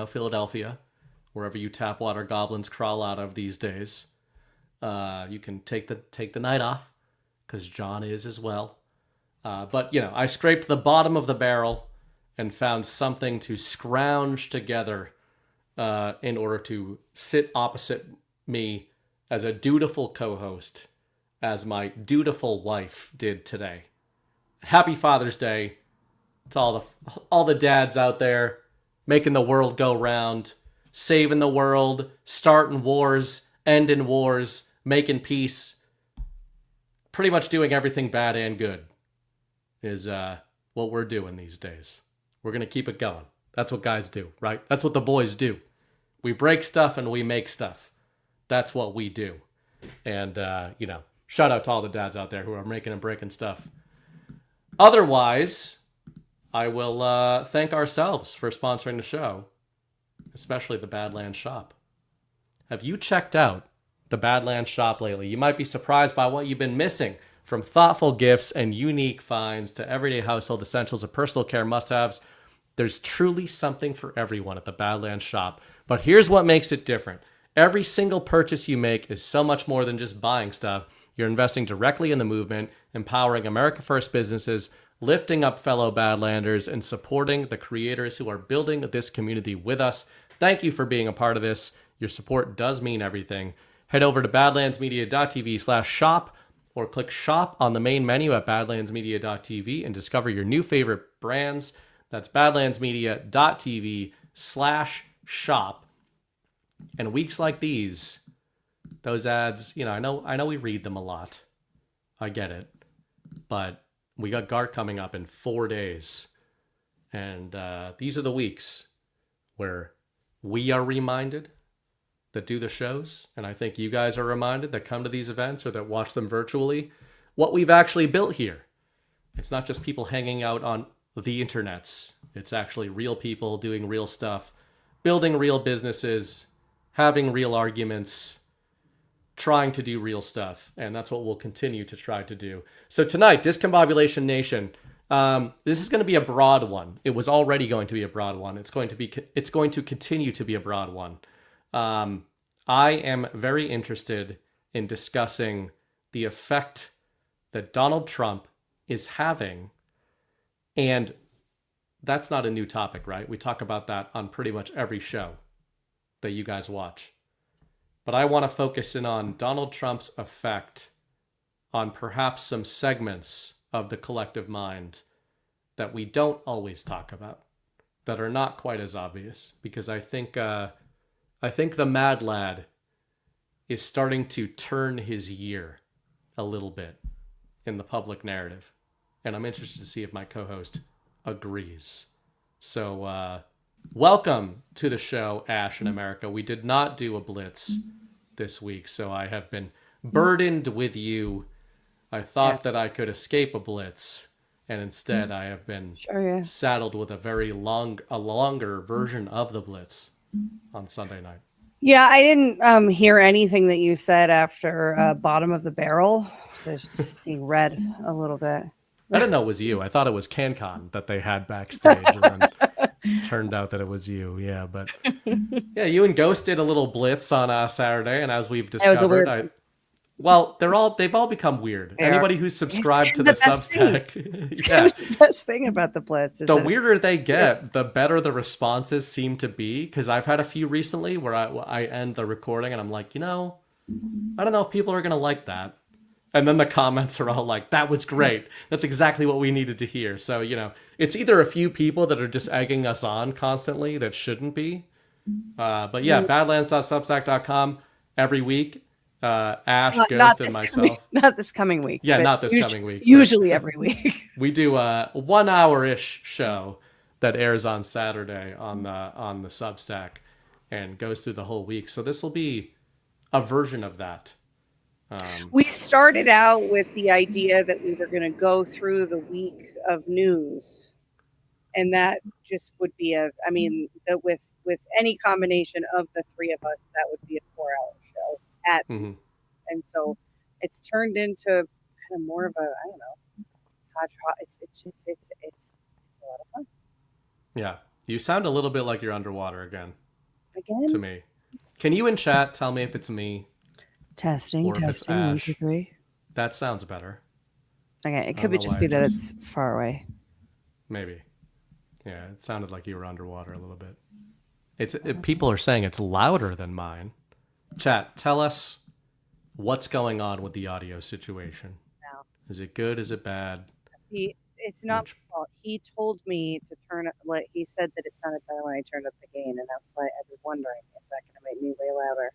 Philadelphia, wherever you tap water goblins crawl out of these days. You can take the night off, because Jon is as well. But I scraped the bottom of the barrel and found something to scrounge together in order to sit opposite me as a dutiful co-host, as my dutiful wife did today. Happy Father's Day to all the dads out there making the world go round, saving the world, starting wars, ending wars, making peace, pretty much doing everything bad and good is what we're doing these days. We're going to keep it going. That's what guys do, right? That's what the boys do. We break stuff and we make stuff. That's what we do. And, shout out to all the dads out there who are making and breaking stuff. Otherwise, I will thank ourselves for sponsoring the show, especially the Badlands shop. Have you checked out the Badlands shop lately? You might be surprised by what you've been missing, from thoughtful gifts and unique finds to everyday household essentials and personal care must-haves. There's truly something for everyone at the Badlands shop. But here's what makes it different. Every single purchase you make is so much more than just buying stuff. You're investing directly in the movement, empowering America First businesses, lifting up fellow Badlanders, and supporting the creators who are building this community with us. Thank you for being a part of this. Your support does mean everything. Head over to badlandsmedia.tv/shop or click shop on the main menu at badlandsmedia.tv and discover your new favorite brands. That's badlandsmedia.tv/shop. And weeks like these, those ads, I know we read them a lot. I get it. But we got GART coming up in 4 days. And these are the weeks where we are reminded that do the shows, and I think you guys are reminded that come to these events or that watch them virtually, what we've actually built here. It's not just people hanging out on the internets. It's actually real people doing real stuff, building real businesses, having real arguments, trying to do real stuff. And that's what we'll continue to try to do. So tonight, Discombobulation Nation, this is going to be a broad one. It was already going to be a broad one. It's going to continue to be a broad one. I am very interested in discussing the effect that Donald Trump is having. And that's not a new topic, right? We talk about that on pretty much every show that you guys watch. But I want to focus in on Donald Trump's effect on perhaps some segments of the collective mind that we don't always talk about, that are not quite as obvious, because I think the Mad Lad is starting to turn his year a little bit in the public narrative. And I'm interested to see if my co-host agrees. So welcome to the show, Ashe in America. We did not do a blitz this week, so I have been burdened with you. I thought that I could escape a blitz, and instead I have been saddled with a longer version of the blitz on Sunday night. Yeah, I didn't hear anything that you said after bottom of the barrel, so just seeing red a little bit. I didn't know it was you. I thought it was CanCon that they had backstage, and then turned out that it was you. Yeah, but yeah, you and Ghost did a little blitz on Saturday, and as we've discovered, they've all become weird. Anybody who's subscribed to the Substack, the best thing about the blitz is the weirder they get, the better the responses seem to be. Because I've had a few recently where I end the recording and I'm like, I don't know if people are gonna like that. And then the comments are all like, that was great. That's exactly what we needed to hear. So, it's either a few people that are just egging us on constantly that shouldn't be. But yeah, badlands.substack.com every week. Ashe, Ghost, and myself. Not this coming week. Yeah, not this coming week. Usually every week. We do a 1 hour-ish show that airs on Saturday on the Substack and goes through the whole week. So this will be a version of that. We started out with the idea that we were going to go through the week of news, and that just would be with any combination of the three of us, that would be a 4-hour show and so it's turned into kind of more of a, I don't know, it's a lot of fun. Yeah. You sound a little bit like you're underwater again to Again? me. Can you in chat tell me if it's me Testing, or if it's testing. 1, 2, Ashe? 3. That sounds better. Okay, it I could don't be know just why be it that just it's far away. maybe. Yeah, it sounded like you were underwater a little bit. People are saying it's louder than mine. Chat, tell us what's going on with the audio situation. No. Is it good? Is it bad? It's not Which my fault. He told me to turn it. Like he said that it sounded better when I turned up the gain, and I was wondering, is that going to make me way louder?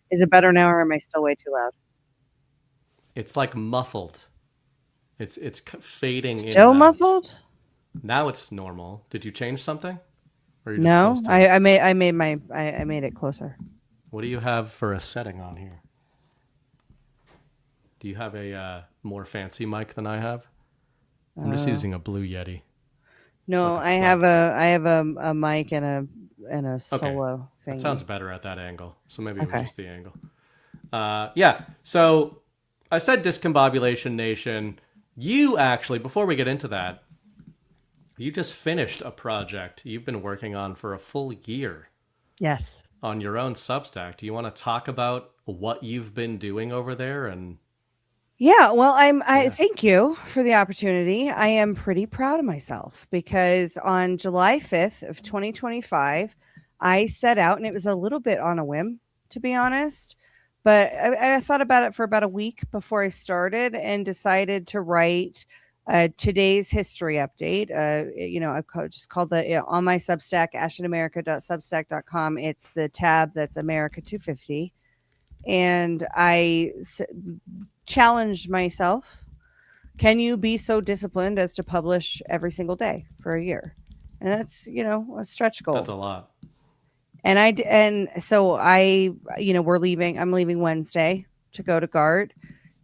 Is it better now, or am I still way too loud? it's like muffled. It's fading in Still and out. muffled? Now it's normal. Did you change something? Or are you just No, close to it? I made it closer. What do you have for a setting on here? Do you have a more fancy mic than I have? I'm just using a Blue Yeti. No, Like a I have a mic and a solo thing. That sounds better at that angle. So maybe it was Okay. just the angle. Yeah. So I said Discombobulation Nation. You actually, before we get into that, you just finished a project you've been working on for a full year Yes. on your own Substack. Do you want to talk about what you've been doing over there? And Yeah, well, I thank you for the opportunity. I am pretty proud of myself because on July 5th of 2025, I set out, and it was a little bit on a whim, to be honest, but I thought about it for about a week before I started and decided to write today's history update. I've just called on my Substack, asheamerica.substack.com. It's the tab that's America 250. And I challenged myself. Can you be so disciplined as to publish every single day for a year? And that's, a stretch goal. that's a lot. And so I'm leaving Wednesday to go to GART.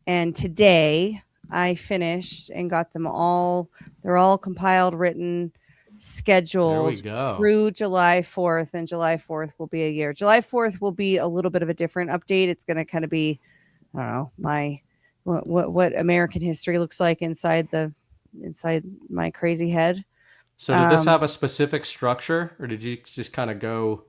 And today I finished and got them all. They're all compiled, written, scheduled through July 4th, and July 4th will be a year. July 4th will be a little bit of a different update. It's going to kind of be, I don't know, what American history looks like inside my crazy head. So did this have a specific structure, or did you just kind of go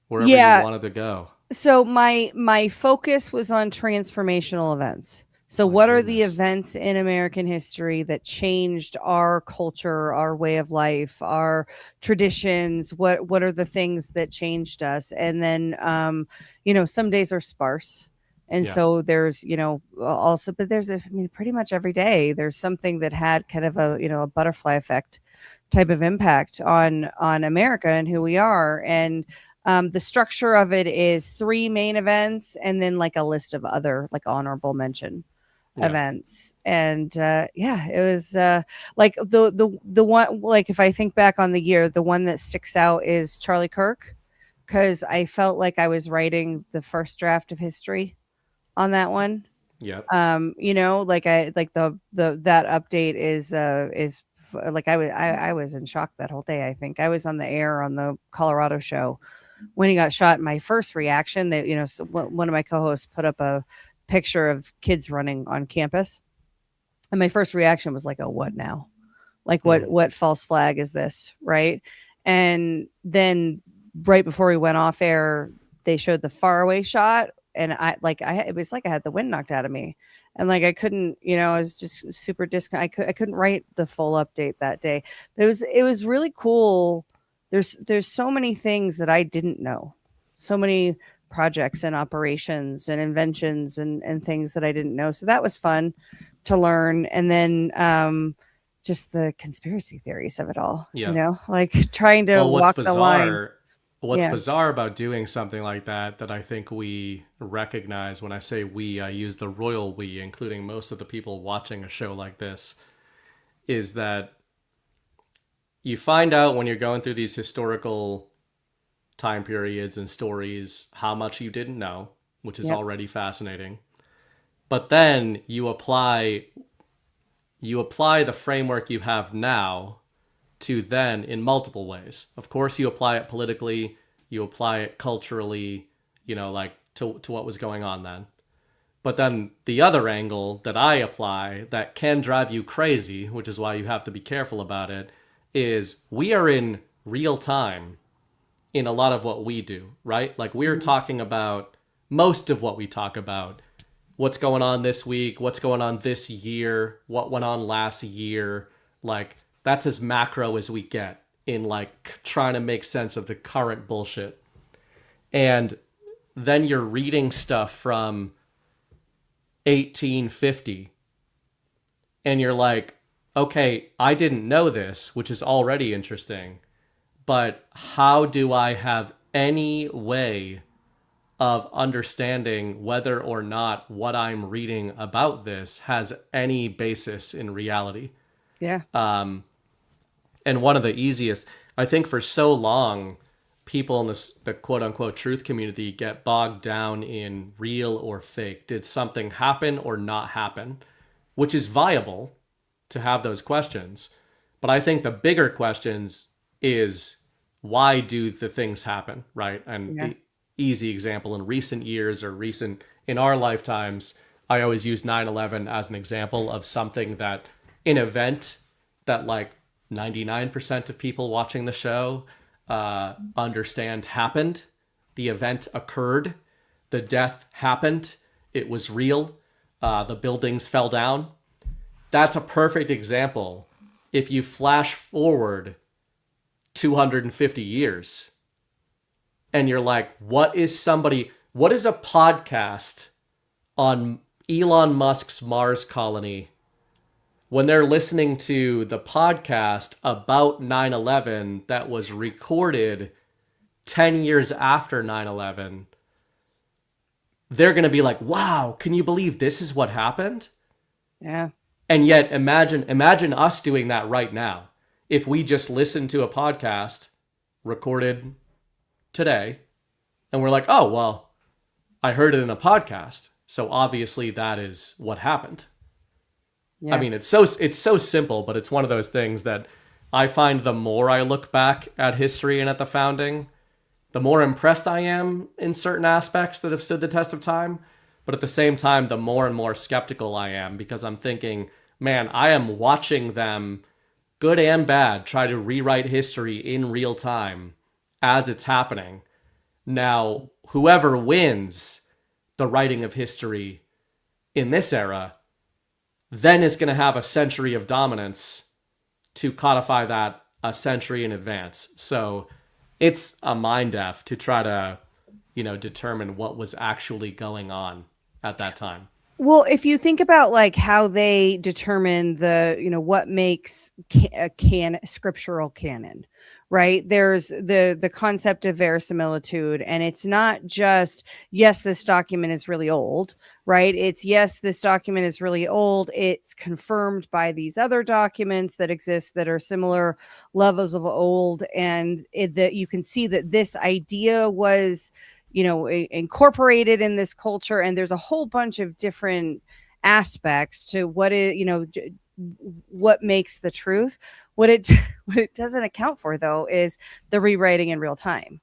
wherever you wanted to go? So my focus was on transformational events. So what are the events in American history that changed our culture, our way of life, our traditions? What are the things that changed us? And then, some days are sparse. And so there's, also, but there's, pretty much every day there's something that had kind of a butterfly effect type of impact on America and who we are. And the structure of it is 3 main events and then like a list of other like honorable mention events. And it was like the one, like if I think back on the year, the one that sticks out is Charlie Kirk, because I felt like I was writing the first draft of history on that one. Yep. Like that update is like I was in shock that whole day. I think I was on the air on the Colorado show when he got shot. My first reaction that, one of my co-hosts put up a picture of kids running on campus. And my first reaction was like, oh, what now? Like what false flag is this? Right. And then right before we went off air, they showed the faraway shot. And it was like I had the wind knocked out of me. And like, I couldn't, I was just super I couldn't write the full update that day. It was really cool. There's so many things that I didn't know. So many projects and operations and inventions and things that I didn't know. So that was fun to learn. And then just the conspiracy theories of it all, like trying to walk the line. What's bizarre about doing something like that I think we recognize, when I say we, I use the royal we, including most of the people watching a show like this, is that you find out when you're going through these historical time periods and stories how much you didn't know, which is already fascinating. But then you apply the framework you have now to then in multiple ways. Of course, you apply it politically, you apply it culturally, like to what was going on then. But then the other angle that I apply that can drive you crazy, which is why you have to be careful about it, is we are in real time in a lot of what we do, right? Like we're Mhm. talking about most of what we talk about. What's going on this week? What's going on this year? What went on last year? Like that's as macro as we get in like trying to make sense of the current bullshit. And then you're reading stuff from 1850 and you're like, okay, I didn't know this, which is already interesting, but how do I have any way of understanding whether or not what I'm reading about this has any basis in reality? Yeah. And one of the easiest, I think, for so long, people in the quote unquote truth community get bogged down in real or fake. Did something happen or not happen? Which is viable to have those questions. But I think the bigger questions is why do the things happen, right? And Yeah. the easy example in recent years or recent in our lifetimes, I always use 9/11 as an example of something that an event that like 99% of people watching the show understand happened. The event occurred. The death happened. It was real. The buildings fell down. That's a perfect example. If you flash forward 250 years and you're like, what is a podcast on Elon Musk's Mars colony when they're listening to the podcast about 9/11 that was recorded 10 years after 9/11? They're going to be like, wow, can you believe this is what happened? Yeah. And yet imagine us doing that right now. If we just listened to a podcast recorded today and we're like, oh, well, I heard it in a podcast. So obviously that is what happened. Yeah. I mean, it's so simple, but it's one of those things that I find the more I look back at history and at the founding, the more impressed I am in certain aspects that have stood the test of time. But at the same time, the more and more skeptical I am because I'm thinking, man, I am watching them, good and bad, try to rewrite history in real time as it's happening. Now, whoever wins the writing of history in this era then is going to have a century of dominance to codify that a century in advance. So it's a mind F to try to, determine what was actually going on at that time. Well, if you think about like how they determine what makes a scriptural canon, right? There's the concept of verisimilitude, and it's not just, yes, this document is really old, right? It's, yes, this document is really old. It's confirmed by these other documents that exist that are similar levels of old. And that you can see that this idea was, incorporated in this culture. And there's a whole bunch of different aspects to what makes the truth. What it what it doesn't account for, though, is the rewriting in real time,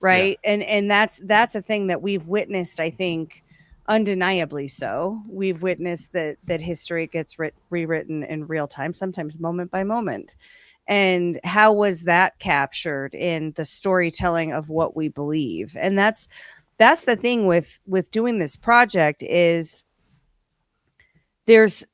right? Yeah. And that's a thing that we've witnessed, I think, undeniably so. We've witnessed that history gets rewritten in real time, sometimes moment by moment. And how was that captured in the storytelling of what we believe? And that's the thing with doing this project is there's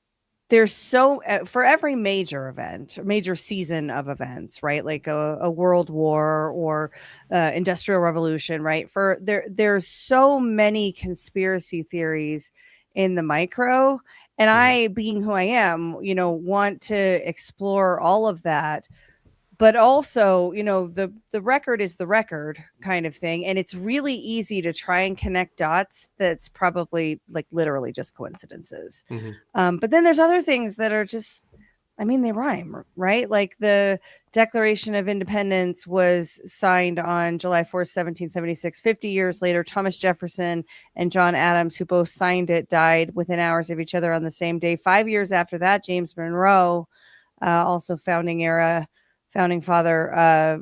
so for every major event, major season of events, right? Like a world war or industrial revolution, right? There's so many conspiracy theories in the micro. And I, being who I am, want to explore all of that. But also, the record is the record kind of thing. And it's really easy to try and connect dots that's probably like literally just coincidences. Mm-hmm. But then there's other things that are just, they rhyme, right? Like the Declaration of Independence was signed on July 4th, 1776. 50 years later, Thomas Jefferson and John Adams, who both signed it, died within hours of each other on the same day. 5 years after that, James Monroe, also founding father,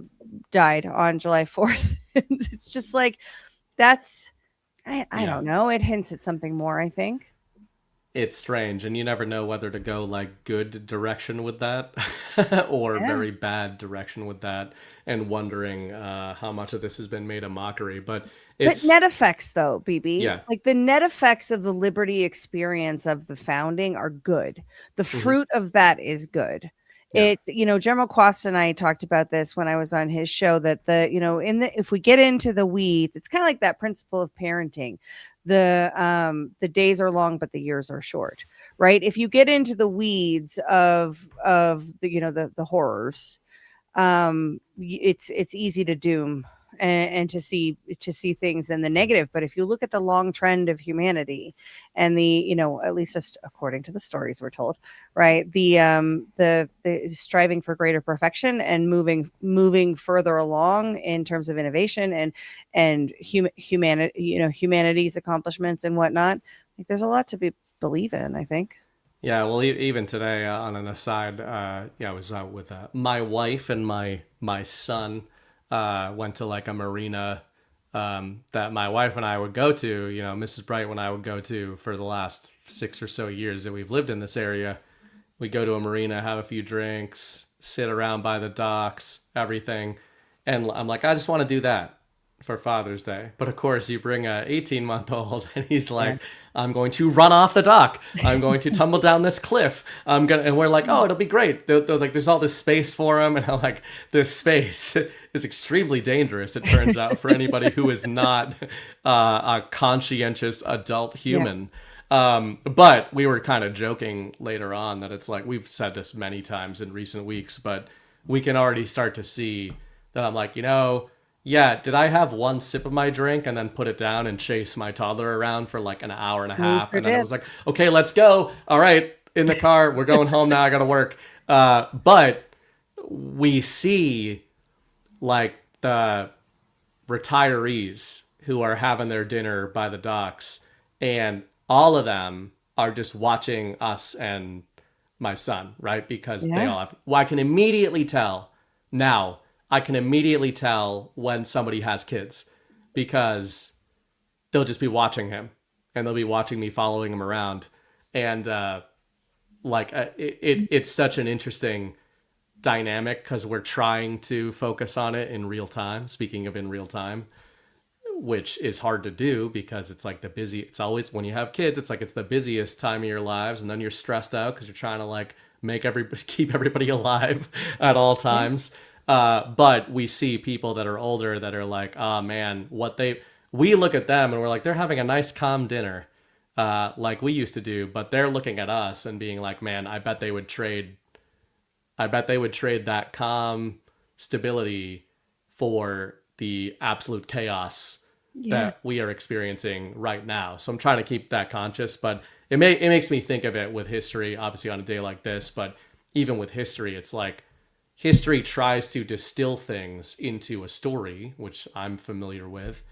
died on July 4th. It's just like, that's, I don't know. It hints at something more, I think. it's strange, and you never know whether to go like good direction with that or Yeah. very bad direction with that, and wondering how much of this has been made a mockery. But But it's net effects, though, BB, yeah, like the net effects of the liberty experience of the founding are good. The hmm fruit of that is good. yeah, It's, General Quast and I talked about this when I was on his show that if we get into the weeds, it's kind of like that principle of parenting. The days are long, but the years are short, right? If you get into the weeds of the horrors, it's easy to doom and to see things in the negative. But if you look at the long trend of humanity and at least according to the stories we're told, right, the striving for greater perfection and moving further along in terms of innovation and humanity's accomplishments and whatnot, like there's a lot to believe in, I think. yeah. Well, even today, on an aside, yeah, I was out with my wife and my son. Went to like a marina that my wife and I would go to. Mrs. Bright and I would go to for the last 6 or so years that we've lived in this area. We go to a marina, have a few drinks, sit around by the docks, everything. And I'm like, I just want to do that for Father's Day. But of course, you bring a 18-month-old and he's Yeah. like, I'm going to run off the dock. I'm going to tumble down this cliff. And we're like, oh, it'll be great. There's all this space for him. And I'm like, this space is extremely dangerous, it turns out, for anybody who is not a conscientious adult human. But we were kind of joking later on that it's like, we've said this many times in recent weeks, but we can already start to see that I'm like, yeah, did I have one sip of my drink and then put it down and chase my toddler around for like an hour and a We half? sure And then it did. was like, okay, let's go. All right, in the car, we're going home now. I got to work. But we see like the retirees who are having their dinner by the docks, and all of them are just watching us and my son, right? Because they Yeah. all have. Well, I can immediately tell now. I can immediately tell when somebody has kids because they'll just be watching him and they'll be watching me following him around, and it's such an interesting dynamic because we're trying to focus on it in real time. Speaking of in real time, which is hard to do because it's like it's always when you have kids, it's like it's the busiest time of your lives, and then you're stressed out because you're trying to like keep everybody alive at all times. But we see people that are older that are like, oh man, we look at them and we're like, they're having a nice calm dinner, like we used to do, but they're looking at us and being like, man, I bet they would trade that calm stability for the absolute chaos Yeah. that we are experiencing right now. So I'm trying to keep that conscious, but it makes me think of it with history, obviously on a day like this, but even with history, it's like history tries to distill things into a story, which I'm familiar with,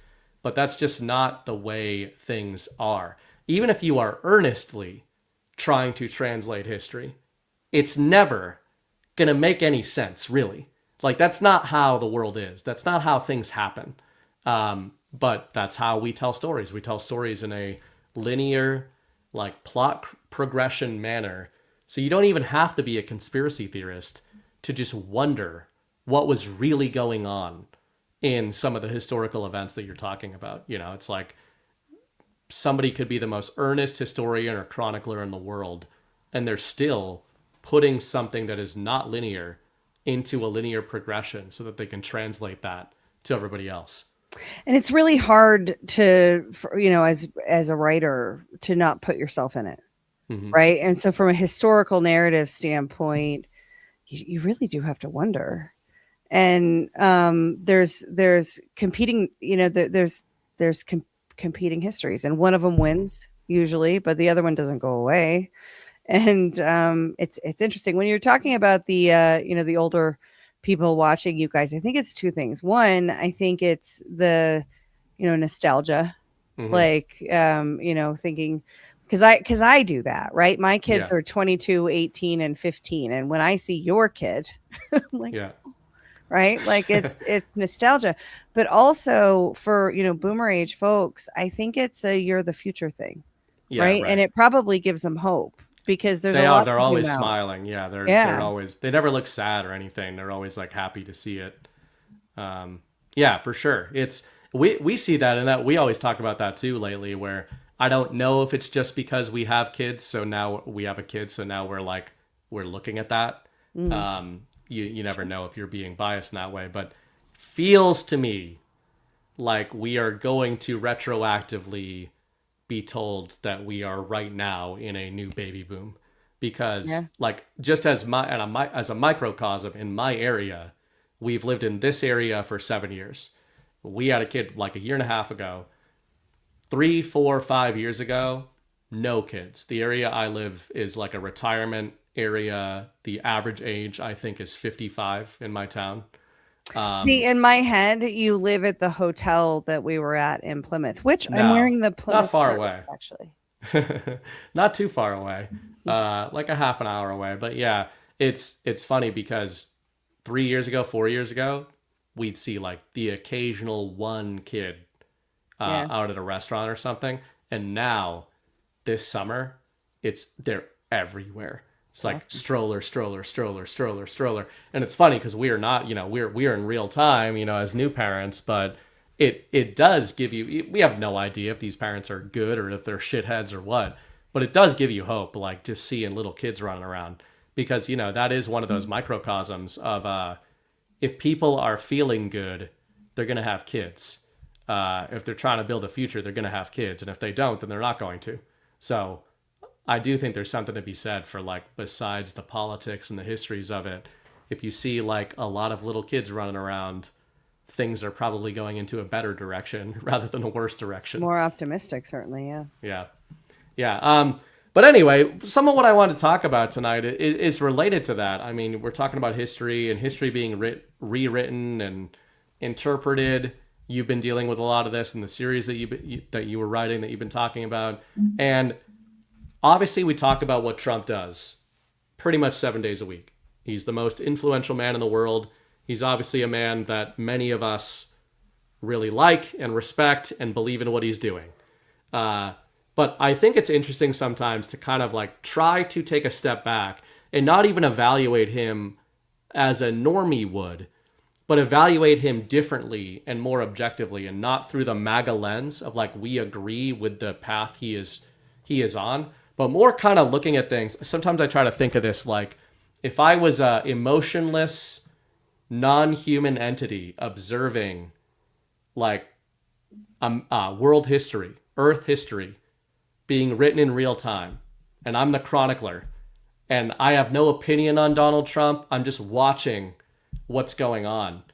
but that's just not the way things are. Even if you are earnestly trying to translate history, it's never going to make any sense, really. Like, that's not how the world is. That's not how things happen. But that's how we tell stories. We tell stories in a linear, like, plot progression manner. So you don't even have to be a conspiracy theorist to just wonder what was really going on in some of the historical events that you're talking about. It's like somebody could be the most earnest historian or chronicler in the world, and they're still putting something that is not linear into a linear progression so that they can translate that to everybody else. And it's really hard as a writer to not put yourself in it. Mm-hmm. Right. And so from a historical narrative standpoint, you really do have to wonder. And there's competing, there's competing histories, and one of them wins usually, but the other one doesn't go away. And it's interesting when you're talking about the older people watching you guys. I think it's two things. One, I think it's the nostalgia, Mm-hmm. like thinking, because I do that, right? My kids Yeah. are 22, 18, and 15, and when I see your kid, I'm like, Yeah. right, like it's nostalgia. But also for boomer age folks, I think it's a you're the future thing. Yeah, right? right. And it probably gives them hope because there's a lot They're to always zoom out. smiling. Yeah, they're Yeah. always, they never look sad or anything. They're always like happy to see it. Yeah, for sure. It's we see that, and that we always talk about that too lately, where I don't know if it's just because we have kids, so now we have a kid, so now we're looking at that. You never know if you're being biased in that way, but feels to me like we are going to retroactively be told that we are right now in a new baby boom, because like just as as a microcosm in my area, we've lived in this area for 7 years. We had a kid like a year and a half ago. 3, 4, 5 years ago, no kids. The area I live is like a retirement area. The average age, I think, is 55 in my town. See, in my head, you live at the hotel that we were at in Plymouth, which I'm No, wearing the Plymouth not far shirt, away. actually. Not too far away. Like a half an hour away. But yeah, it's funny because 3 years ago, 4 years ago, we'd see like the occasional one kid out at a restaurant or something. And now this summer, they're everywhere. It's like stroller, stroller, stroller, stroller, stroller. And it's funny because we are not, we're in real time, as new parents, but it does give you, we have no idea if these parents are good or if they're shitheads or what, but it does give you hope, like just seeing little kids running around, because, that is one of those microcosms of, if people are feeling good, they're going to have kids. If they're trying to build a future, they're going to have kids. And if they don't, then they're not going to. So I do think there's something to be said for, like, besides the politics and the histories of it, if you see like a lot of little kids running around, things are probably going into a better direction rather than a worse direction. More optimistic, certainly. Yeah. But anyway, some of what I want to talk about tonight is related to that. I mean, we're talking about history and history being rewritten and interpreted. You've been dealing with a lot of this in the series that you were writing, that you've been talking about. And obviously we talk about what Trump does pretty much 7 days a week. He's the most influential man in the world. He's obviously a man that many of us really like and respect and believe in what he's doing. But I think it's interesting sometimes to kind of like try to take a step back and not even evaluate him as a normie would, but evaluate him differently and more objectively, and not through the MAGA lens of like, we agree with the path he is on, but more kind of looking at things. Sometimes I try to think of this like, if I was a emotionless, non-human entity observing like world history, Earth history, being written in real time, and I'm the chronicler, and I have no opinion on Donald Trump, I'm just watching what's going on.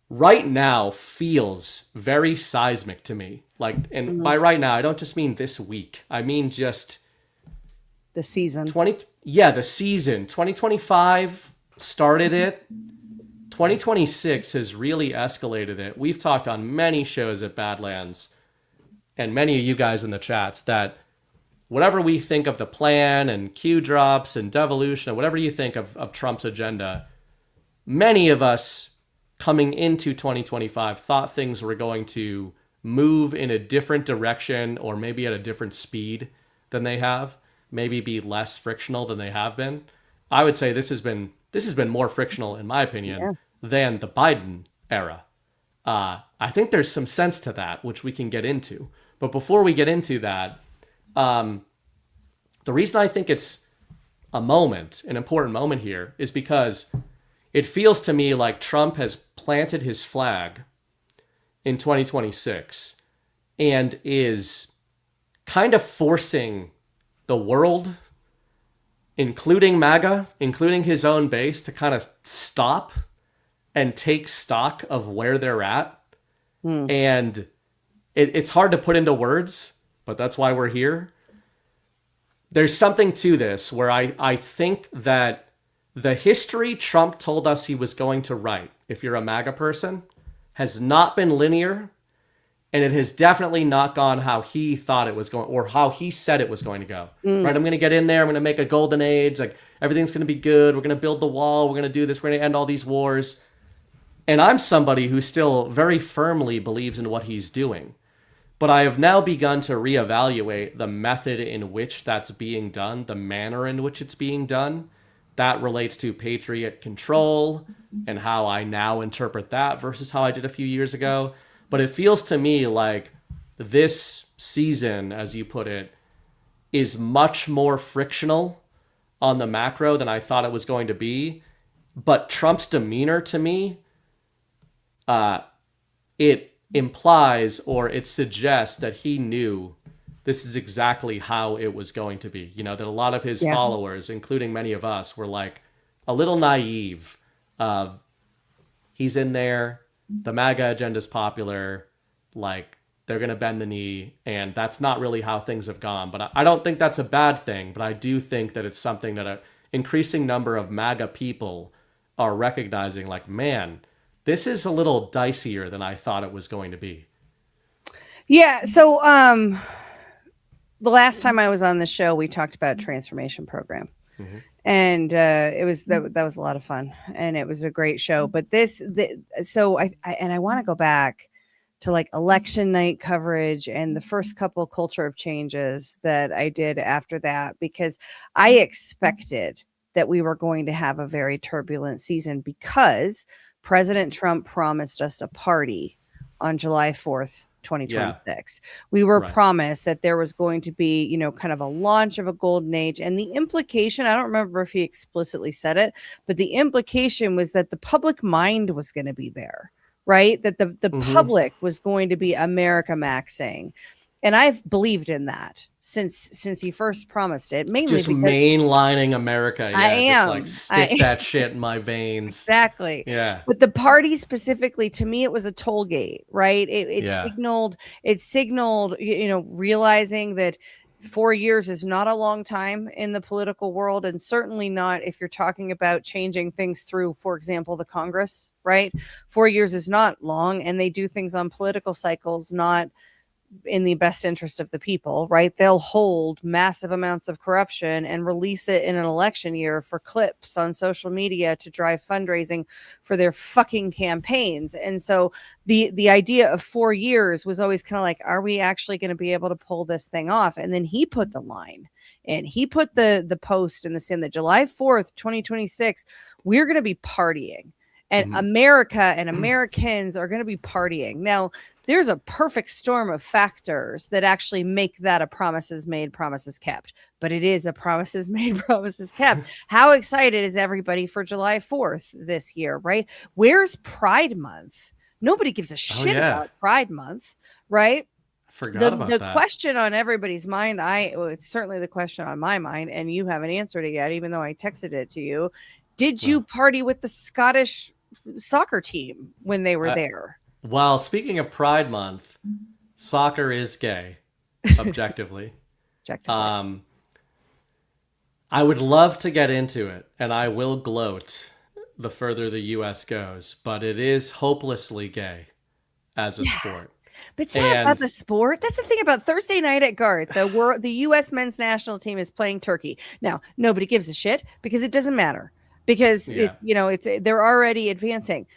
Right now feels very seismic to me. Like, and by right now, I don't just mean this week. I mean just The season. the season. 2025 started it. 2026 has really escalated it. We've talked on many shows at Badlands, and many of you guys in the chats, that whatever we think of the plan and Q drops and devolution, and whatever you think of Trump's agenda, many of us coming into 2025 thought things were going to move in a different direction, or maybe at a different speed than they have, maybe be less frictional than they have been. I would say this has been more frictional, in my opinion, than the Biden era. I think there's some sense to that, which we can get into. But before we get into that, the reason I think it's an important moment here, is because it feels to me like Trump has planted his flag in 2026 and is kind of forcing the world, including MAGA, including his own base, to kind of stop and take stock of where they're at. And it's hard to put into words, but that's why we're here. There's something to this where I think that the history Trump told us he was going to write, if you're a MAGA person, has not been linear, and it has definitely not gone how he thought it was going, or how he said it was going to go. Right? I'm going to get in there, I'm going to make a golden age, like everything's going to be good, we're going to build the wall, we're going to do this, we're going to end all these wars. And I'm somebody who still very firmly believes in what he's doing. But I have now begun to reevaluate the method in which that's being done, the manner in which it's being done. That relates to Patriot control and how I now interpret that versus how I did a few years ago. But it feels to me like this season, as you put it, is much more frictional on the macro than I thought it was going to be. But Trump's demeanor to me, it implies or it suggests that he knew this is exactly how it was going to be. You know, that a lot of his followers, including many of us, were like a little naive of he's in there, the MAGA agenda's popular, like they're going to bend the knee, and that's not really how things have gone. But I don't think that's a bad thing, but I do think that it's something that an increasing number of MAGA people are recognizing, like, man, this is a little dicier than I thought it was going to be. Yeah. So the last time I was on the show, we talked about transformation program. Mm-hmm. And it was that was a lot of fun, and it was a great show. But so I want to go back to like election night coverage and the first couple culture of changes that I did after that, because I expected that we were going to have a very turbulent season because President Trump promised us a party on July 4th, 2026. Yeah. We were promised that there was going to be, you know, kind of a launch of a golden age. And the implication, I don't remember if he explicitly said it, but the implication was that the public mind was going to be there, right? That the public was going to be America maxing. And I've believed in that since he first promised it, mainly just because mainlining America. Yeah, I am. Just like stick that shit in my veins. Exactly. Yeah. But the party specifically, to me, it was a toll gate, right? It signaled, you know, realizing that 4 years is not a long time in the political world, and certainly not if you're talking about changing things through, for example, the Congress, right? 4 years is not long, and they do things on political cycles, not in the best interest of the people, right? They'll hold massive amounts of corruption and release it in an election year for clips on social media to drive fundraising for their fucking campaigns. And so the idea of 4 years was always kind of like, are we actually going to be able to pull this thing off? And then he put the line, and he put the post in the sin that July 4th, 2026, we're going to be partying, and America and Americans are going to be partying. Now, there's a perfect storm of factors that actually make that a promises made, promises kept. But it is a promises made, promises kept. How excited is everybody for July 4th this year, right? Where's Pride Month? Nobody gives a shit about Pride Month, right? I forgot about that. The question on everybody's mind, it's certainly the question on my mind, and you haven't answered it yet, even though I texted it to you. Did you party with the Scottish soccer team when they were there? Well, speaking of Pride Month, soccer is gay, objectively. I would love to get into it, and I will gloat the further the U.S. goes, but it is hopelessly gay as a sport. But it's not about the sport. That's the thing about Thursday night at GART. The U.S. men's national team is playing Turkey. Now, nobody gives a shit because it doesn't matter, because they're already advancing.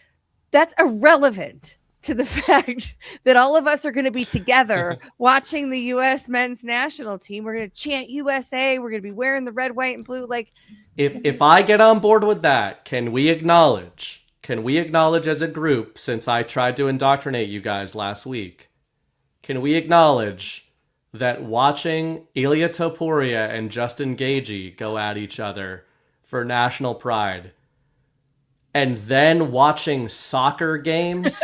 That's irrelevant to the fact that all of us are going to be together watching the U.S. men's national team. We're going to chant USA. We're going to be wearing the red, white, and blue. Like, if I get on board with that, can we acknowledge as a group, since I tried to indoctrinate you guys last week, can we acknowledge that watching Ilya Topuria and Justin Gaethje go at each other for national pride, and then watching soccer games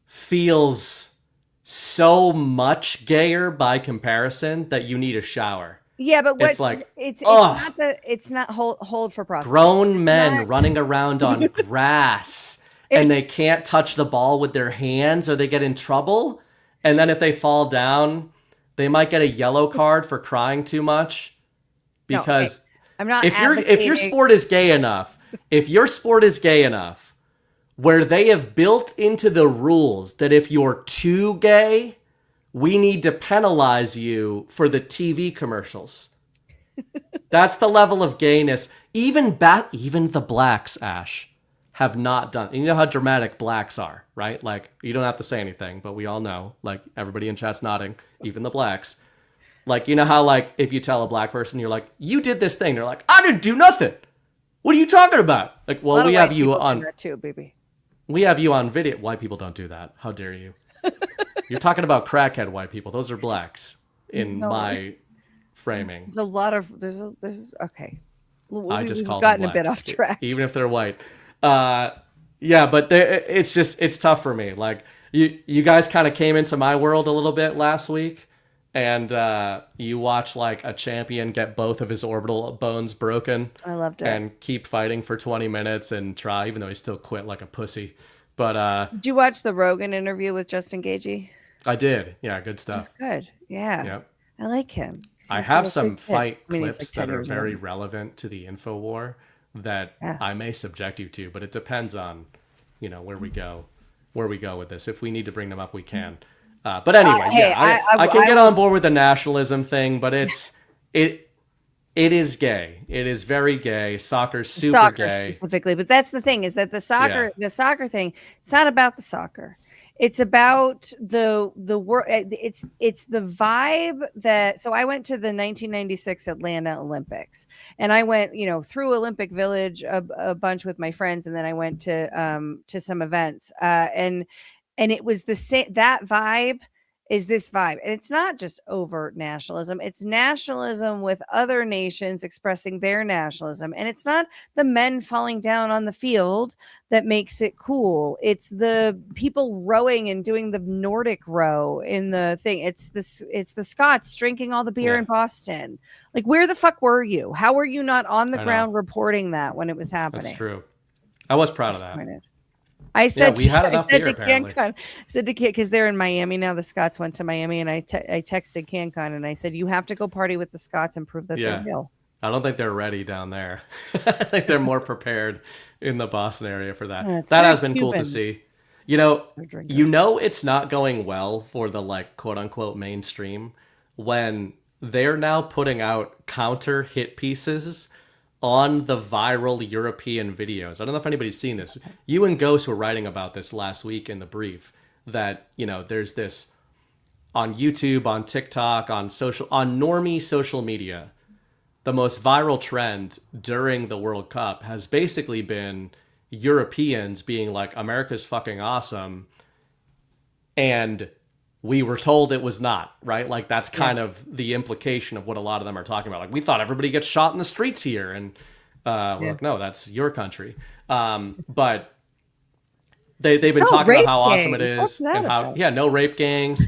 feels so much gayer by comparison that you need a shower. Yeah, but it's like it's not hold for process. Grown men running around on grass and they can't touch the ball with their hands or they get in trouble. And then if they fall down, they might get a yellow card for crying too much. Because I'm not if your sport is gay enough, where they have built into the rules that if you're too gay, we need to penalize you for the TV commercials. That's the level of gayness. Even the blacks, Ashe. have not done. And you know how dramatic blacks are, right? Like, you don't have to say anything, but we all know, like, everybody in chat's nodding, even the blacks. Like, you know how, like, if you tell a black person, you're like, you did this thing. They're like, I didn't do nothing. What are you talking about? Like, well, we have you on. That too, baby. We have you on video. White people don't do that. How dare you? You're talking about crackhead white people. Those are blacks in my framing. There's a lot of, there's okay. I just call gotten them blacks, a bit off track. Even if they're white. Yeah, but it's tough for me. Like, you guys kind of came into my world a little bit last week, and you watch like a champion get both of his orbital bones broken. I loved it. And keep fighting for 20 minutes and try, even though he still quit like a pussy. But did you watch the Rogan interview with Justin Gaethje? I did. Yeah, good stuff. It's good. Yeah. Yep. I like him. I have some fight clips that are very relevant to the info war that I may subject you to, but it depends on, where we go with this. If we need to bring them up, we can. But anyway, I can get on board with the nationalism thing, but it is gay. It is very gay. Soccer's super gay. Specifically, but that's the thing, is that the soccer thing, it's not about the soccer. It's about the world. It's the vibe that. So I went to the 1996 Atlanta Olympics, and I went, through Olympic Village a bunch with my friends, and then I went to some events, and it was the same. That vibe is this vibe, and it's not just overt nationalism. It's nationalism with other nations expressing their nationalism, and it's not the men falling down on the field that makes it cool. It's the people rowing and doing the Nordic row in the thing. It's the Scots drinking all the beer in Boston. Like, where the fuck were you? How were you not on the ground reporting that when it was happening? That's true. I was proud of that. I said, we had enough beer, apparently. CanCon, I said to because they're in Miami now. The Scots went to Miami, and I texted CanCon and I said, you have to go party with the Scots and prove that they're real. I don't think they're ready down there. I think they're more prepared in the Boston area for that. That has been cool to see. It's not going well for the, like, quote unquote mainstream when they're now putting out counter hit pieces on the viral European videos. I don't know if anybody's seen this. You and Ghost were writing about this last week in the brief, that, there's this on YouTube, on TikTok, on normie social media. The most viral trend during the World Cup has basically been Europeans being like, America's fucking awesome. And we were told it was not, right? Like, that's kind of the implication of what a lot of them are talking about. Like, we thought everybody gets shot in the streets here. And we're like, no, that's your country. But they've been talking about how awesome it is. And how, no rape gangs.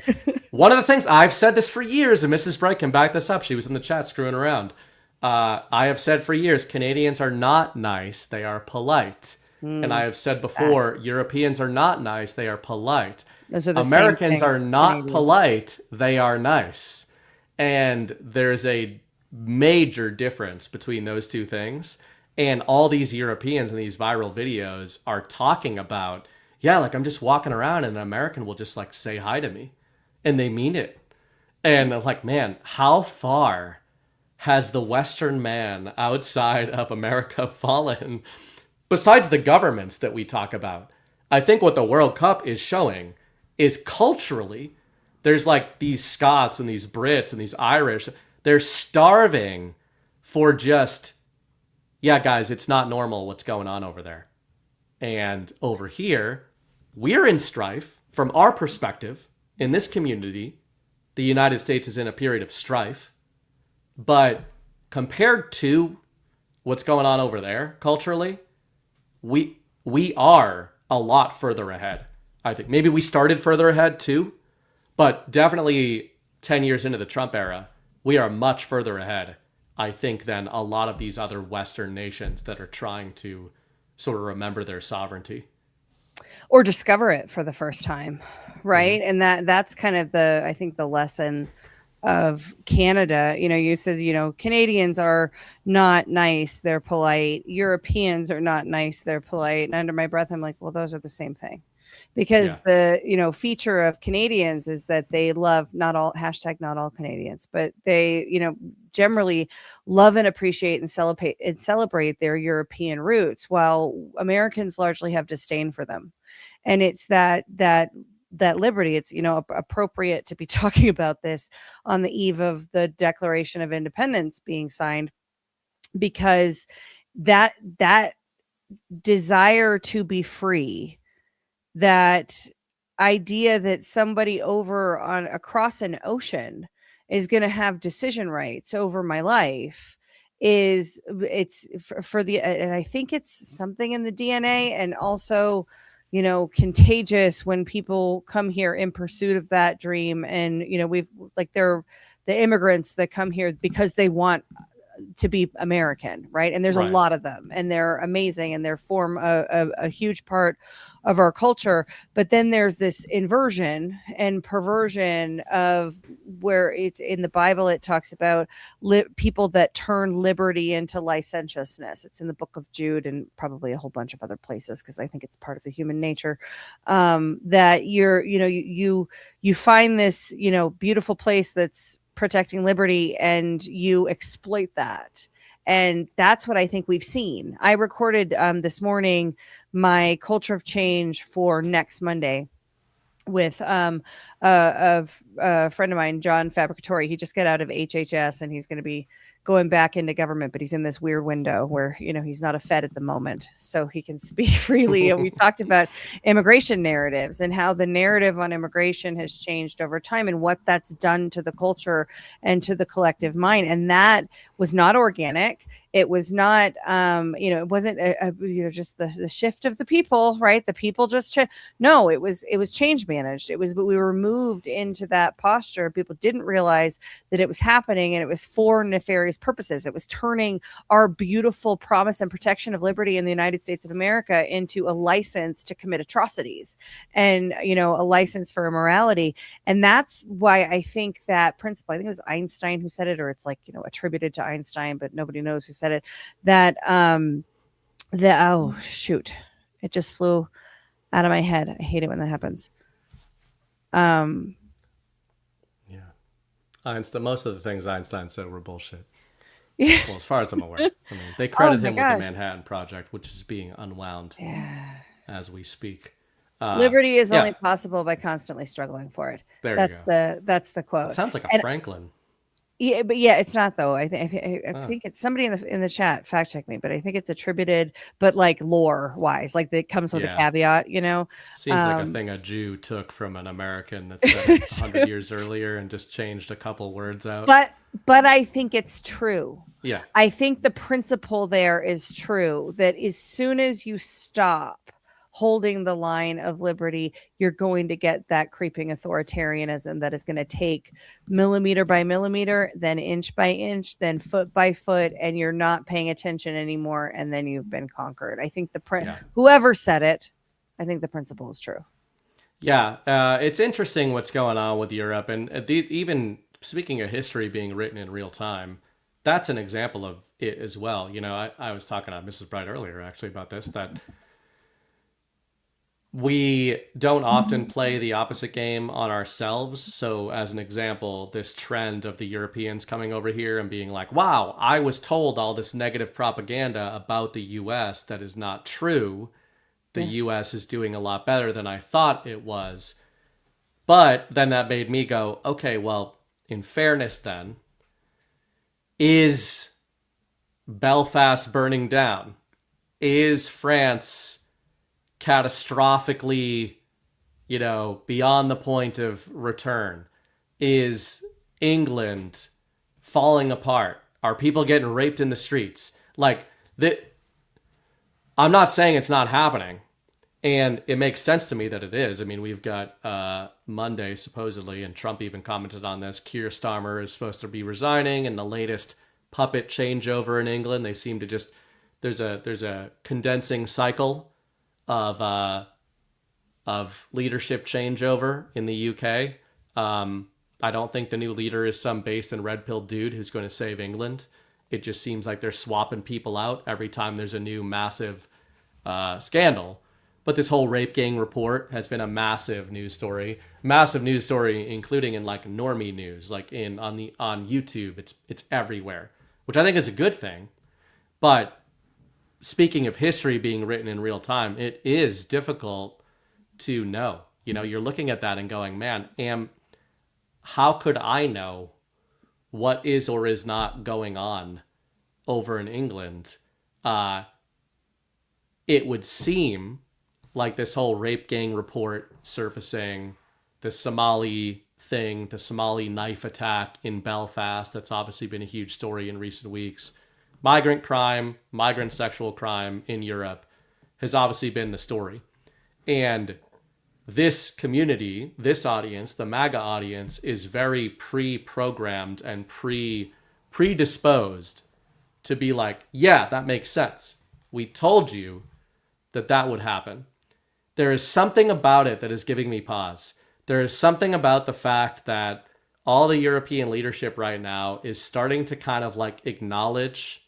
One of the things, I've said this for years, and Mrs. Bright can back this up. She was in the chat screwing around. I have said for years, Canadians are not nice. They are polite. And I have said before, Europeans are not nice. They are polite. Americans are not polite. They are nice. And there's a major difference between those two things. And all these Europeans in these viral videos are talking about, like, I'm just walking around and an American will just, like, say hi to me. And they mean it. And I'm like, man, how far has the Western man outside of America fallen? Besides the governments that we talk about, I think what the World Cup is showing is culturally, there's like these Scots and these Brits and these Irish, they're starving for just, guys, it's not normal what's going on over there. And over here, we're in strife. From our perspective, in this community, the United States is in a period of strife. But compared to what's going on over there culturally, we are a lot further ahead. I think maybe we started further ahead too, but definitely 10 years into the Trump era, we are much further ahead, I think, than a lot of these other Western nations that are trying to sort of remember their sovereignty. Or discover it for the first time, right? Mm-hmm. And that's kind of I think the lesson of Canada. You said, Canadians are not nice, they're polite. Europeans are not nice, they're polite. And under my breath, I'm like, well, those are the same thing. because Yeah. the feature of Canadians is that they love, not all Canadians, but they generally love and appreciate and celebrate their European roots, while Americans largely have disdain for them. And it's that liberty. It's appropriate to be talking about this on the eve of the Declaration of Independence being signed, because that desire to be free, that idea that somebody over on across an ocean is going to have decision rights over my life, it's for the, and I think it's something in the DNA, and also contagious when people come here in pursuit of that dream. And we've, like, they're the immigrants that come here because they want to be American, right? And there's a lot of them, and they're amazing, and they form a huge part of our culture. But then there's this inversion and perversion of where it's in the Bible. It talks about people that turn liberty into licentiousness. It's in the book of Jude, and probably a whole bunch of other places, because I think it's part of the human nature, that you find this beautiful place that's protecting liberty, and you exploit that. And that's what I think we've seen. I recorded this morning my culture of change for next Monday with a friend of mine, John Fabricatori. He just got out of HHS, and he's going to be going back into government, but he's in this weird window where he's not a Fed at the moment, so he can speak freely. And we talked about immigration narratives and how the narrative on immigration has changed over time, and what that's done to the culture and to the collective mind. And that was not organic. It was not, it wasn't just the shift of the people, right? The people just no, it was change managed. But we were moved into that posture. People didn't realize that it was happening, and it was for nefarious purposes. It was turning our beautiful promise and protection of liberty in the United States of America into a license to commit atrocities, and a license for immorality. And that's why I think that principle, I think it was Einstein who said it, or it's attributed to Einstein, but nobody knows who said it, that oh shoot, it just flew out of my head. I hate it when that happens. Yeah. Einstein, most of the things Einstein said were bullshit. Yeah. Well, as far as I'm aware. I mean, they credit him with the Manhattan Project, which is being unwound as we speak. Liberty is only possible by constantly struggling for it. There you go. That's the quote. It sounds like a Franklin. Yeah, but it's not though. I think it's somebody in the chat. Fact check me, but I think it's attributed, but like lore wise, like it comes with a caveat. Seems like a thing a Jew took from an American that said it 100 years earlier and just changed a couple words out. But I think it's true. Yeah, I think the principle there is true, that as soon as you stop holding the line of liberty, you're going to get that creeping authoritarianism that is going to take millimeter by millimeter, then inch by inch, then foot by foot, and you're not paying attention anymore, and then you've been conquered. I think whoever said it, I think the principle is true. Yeah, it's interesting what's going on with Europe, and even speaking of history being written in real time, that's an example of it as well. I was talking to Mrs. Bright earlier actually about this, that we don't often play the opposite game on ourselves. So as an example, this trend of the Europeans coming over here and being like, wow, I was told all this negative propaganda about the US that is not true. The US is doing a lot better than I thought it was. But then that made me go, okay, well, in fairness then, is Belfast burning down? Is France catastrophically, beyond the point of return? Is England falling apart? Are people getting raped in the streets? I'm not saying it's not happening, and it makes sense to me that it is. I mean, we've got Monday supposedly, and Trump even commented on this, Keir Starmer is supposed to be resigning, and the latest puppet changeover in England, they seem to just, there's a condensing cycle of leadership changeover in the UK. I don't think the new leader is some based and red pill dude who's going to save England. It just seems like they're swapping people out every time there's a new massive scandal. But this whole rape gang report has been a massive news story, including in like normie news, like on YouTube. It's everywhere, which I think is a good thing. But speaking of history being written in real time, it is difficult to know. You're looking at that and going, man, how could I know what is or is not going on over in England? It would seem like this whole rape gang report surfacing, the Somali thing, the Somali knife attack in Belfast, that's obviously been a huge story in recent weeks. Migrant sexual crime in Europe has obviously been the story. And this community, this audience, the MAGA audience, is very pre-programmed and predisposed to be like, yeah, that makes sense. We told you that would happen. There is something about it that is giving me pause. There is something about the fact that all the European leadership right now is starting to kind of like acknowledge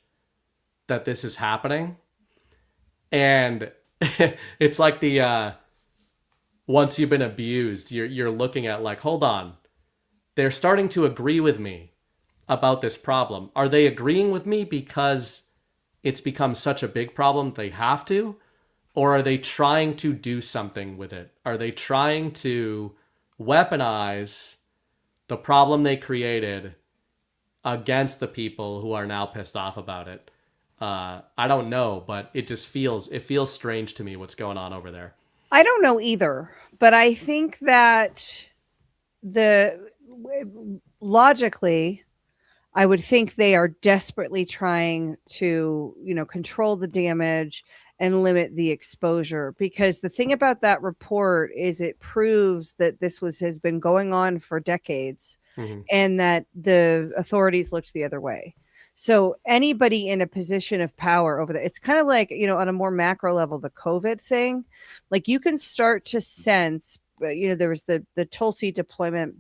that this is happening. And it's like the once you've been abused, you're looking at like, hold on, they're starting to agree with me about this problem. Are they agreeing with me because it's become such a big problem they have to? Or are they trying to do something with it? Are they trying to weaponize the problem they created against the people who are now pissed off about it? I don't know, but it feels strange to me what's going on over there. I don't know either, but I think that logically, I would think they are desperately trying to, control the damage and limit the exposure, because the thing about that report is it proves that this has been going on for decades, and that the authorities looked the other way. So anybody in a position of power over there, it's kind of like, on a more macro level, the COVID thing, like you can start to sense, there was the Tulsi deployment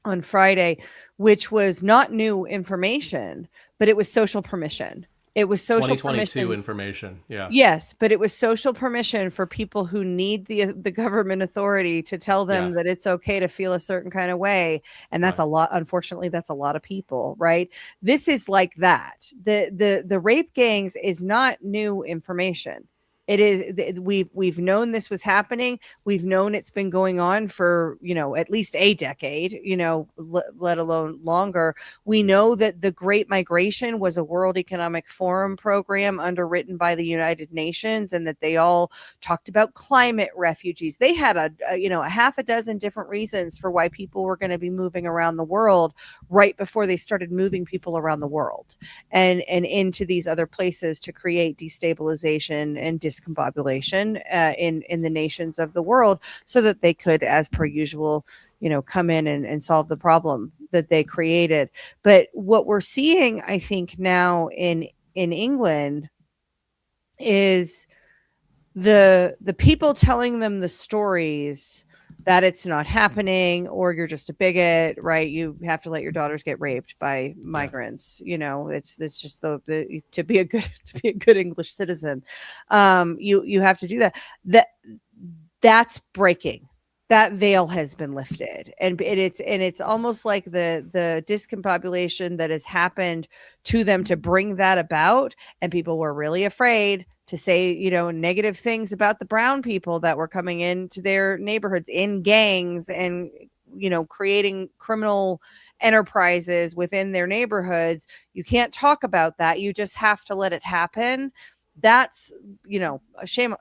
on Friday, which was not new information, but it was social permission. It was social 2022 information. Yeah. Yes, but it was social permission for people who need the government authority to tell them that it's okay to feel a certain kind of way. And that's a lot. Unfortunately, that's a lot of people, right? This is like that. The rape gangs is not new information. It is, we've known this was happening. We've known it's been going on for, at least a decade, let alone longer. We know that the Great Migration was a World Economic Forum program underwritten by the United Nations, and that they all talked about climate refugees. They had a half a dozen different reasons for why people were going to be moving around the world right before they started moving people around the world and into these other places to create destabilization and discombobulation in the nations of the world, so that they could, as per usual, come in and solve the problem that they created. But what we're seeing, I think, now in England is the people telling them the stories that it's not happening, or you're just a bigot, right? You have to let your daughters get raped by migrants. It's just to be a good English citizen. You have to do that. That's breaking. That veil has been lifted, and it's almost like the discombobulation that has happened to them to bring that about. And people were really afraid to say, negative things about the brown people that were coming into their neighborhoods in gangs and, creating criminal enterprises within their neighborhoods. You can't talk about that. You just have to let it happen. That's, a shame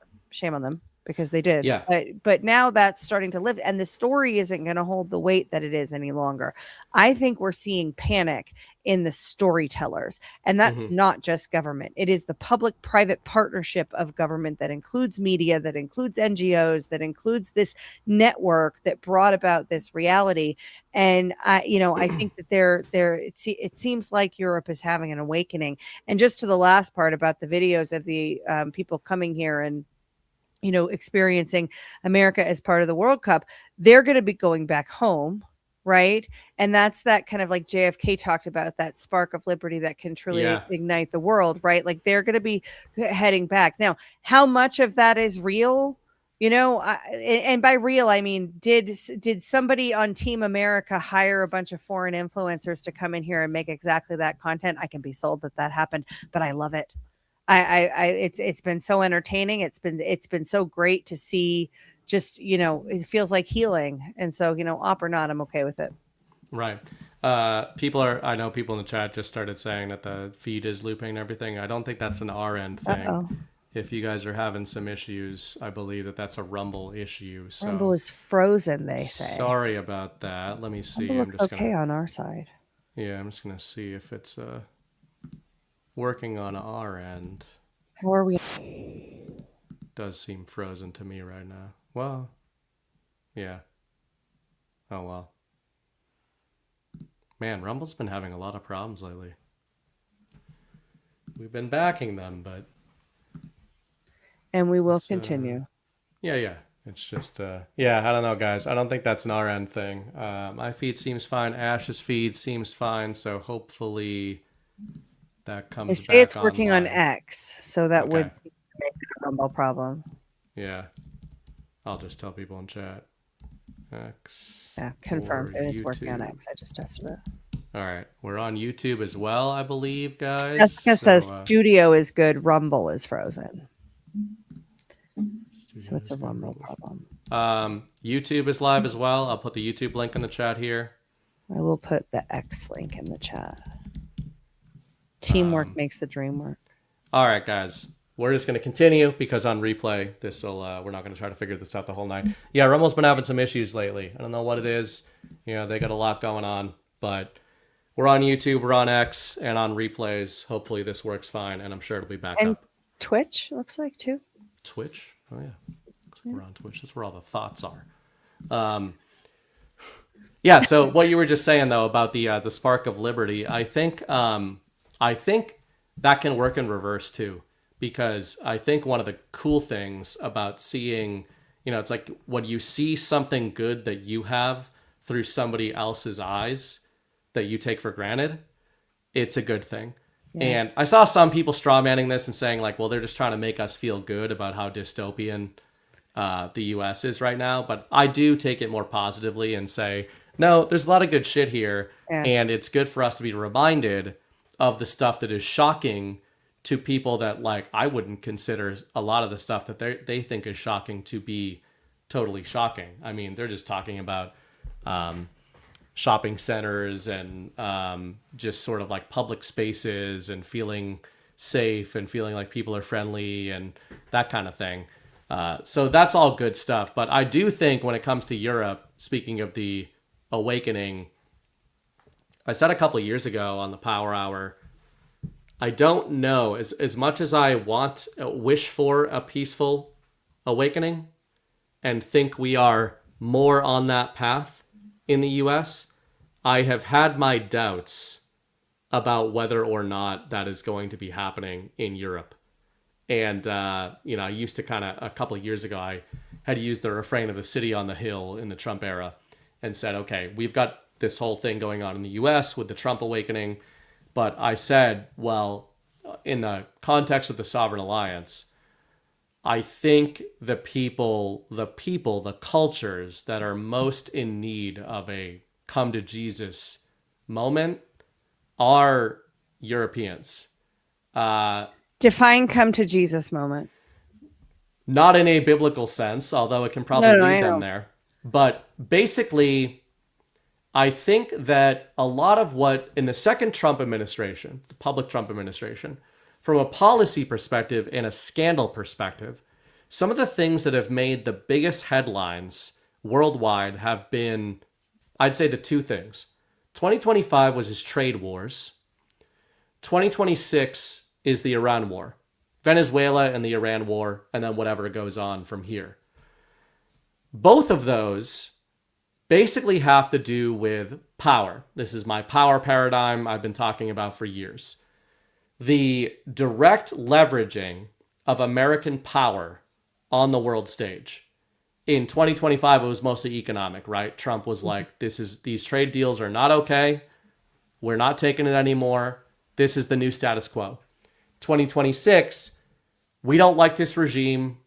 on them, because they did. Yeah. But now that's starting to live, and the story isn't going to hold the weight that it is any longer. I think we're seeing panic in the storytellers, and that's not just government. It is the public-private partnership of government that includes media, that includes NGOs, that includes this network that brought about this reality. And I think that it seems like Europe is having an awakening. And just to the last part about the videos of the people coming here and experiencing America as part of the World Cup, they're going to be going back home, right? And that's that kind of like JFK talked about, that spark of liberty that can truly ignite the world, right? Like they're going to be heading back. Now, how much of that is real? You know, and by real, I mean, did somebody on Team America hire a bunch of foreign influencers to come in here and make exactly that content? I can be sold that happened, but I love it. It's been so entertaining. It's been so great to see. Just, you know, it feels like healing, and so, you know, op or not, I'm okay with it. Right. I know people in the chat just started saying that the feed is looping and everything. I don't think that's an our end thing. Uh-oh. If you guys are having some issues, I believe that's a Rumble issue. So Rumble is frozen, they say. Sorry about that. Let me see. Rumble looks okay on our side. Yeah, I'm just gonna see if it's working on our end. How are we? Does seem frozen to me right now. Well, yeah. Oh well. Man, Rumble's been having a lot of problems lately. We've been backing them, but... And we will continue. Yeah. It's just, yeah, I don't know, guys. I don't think that's an our end thing. My feed seems fine. Ashe's feed seems fine, so hopefully that comes back. They say it's working on X, so that would make a Rumble problem. Yeah. I'll just tell people in chat. X. Yeah, confirmed. It is working on X. I just tested it. All right. We're on YouTube as well, I believe, guys. Jessica says studio is good. Rumble is frozen. So it's a Rumble problem. YouTube is live as well. I'll put the YouTube link in the chat here. I will put the X link in the chat. Teamwork makes the dream work. All right, guys. We're just going to continue because on replay, we're not going to try to figure this out the whole night. Yeah, Rumble's been having some issues lately. I don't know what it is. You know, they got a lot going on, but we're on YouTube, we're on X, and on replays. Hopefully this works fine, and I'm sure it'll be back up. Twitch looks like too. Twitch? Oh yeah. Looks like we're on Twitch. That's where all the thoughts are. Yeah, so what you were just saying though about the spark of liberty, I think that can work in reverse too. Because I think one of the cool things about seeing, you know, it's like when you see something good that you have through somebody else's eyes that you take for granted, it's a good thing. Yeah. And I saw some people strawmanning this and saying like, well, they're just trying to make us feel good about how dystopian the US is right now. But I do take it more positively and say, no, there's a lot of good shit here. Yeah. And it's good for us to be reminded of the stuff that is shocking to people that like I wouldn't consider a lot of the stuff that they think is shocking to be totally shocking. I mean, they're just talking about shopping centers and just sort of like public spaces and feeling safe and feeling like people are friendly and that kind of thing. So that's all good stuff. But I do think when it comes to Europe, speaking of the awakening, I said a couple of years ago on the Power Hour, I don't know, as much as I wish for a peaceful awakening and think we are more on that path in the US, I have had my doubts about whether or not that is going to be happening in Europe. And, you know, I used to a couple of years ago, I had used the refrain of the city on the hill in the Trump era and said, okay, we've got this whole thing going on in the US with the Trump awakening. But I said, well, in the context of the Sovereign Alliance, I think the cultures that are most in need of a come to Jesus moment are Europeans. Define come to Jesus moment. Not in a biblical sense, although it can probably lead them there. But basically, I think that a lot of what in the second Trump administration, the public Trump administration, from a policy perspective and a scandal perspective, some of the things that have made the biggest headlines worldwide have been, I'd say, the two things. 2025 was his trade wars. 2026 is the Iran war. Venezuela and the Iran war, and then whatever goes on from here. Both of those basically have to do with power. This is my power paradigm I've been talking about for years. The direct leveraging of American power on the world stage. In 2025, it was mostly economic, right? Trump was like, these trade deals are not okay. We're not taking it anymore. This is the new status quo. 2026, we don't like this regime.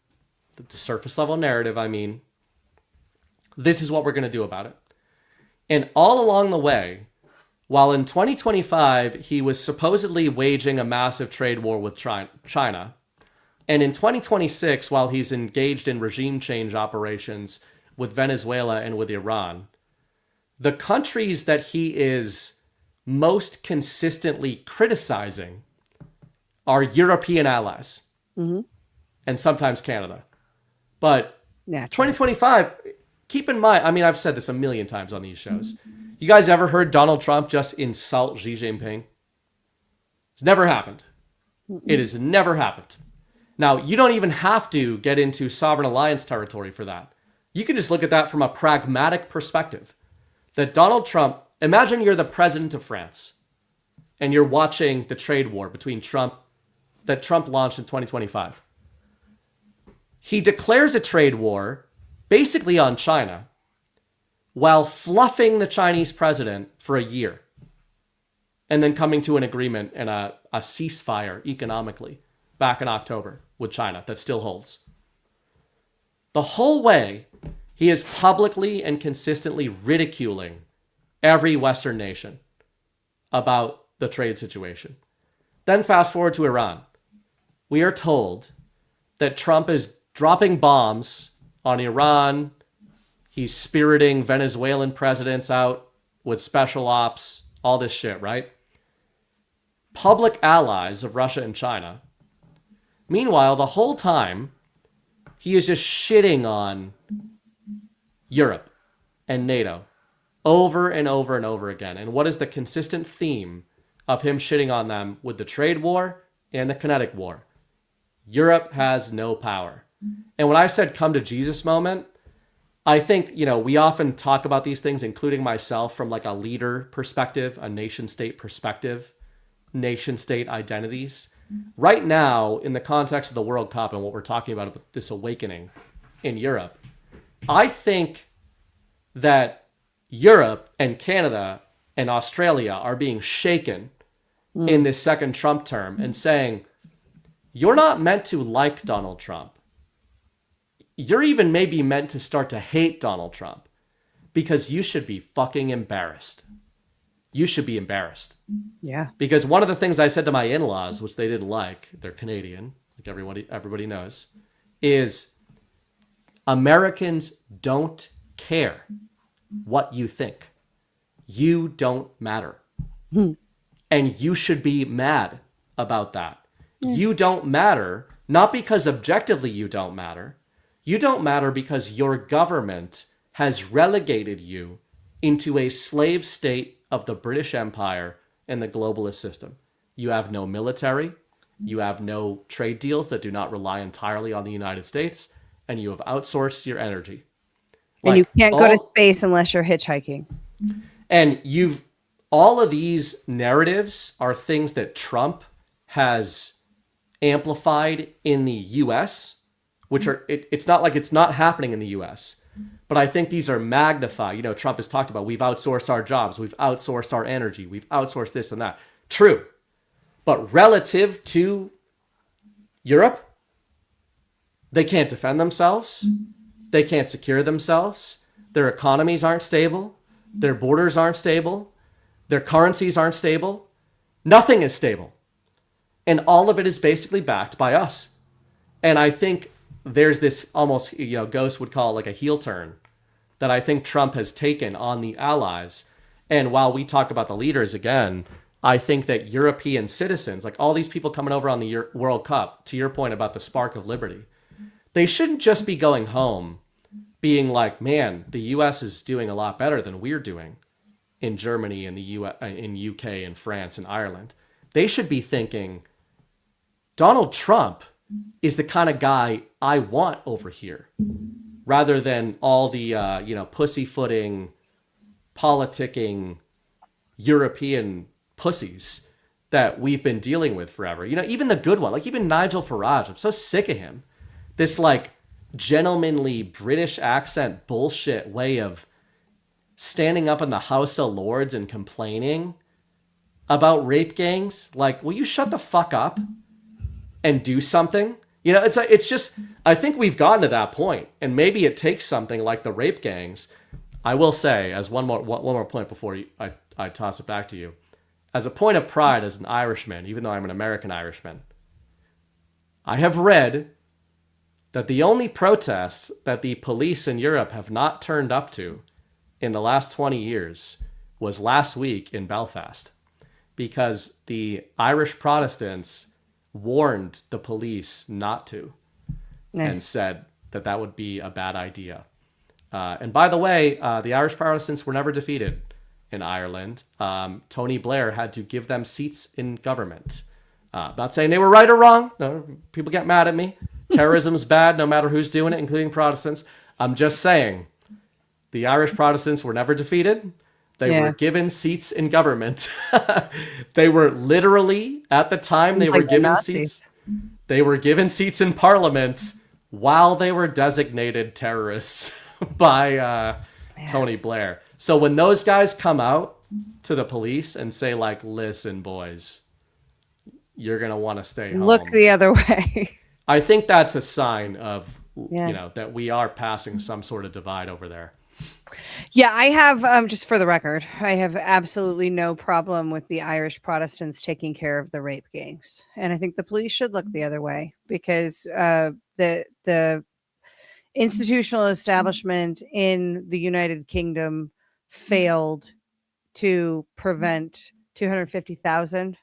the surface level narrative, I mean, this is what we're going to do about it. And all along the way, while in 2025, he was supposedly waging a massive trade war with China, and in 2026, while he's engaged in regime change operations with Venezuela and with Iran, the countries that he is most consistently criticizing are European allies, and sometimes Canada. But 2025, keep in mind, I mean, I've said this a million times on these shows. You guys ever heard Donald Trump just insult Xi Jinping? It's never happened. It has never happened. Now, you don't even have to get into sovereign alliance territory for that. You can just look at that from a pragmatic perspective. That Donald Trump, imagine you're the president of France and you're watching the trade war between that Trump launched in 2025. He declares a trade war basically on China while fluffing the Chinese president for a year and then coming to an agreement and a ceasefire economically back in October with China that still holds. The whole way, he is publicly and consistently ridiculing every Western nation about the trade situation. Then fast forward to Iran. We are told that Trump is dropping bombs on Iran. He's spiriting Venezuelan presidents out with special ops, all this shit, right? Public allies of Russia and China. Meanwhile, the whole time, he is just shitting on Europe and NATO over and over and over again. And what is the consistent theme of him shitting on them with the trade war and the kinetic war? Europe has no power. And when I said come to Jesus moment, I think, we often talk about these things, including myself, from like a leader perspective, a nation state perspective, nation state identities. Right now, in the context of the World Cup and what we're talking about this awakening in Europe, I think that Europe and Canada and Australia are being shaken in this second Trump term and saying, you're not meant to like Donald Trump. You're even maybe meant to start to hate Donald Trump because you should be fucking embarrassed. You should be embarrassed. Yeah. Because one of the things I said to my in-laws, which they didn't like, they're Canadian, like everybody knows, is Americans don't care what you think. You don't matter. And you should be mad about that. You don't matter, not because objectively you don't matter. You don't matter because your government has relegated you into a slave state of the British Empire and the globalist system. You have no military, you have no trade deals that do not rely entirely on the United States, and you have outsourced your energy. And you can't go to space unless you're hitchhiking. And all of these narratives are things that Trump has amplified in the US, which are, it's not like it's not happening in the US. But I think these are magnified. Trump has talked about, we've outsourced our jobs, we've outsourced our energy, we've outsourced this and that. True. But relative to Europe, they can't defend themselves. They can't secure themselves. Their economies aren't stable. Their borders aren't stable. Their currencies aren't stable. Nothing is stable. And all of it is basically backed by us. And I think there's this almost, Ghost would call it like a heel turn that I think Trump has taken on the allies. And while we talk about the leaders again, I think that European citizens, like all these people coming over on the World Cup, to your point about the spark of liberty, they shouldn't just be going home being like, man, the US is doing a lot better than we're doing in Germany and in UK and France and Ireland. They should be thinking, Donald Trump is the kind of guy I want over here, rather than all the pussyfooting, politicking European pussies that we've been dealing with forever. Even the good one, like even Nigel Farage, I'm so sick of him. This like gentlemanly British accent bullshit way of standing up in the House of Lords and complaining about rape gangs. Like, will you shut the fuck up and do something? You know, it's just, I think we've gotten to that point, and maybe it takes something like the rape gangs. I will say, as one more point before I toss it back to you, as a point of pride as an Irishman, even though I'm an American Irishman, I have read that the only protests that the police in Europe have not turned up to in the last 20 years was last week in Belfast, because the Irish Protestants warned the police not to, and said that that would be a bad idea. And by the way, the Irish Protestants were never defeated in Ireland. Tony Blair had to give them seats in government. Not saying they were right or wrong. No, people get mad at me. Terrorism's bad no matter who's doing it, including Protestants. I'm just saying the Irish Protestants were never defeated. They were given seats in government. They were literally, at the time, they were given seats. They were given seats in parliament while they were designated terrorists by Tony Blair. So when those guys come out to the police and say, like, listen, boys, you're going to want to stay home. Look the other way. I think that's a sign of, you know, that we are passing some sort of divide over there. Yeah, I have, just for the record, I have absolutely no problem with the Irish Protestants taking care of the rape gangs. And I think the police should look the other way, because the institutional establishment in the United Kingdom failed to prevent 250,000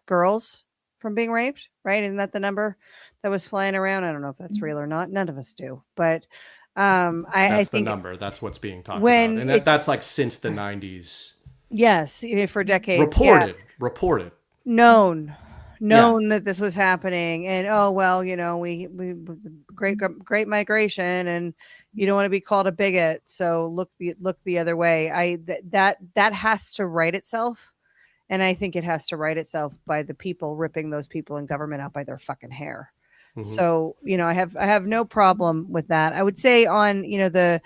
girls from being raped, right? Isn't that the number that was flying around? I don't know if that's real or not. None of us do. But I think the number. That's what's being talked about. And that's like since the 90s. Yes, for decades. Reported. Known that this was happening. And, oh, well, you know, we great migration, and you don't want to be called a bigot. So look the other way. That has to right itself. And I think it has to right itself by the people ripping those people in government out by their fucking hair. Mm-hmm. So, you know, I have no problem with that. I would say on, you know, the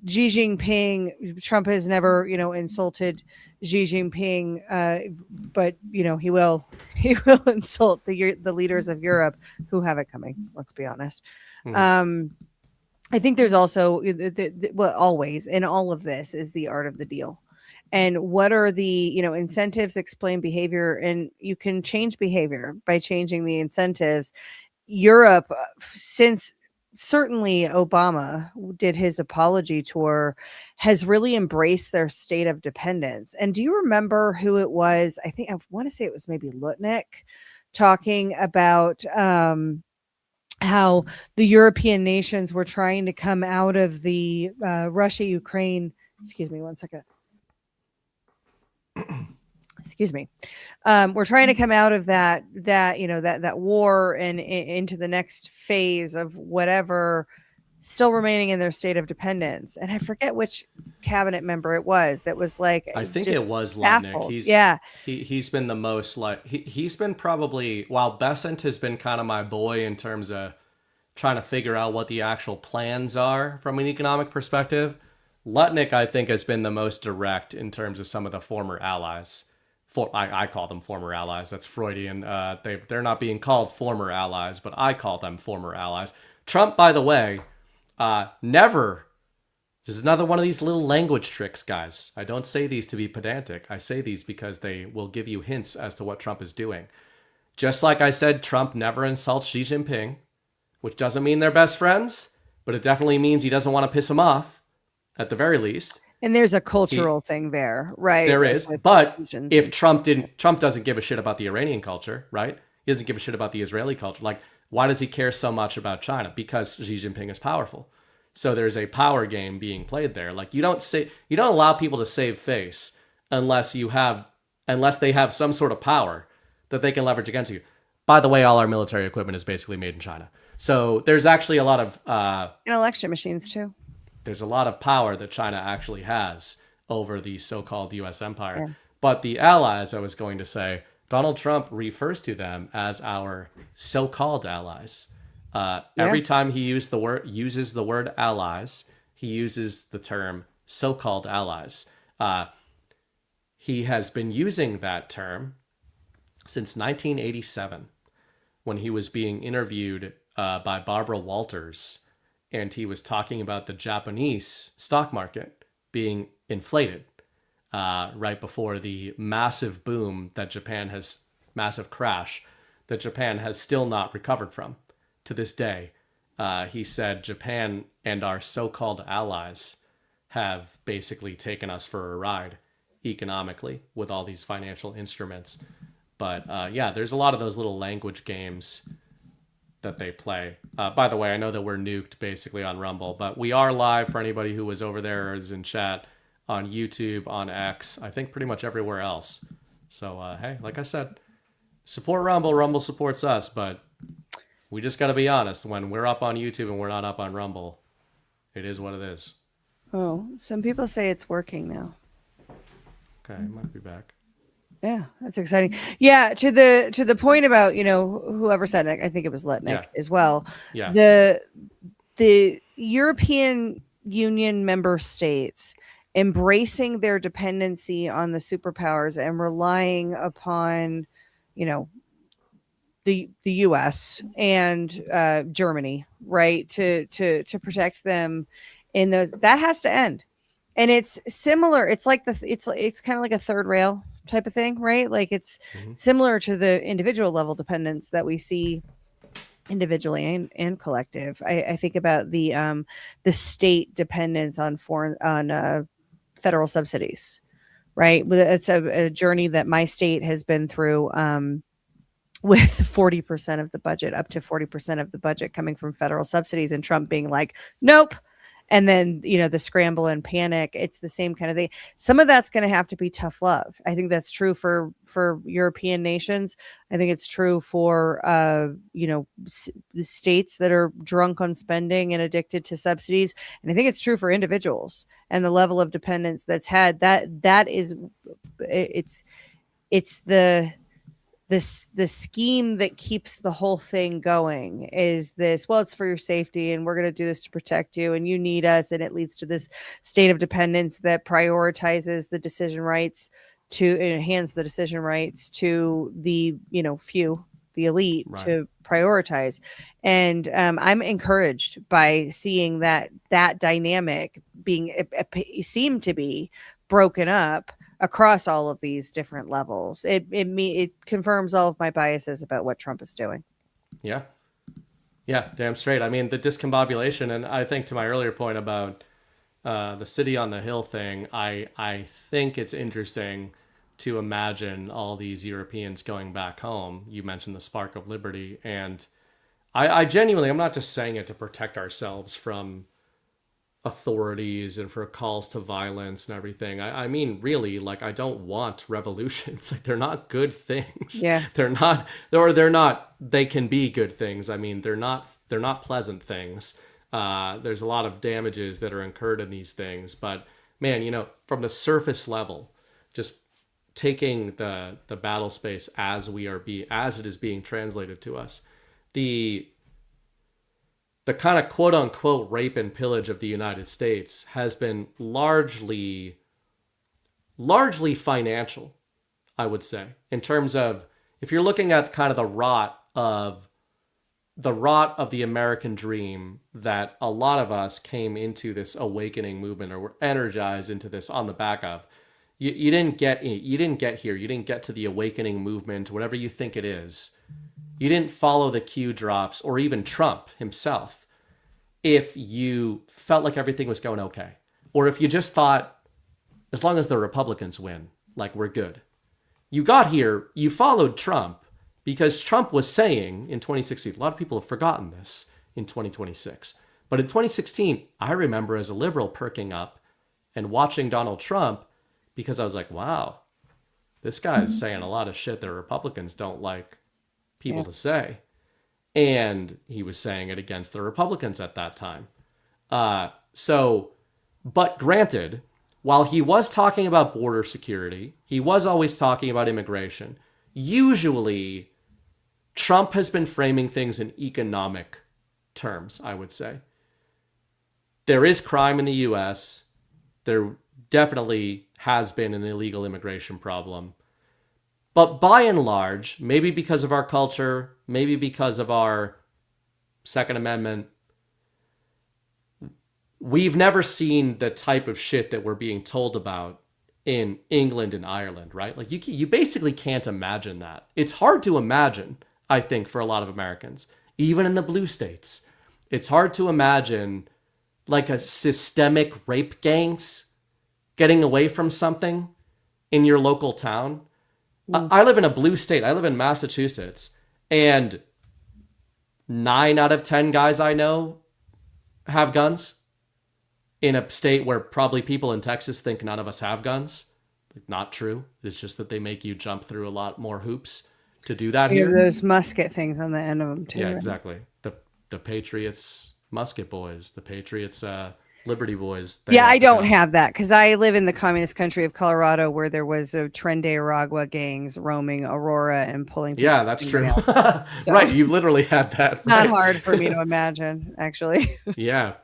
Xi Jinping, Trump has never, you know, insulted Xi Jinping, but, you know, he will insult the leaders of Europe who have it coming. Let's be honest. Mm-hmm. I think there's also, always in all of this is the art of the deal. And what are the, you know, incentives explain behavior, and you can change behavior by changing the incentives. Europe, since certainly Obama did his apology tour, has really embraced their state of dependence. And do you remember who it was? I want to say it was maybe Lutnick talking about how the European nations were trying to come out of the Russia-Ukraine. Excuse me, one second. Excuse me. We're trying to come out of that war and into the next phase of whatever, still remaining in their state of dependence. And I forget which cabinet member it was that was like, I think it was Lutnick. He's been the most like, he's been probably, while Besant has been kind of my boy in terms of trying to figure out what the actual plans are from an economic perspective, Lutnick, I think, has been the most direct in terms of some of the former allies. I call them former allies. That's Freudian. They're not being called former allies, but I call them former allies. Trump, by the way, never. This is another one of these little language tricks, guys. I don't say these to be pedantic. I say these because they will give you hints as to what Trump is doing. Just like I said, Trump never insults Xi Jinping, which doesn't mean they're best friends, but it definitely means he doesn't want to piss him off, at the very least. And there's a cultural thing there, right? There is. But if Trump doesn't give a shit about the Iranian culture, right? He doesn't give a shit about the Israeli culture. Like, why does he care so much about China? Because Xi Jinping is powerful. So there's a power game being played there. Like, you don't allow people to save face unless they have some sort of power that they can leverage against you. By the way, all our military equipment is basically made in China. So there's actually a lot of and election machines too. There's a lot of power that China actually has over the so-called U.S. empire. Yeah. But the allies, I was going to say, Donald Trump refers to them as our so-called allies. Every time he uses the word allies, he uses the term so-called allies. He has been using that term since 1987, when he was being interviewed by Barbara Walters, and he was talking about the Japanese stock market being inflated right before the massive boom that Japan has, massive crash that Japan has still not recovered from to this day. He said Japan and our so-called allies have basically taken us for a ride economically with all these financial instruments. But yeah, there's a lot of those little language games that they play. By the way, I know that we're nuked basically on Rumble, but we are live for anybody who was over there or is in chat on YouTube, on X, I think pretty much everywhere else. So, hey, like I said, support Rumble. Rumble supports us, but we just got to be honest. When we're up on YouTube and we're not up on Rumble, it is what it is. Oh, some people say it's working now. Okay, I might be back. Yeah, that's exciting. Yeah, to the point about, whoever said it, I think it was Letnick as well. Yeah. The European Union member states embracing their dependency on the superpowers and relying upon, the US and Germany, right, to protect them that has to end. And it's similar. It's like it's kind of like a third rail type of thing, right? Like it's similar to the individual level dependence that we see individually and collective. I think about the state dependence on federal subsidies, right? It's a journey that my state has been through, with 40% of the budget, up to 40% of the budget coming from federal subsidies, and Trump being like, nope. And then, the scramble and panic, it's the same kind of thing. Some of that's going to have to be tough love. I think that's true for European nations. I think it's true for, the states that are drunk on spending and addicted to subsidies. And I think it's true for individuals and the level of dependence that's had. That is, it's the scheme that keeps the whole thing going is this, well, it's for your safety and we're going to do this to protect you and you need us. And it leads to this state of dependence that prioritizes the decision rights hands the decision rights to the, few, the elite, right, to prioritize. And I'm encouraged by seeing that dynamic seem to be broken up across all of these different levels. It confirms all of my biases about what Trump is doing. Yeah, damn straight. I mean, the discombobulation, and I think to my earlier point about the city on the hill thing, I think it's interesting to imagine all these Europeans going back home. You mentioned the spark of liberty, and I genuinely, I'm not just saying it to protect ourselves from authorities and for calls to violence and everything. I mean, really, like, I don't want revolutions. Like, they're not good things. Yeah. They're not, they can be good things. I mean, they're not pleasant things. There's a lot of damages that are incurred in these things, but man, from the surface level, just taking the battle space as it is being translated to us, the kind of quote unquote rape and pillage of the United States has been largely financial, I would say, in terms of, if you're looking at kind of the rot of the American dream that a lot of us came into this awakening movement or were energized into this on the back of. You didn't get here. You didn't get to the awakening movement, whatever you think it is. You didn't follow the Q drops or even Trump himself if you felt like everything was going okay. Or if you just thought, as long as the Republicans win, like, we're good. You got here, you followed Trump because Trump was saying in 2016, a lot of people have forgotten this in 2026, but in 2016, I remember as a liberal perking up and watching Donald Trump because I was like, wow, this guy's saying a lot of shit that Republicans don't like people to say. And he was saying it against the Republicans at that time. But granted, while he was talking about border security, he was always talking about immigration. Usually, Trump has been framing things in economic terms, I would say. There is crime in the U.S. There definitely has been an illegal immigration problem. But by and large, maybe because of our culture, maybe because of our Second Amendment. We've never seen the type of shit that we're being told about in England and Ireland, right? Like you basically can't imagine that. It's hard to imagine, I think, for a lot of Americans, even in the blue states. It's hard to imagine like a systemic rape gangs getting away from something in your local town. I live in a blue state. I live in Massachusetts, and 9 out of 10 guys I know have guns in a state where probably people in Texas think none of us have guns. Like, not true. It's just that they make you jump through a lot more hoops to do that here. Those musket things on the end of them too. Yeah, exactly. The Patriots musket boys, the Patriots Liberty boys. Yeah, I don't have that because I live in the communist country of Colorado, where there was a Tren Aragua gangs roaming Aurora and pulling. Yeah, that's true. So, right, you literally had that. Right? Not hard for me to imagine, actually. Yeah,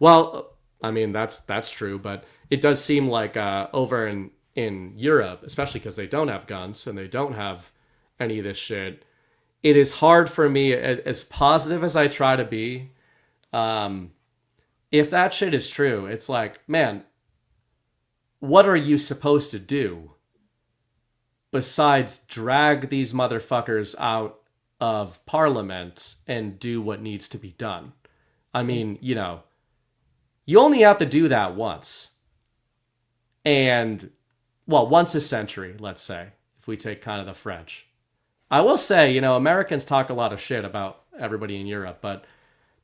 well, I mean that's true, but it does seem like over in Europe, especially because they don't have guns and they don't have any of this shit. It is hard for me, as positive as I try to be. If that shit is true, it's like, man, what are you supposed to do besides drag these motherfuckers out of Parliament and do what needs to be done? I mean, you know, you only have to do that once. And, well, once a century, let's say, if we take kind of the French. I will say, you know, Americans talk a lot of shit about everybody in Europe, but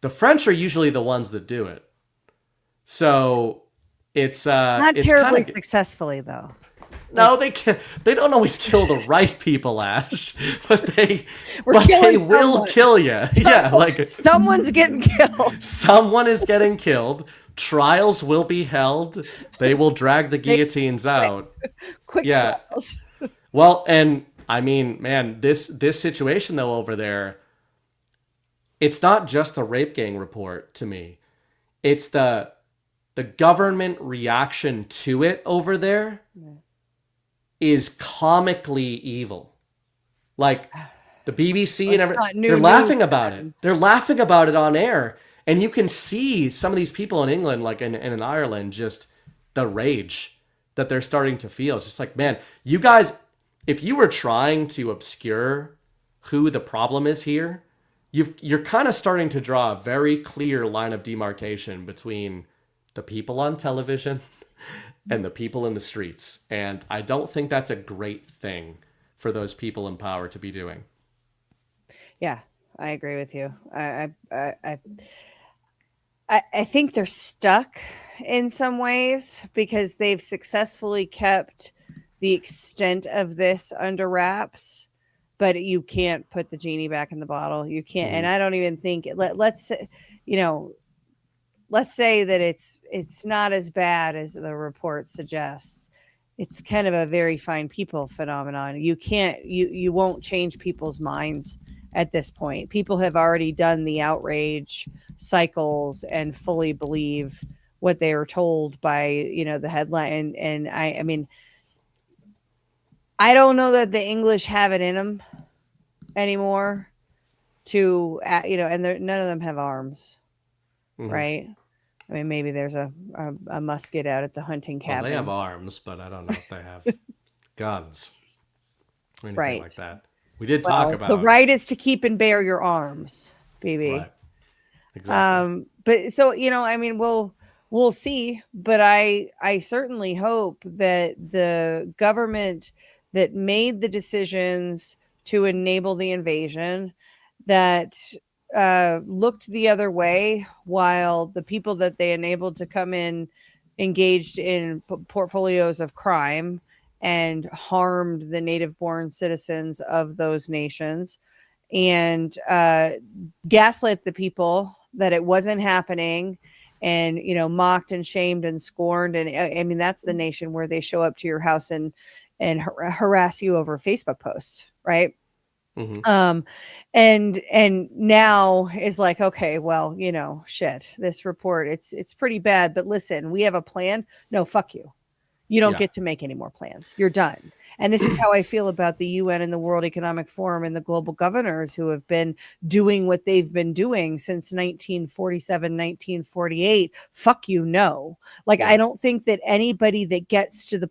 the French are usually the ones that do it. So it's not it's terribly successfully though. No, they don't always kill the right people, Ashe, but they will kill you. Yeah, like someone's getting killed. Someone is getting killed. Trials will be held. They will drag the guillotines out. Quick trials. Well, and I mean, man, this situation though over there, it's not just the rape gang report to me. It's the government reaction to it over there is comically evil. Like the BBC and everything, they're laughing about it. They're laughing about it on air. And you can see some of these people in England, like in Ireland, just the rage that they're starting to feel. It's just like, man, you guys, if you were trying to obscure who the problem is here, you're kind of starting to draw a very clear line of demarcation between the people on television and the people in the streets. And I don't think that's a great thing for those people in power to be doing. Yeah, I agree with you. I think they're stuck in some ways because they've successfully kept the extent of this under wraps, but you can't put the genie back in the bottle. You can't. And I don't even think let's say, you know, let's say that it's not as bad as the report suggests. It's kind of a very fine people phenomenon. You won't change people's minds at this point. People have already done the outrage cycles and fully believe what they were told by, you know, the headline. And I mean, I don't know that the English have it in them anymore to, you know, and none of them have arms, right? I mean, maybe there's a musket out at the hunting cabin. Well, they have arms, but I don't know if they have guns or anything like that. We did talk about the right is to keep and bear your arms, baby. Right. Exactly. But so, you know, I mean, we'll see, but I certainly hope that the government that made the decisions to enable the invasion, that looked the other way while the people that they enabled to come in engaged in portfolios of crime and harmed the native-born citizens of those nations, and gaslit the people that it wasn't happening, and, you know, mocked and shamed and scorned. And I mean, that's the nation where they show up to your house and harass you over Facebook posts, right? And now is like, okay, well, you know, shit, this report, it's pretty bad, but listen, we have a plan. No, fuck you. You don't Yeah. get to make any more plans. You're done. And this is how I feel about the UN and the World Economic Forum and the global governors who have been doing what they've been doing since 1947, 1948. Fuck you, no. Like, Yeah. I don't think that anybody that gets to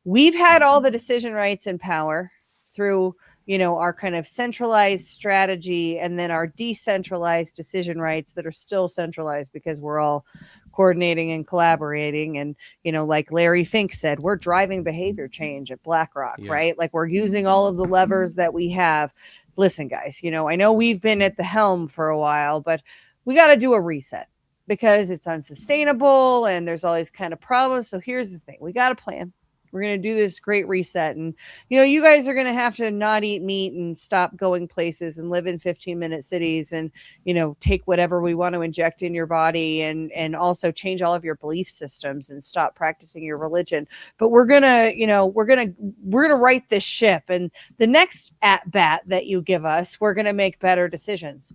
we've had all the decision rights and power through, you know, our kind of centralized strategy and then our decentralized decision rights that are still centralized because we're all coordinating and collaborating. And, you know, like Larry Fink said, we're driving behavior change at BlackRock, Yeah. right? Like, we're using all of the levers that we have. Listen, guys, you know, I know we've been at the helm for a while, but we got to do a reset because it's unsustainable and there's all these kind of problems. So here's the thing. We got a plan. We're going to do this great reset. And, you know, you guys are going to have to not eat meat and stop going places and live in 15-minute cities and, you know, take whatever we want to inject in your body and also change all of your belief systems and stop practicing your religion. But we're going to, you know, we're going to right this ship. And the next at bat that you give us, we're going to make better decisions.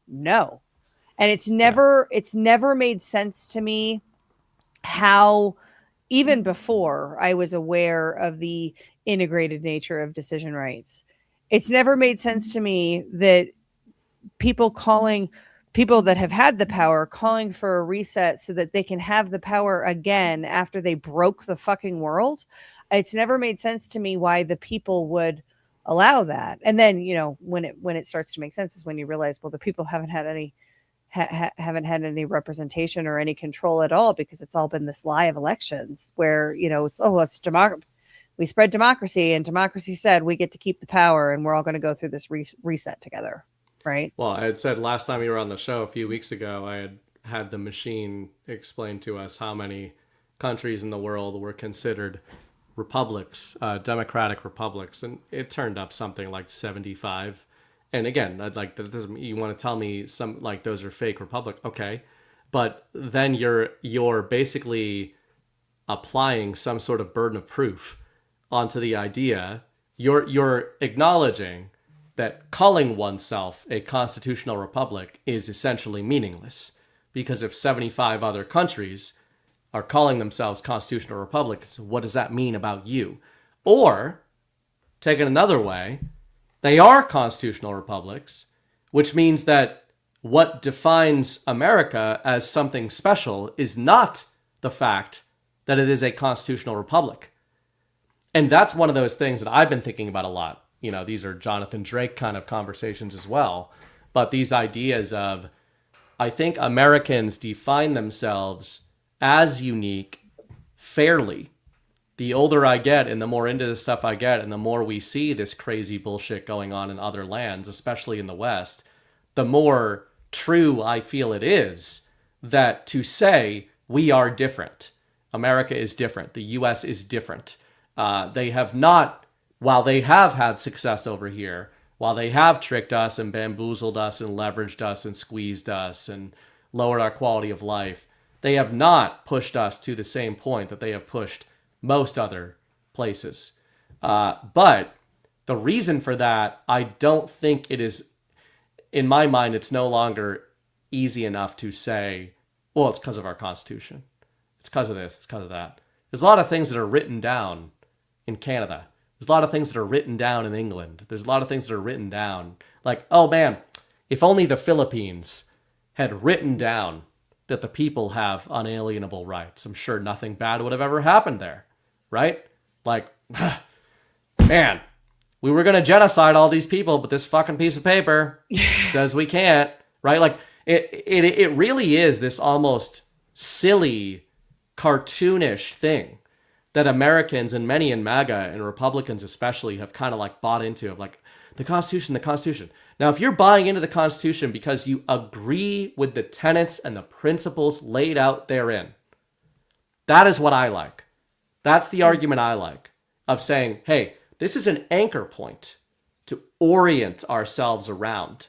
No. And it's never made sense to me how, even before I was aware of the integrated nature of decision rights, it's never made sense to me that people that have had the power calling for a reset so that they can have the power again after they broke the fucking world. It's never made sense to me why the people would allow that. And then, you know, when it starts to make sense is when you realize, well, the people haven't had any representation or any control at all, because it's all been this lie of elections where, you know, it's democracy. We spread democracy and democracy said we get to keep the power and we're all going to go through this reset together. Right. Well, I had said last time you were on the show a few weeks ago, I had the machine explain to us how many countries in the world were considered republics, democratic republics. And it turned up something like 75. And again, I'd like that doesn't, you want to tell me some like those are fake republic, okay, but then you're basically applying some sort of burden of proof onto the idea. You're acknowledging that calling oneself a constitutional republic is essentially meaningless, because if 75 other countries are calling themselves constitutional republics, what does that mean about you? Or taken another way, they are constitutional republics, which means that what defines America as something special is not the fact that it is a constitutional republic. And that's one of those things that I've been thinking about a lot. You know, these are Jonathan Drake kind of conversations as well. But these ideas of, I think Americans define themselves as unique fairly. The older I get and the more into this stuff I get and the more we see this crazy bullshit going on in other lands, especially in the West, the more true I feel it is that to say we are different, America is different, the US is different. They have not, while they have had success over here, while they have tricked us and bamboozled us and leveraged us and squeezed us and lowered our quality of life, they have not pushed us to the same point that they have pushed most other places. But the reason for that, I don't think it is, in my mind, it's no longer easy enough to say, well, it's because of our Constitution. It's because of this, it's because of that. There's a lot of things that are written down in Canada. There's a lot of things that are written down in England. There's a lot of things that are written down. Like, oh man, if only the Philippines had written down that the people have unalienable rights, I'm sure nothing bad would have ever happened there. Right? Like, man, we were going to genocide all these people, but this fucking piece of paper says we can't, right? Like, it really is this almost silly, cartoonish thing that Americans and many in MAGA and Republicans especially have kind of like bought into, of like, the Constitution, the Constitution. Now, if you're buying into the Constitution because you agree with the tenets and the principles laid out therein, that is what I like. That's the argument I like, of saying, hey, this is an anchor point to orient ourselves around,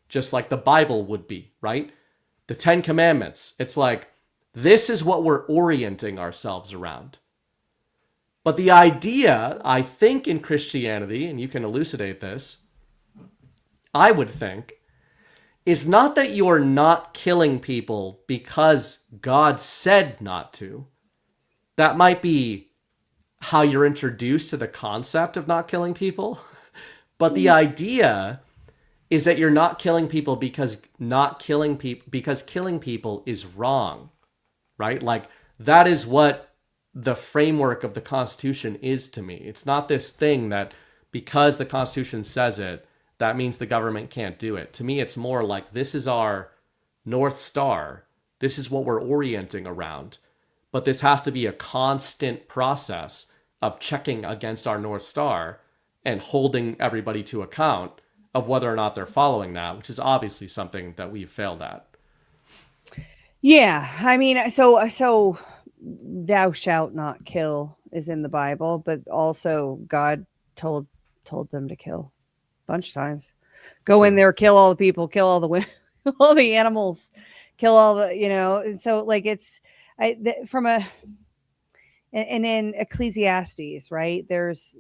just like the Bible would be, right? The 10 Commandments. It's like, this is what we're orienting ourselves around. But the idea, I think, in Christianity, and you can elucidate this, I would think, is not that you are not killing people because God said not to, that might be how you're introduced to the concept of not killing people. But the idea is that you're not killing people because killing people is wrong, right? Like that is what the framework of the Constitution is to me. It's not this thing that because the Constitution says it, that means the government can't do it. To me, it's more like this is our North Star. This is what we're orienting around. But this has to be a constant process of checking against our North Star and holding everybody to account of whether or not they're following that, which is obviously something that we've failed at. Yeah, I mean, so thou shalt not kill is in the Bible, but also God told them to kill a bunch of times. Go in there, kill all the people, kill all the women, all the animals, kill all the, and so like it's from a and in Ecclesiastes, right? There's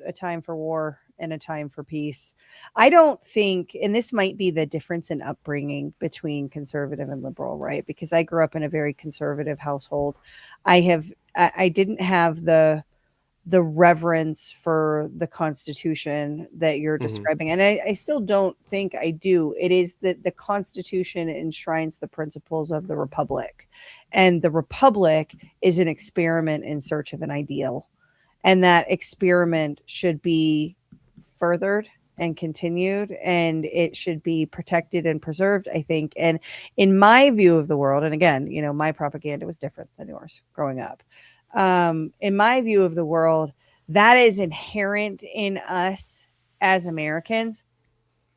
a time for war and a time for peace. I don't think, and this might be the difference in upbringing between conservative and liberal, right? Because I grew up in a very conservative household. I didn't have the reverence for the Constitution that you're describing. And I still don't think I do. It is that the Constitution enshrines the principles of the Republic. And the Republic is an experiment in search of an ideal. And that experiment should be furthered and continued, and it should be protected and preserved, I think. And in my view of the world, and again, my propaganda was different than yours growing up. In my view of the world, that is inherent in us as Americans.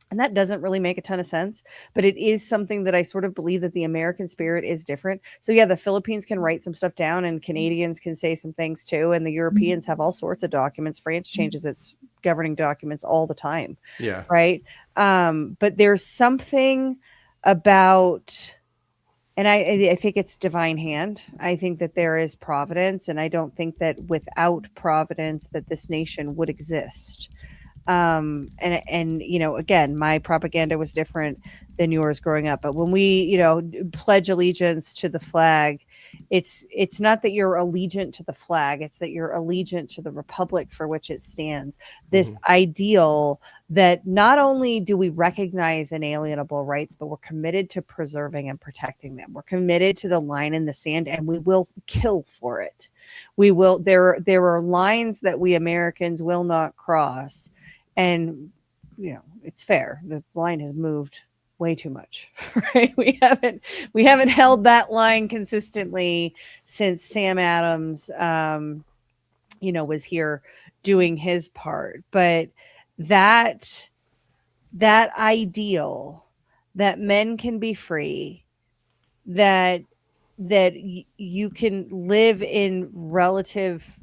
And that doesn't really make a ton of sense, but it is something that I sort of believe that the American spirit is different. So yeah, the Philippines can write some stuff down and Canadians can say some things too. And the Europeans have all sorts of documents. France changes its governing documents all the time. Yeah. Right. But there's something about, and I think it's divine hand. I think that there is providence, and I don't think that without providence that this nation would exist. And again, my propaganda was different than yours growing up. But when we, pledge allegiance to the flag, it's not that you're allegiant to the flag. It's that you're allegiant to the republic for which it stands. This ideal that not only do we recognize inalienable rights, but we're committed to preserving and protecting them. We're committed to the line in the sand, and we will kill for it. We will. There are lines that we Americans will not cross. And, it's fair. The line has moved way too much, right? We haven't held that line consistently since Sam Adams, was here doing his part. But that ideal that men can be free, that you can live in relative,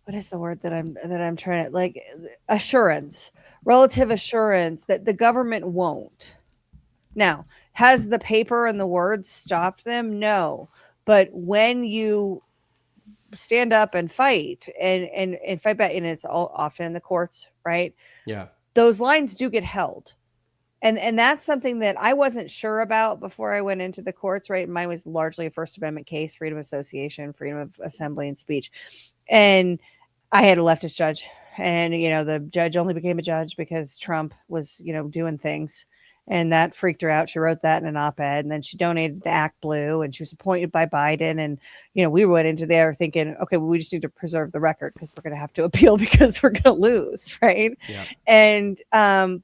what is the word that I'm trying to, like, relative assurance that the government won't. Now, has the paper and the words stopped them? No. But when you stand up and fight and fight back, and it's all often in the courts, right? Yeah. Those lines do get held. And that's something that I wasn't sure about before I went into the courts, right? Mine was largely a First Amendment case, freedom of association, freedom of assembly and speech. And I had a leftist judge, and, the judge only became a judge because Trump was, doing things, and that freaked her out. She wrote that in an op-ed, and then she donated to Act Blue, and she was appointed by Biden. And, we went into there thinking, okay, well, we just need to preserve the record because we're going to have to appeal because we're going to lose. Right. Yeah. And, and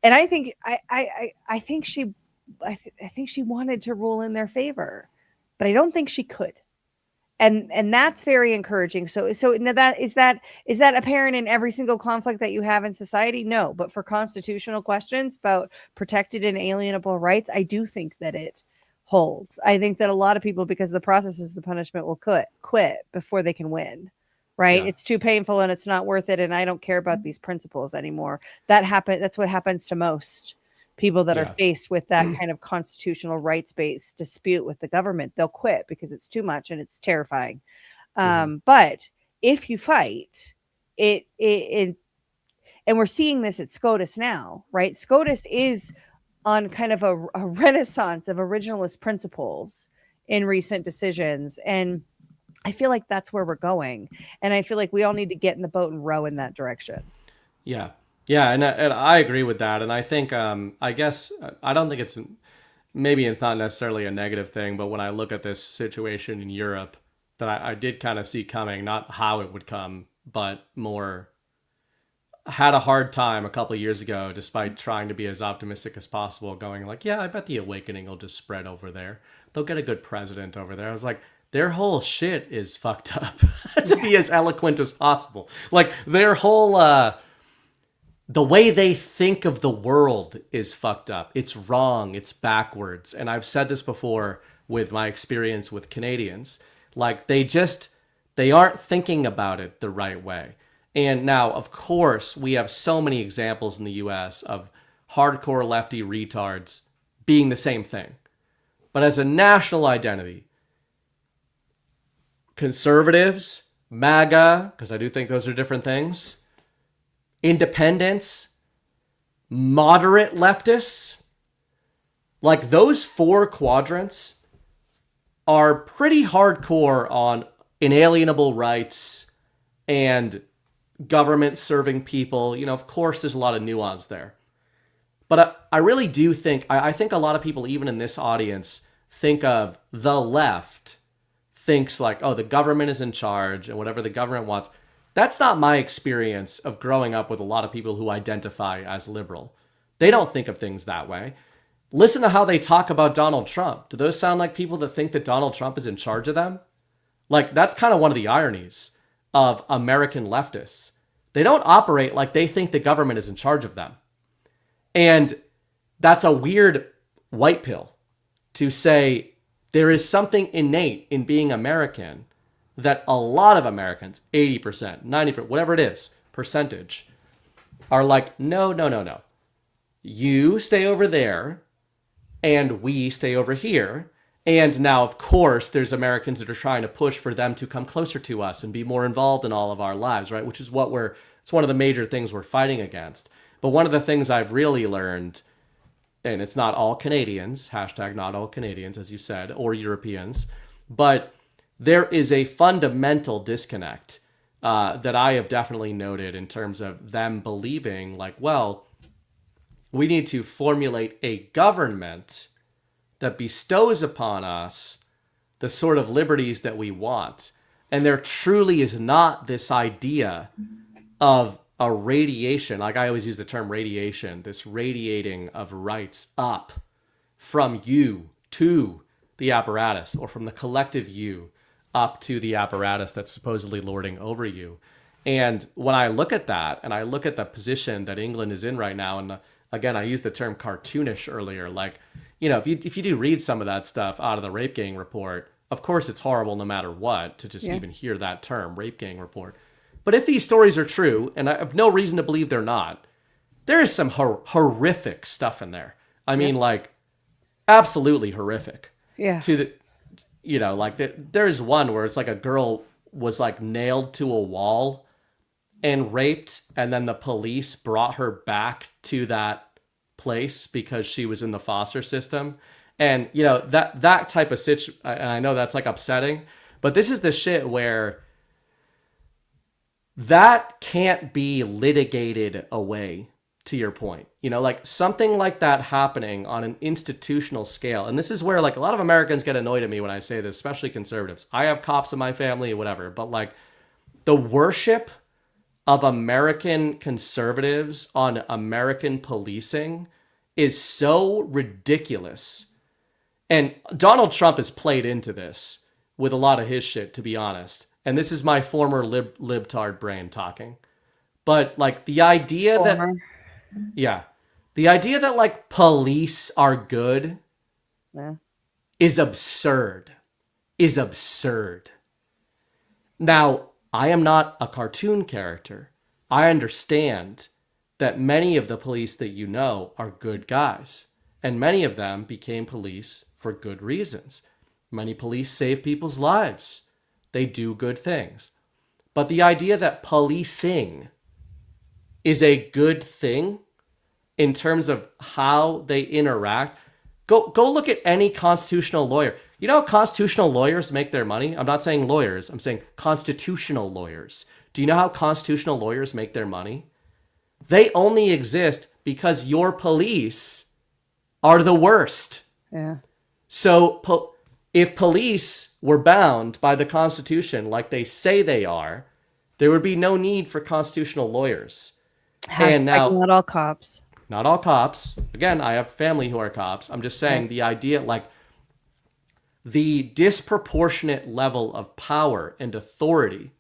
I think, I think she wanted to rule in their favor, but I don't think she could. And that's very encouraging. So now that is that apparent in every single conflict that you have in society? No, but for constitutional questions about protected and alienable rights, I do think that it holds. I think that a lot of people, because the process is the punishment, will quit before they can win. Right? Yeah. It's too painful and it's not worth it, and I don't care about these principles anymore. That's what happens to most people that are faced with that kind of constitutional rights-based dispute with the government. They'll quit because it's too much and it's terrifying. But if you fight, it and we're seeing this at SCOTUS now, right? SCOTUS is on kind of a renaissance of originalist principles in recent decisions. And I feel like that's where we're going. And I feel like we all need to get in the boat and row in that direction. Yeah. Yeah, and I agree with that. And I think, I guess, I don't think maybe it's not necessarily a negative thing, but when I look at this situation in Europe, that I did kind of see coming, not how it would come, but more had a hard time a couple of years ago, despite trying to be as optimistic as possible, going like, yeah, I bet the awakening will just spread over there. They'll get a good president over there. I was like, their whole shit is fucked up to be as eloquent as possible. Like their whole, the way they think of the world is fucked up. It's wrong. It's backwards. And I've said this before with my experience with Canadians. Like they aren't thinking about it the right way. And now, of course, we have so many examples in the US of hardcore lefty retards being the same thing. But as a national identity, conservatives, MAGA, because I do think those are different things, independents, moderate leftists, like those four quadrants are pretty hardcore on inalienable rights and government serving people. You know, of course, there's a lot of nuance there. But I really do think, I think a lot of people, even in this audience, think of the left, thinks like, oh, the government is in charge and whatever the government wants. That's not my experience of growing up with a lot of people who identify as liberal. They don't think of things that way. Listen to how they talk about Donald Trump. Do those sound like people that think that Donald Trump is in charge of them? Like, that's kind of one of the ironies of American leftists. They don't operate like they think the government is in charge of them. And that's a weird white pill to say there is something innate in being American that a lot of Americans, 80%, 90%, whatever it is, percentage, are like, no. You stay over there and we stay over here. And now, of course, there's Americans that are trying to push for them to come closer to us and be more involved in all of our lives, right? Which is it's one of the major things we're fighting against. But one of the things I've really learned, and it's not all Canadians, hashtag not all Canadians, as you said, or Europeans, but there is a fundamental disconnect that I have definitely noted in terms of them believing like, well, we need to formulate a government that bestows upon us the sort of liberties that we want. And there truly is not this idea of a radiation, like I always use the term radiation, this radiating of rights up from you to the apparatus, or from the collective you up to the apparatus that's supposedly lording over you. And when I look at that, and I look at the position that England is in right now, and again, I used the term cartoonish earlier, like, you know, if you do read some of that stuff out of the rape gang report, of course it's horrible no matter what to just even hear that term, rape gang report. But if these stories are true, and I have no reason to believe they're not, there is some horrific stuff in there. I mean, like, absolutely horrific. Yeah. To the, you know, like there's one where it's like a girl was like nailed to a wall and raped, and then the police brought her back to that place because she was in the foster system. And, you know, that type of situation, and I know that's like upsetting, but this is the shit where that can't be litigated away, to your point. You know, like something like that happening on an institutional scale. And this is where like a lot of Americans get annoyed at me when I say this, especially conservatives. I have cops in my family, whatever, but like the worship of American conservatives on American policing is so ridiculous. And Donald Trump has played into this with a lot of his shit, to be honest. And this is my former libtard brain talking. But like the idea that like police are good is absurd. Now, I am not a cartoon character. I understand that many of the police that you know are good guys, and many of them became police for good reasons. Many police save people's lives. They do good things. But the idea that policing is a good thing in terms of how they interact. Go look at any constitutional lawyer. You know how constitutional lawyers make their money? I'm not saying lawyers. I'm saying constitutional lawyers. Do you know how constitutional lawyers make their money? They only exist because your police are the worst. Yeah. So if police were bound by the Constitution like they say they are, there would be no need for constitutional lawyers. And now, not all cops. Not all cops. Again, I have family who are cops. I'm just saying the idea, like the disproportionate level of power and authority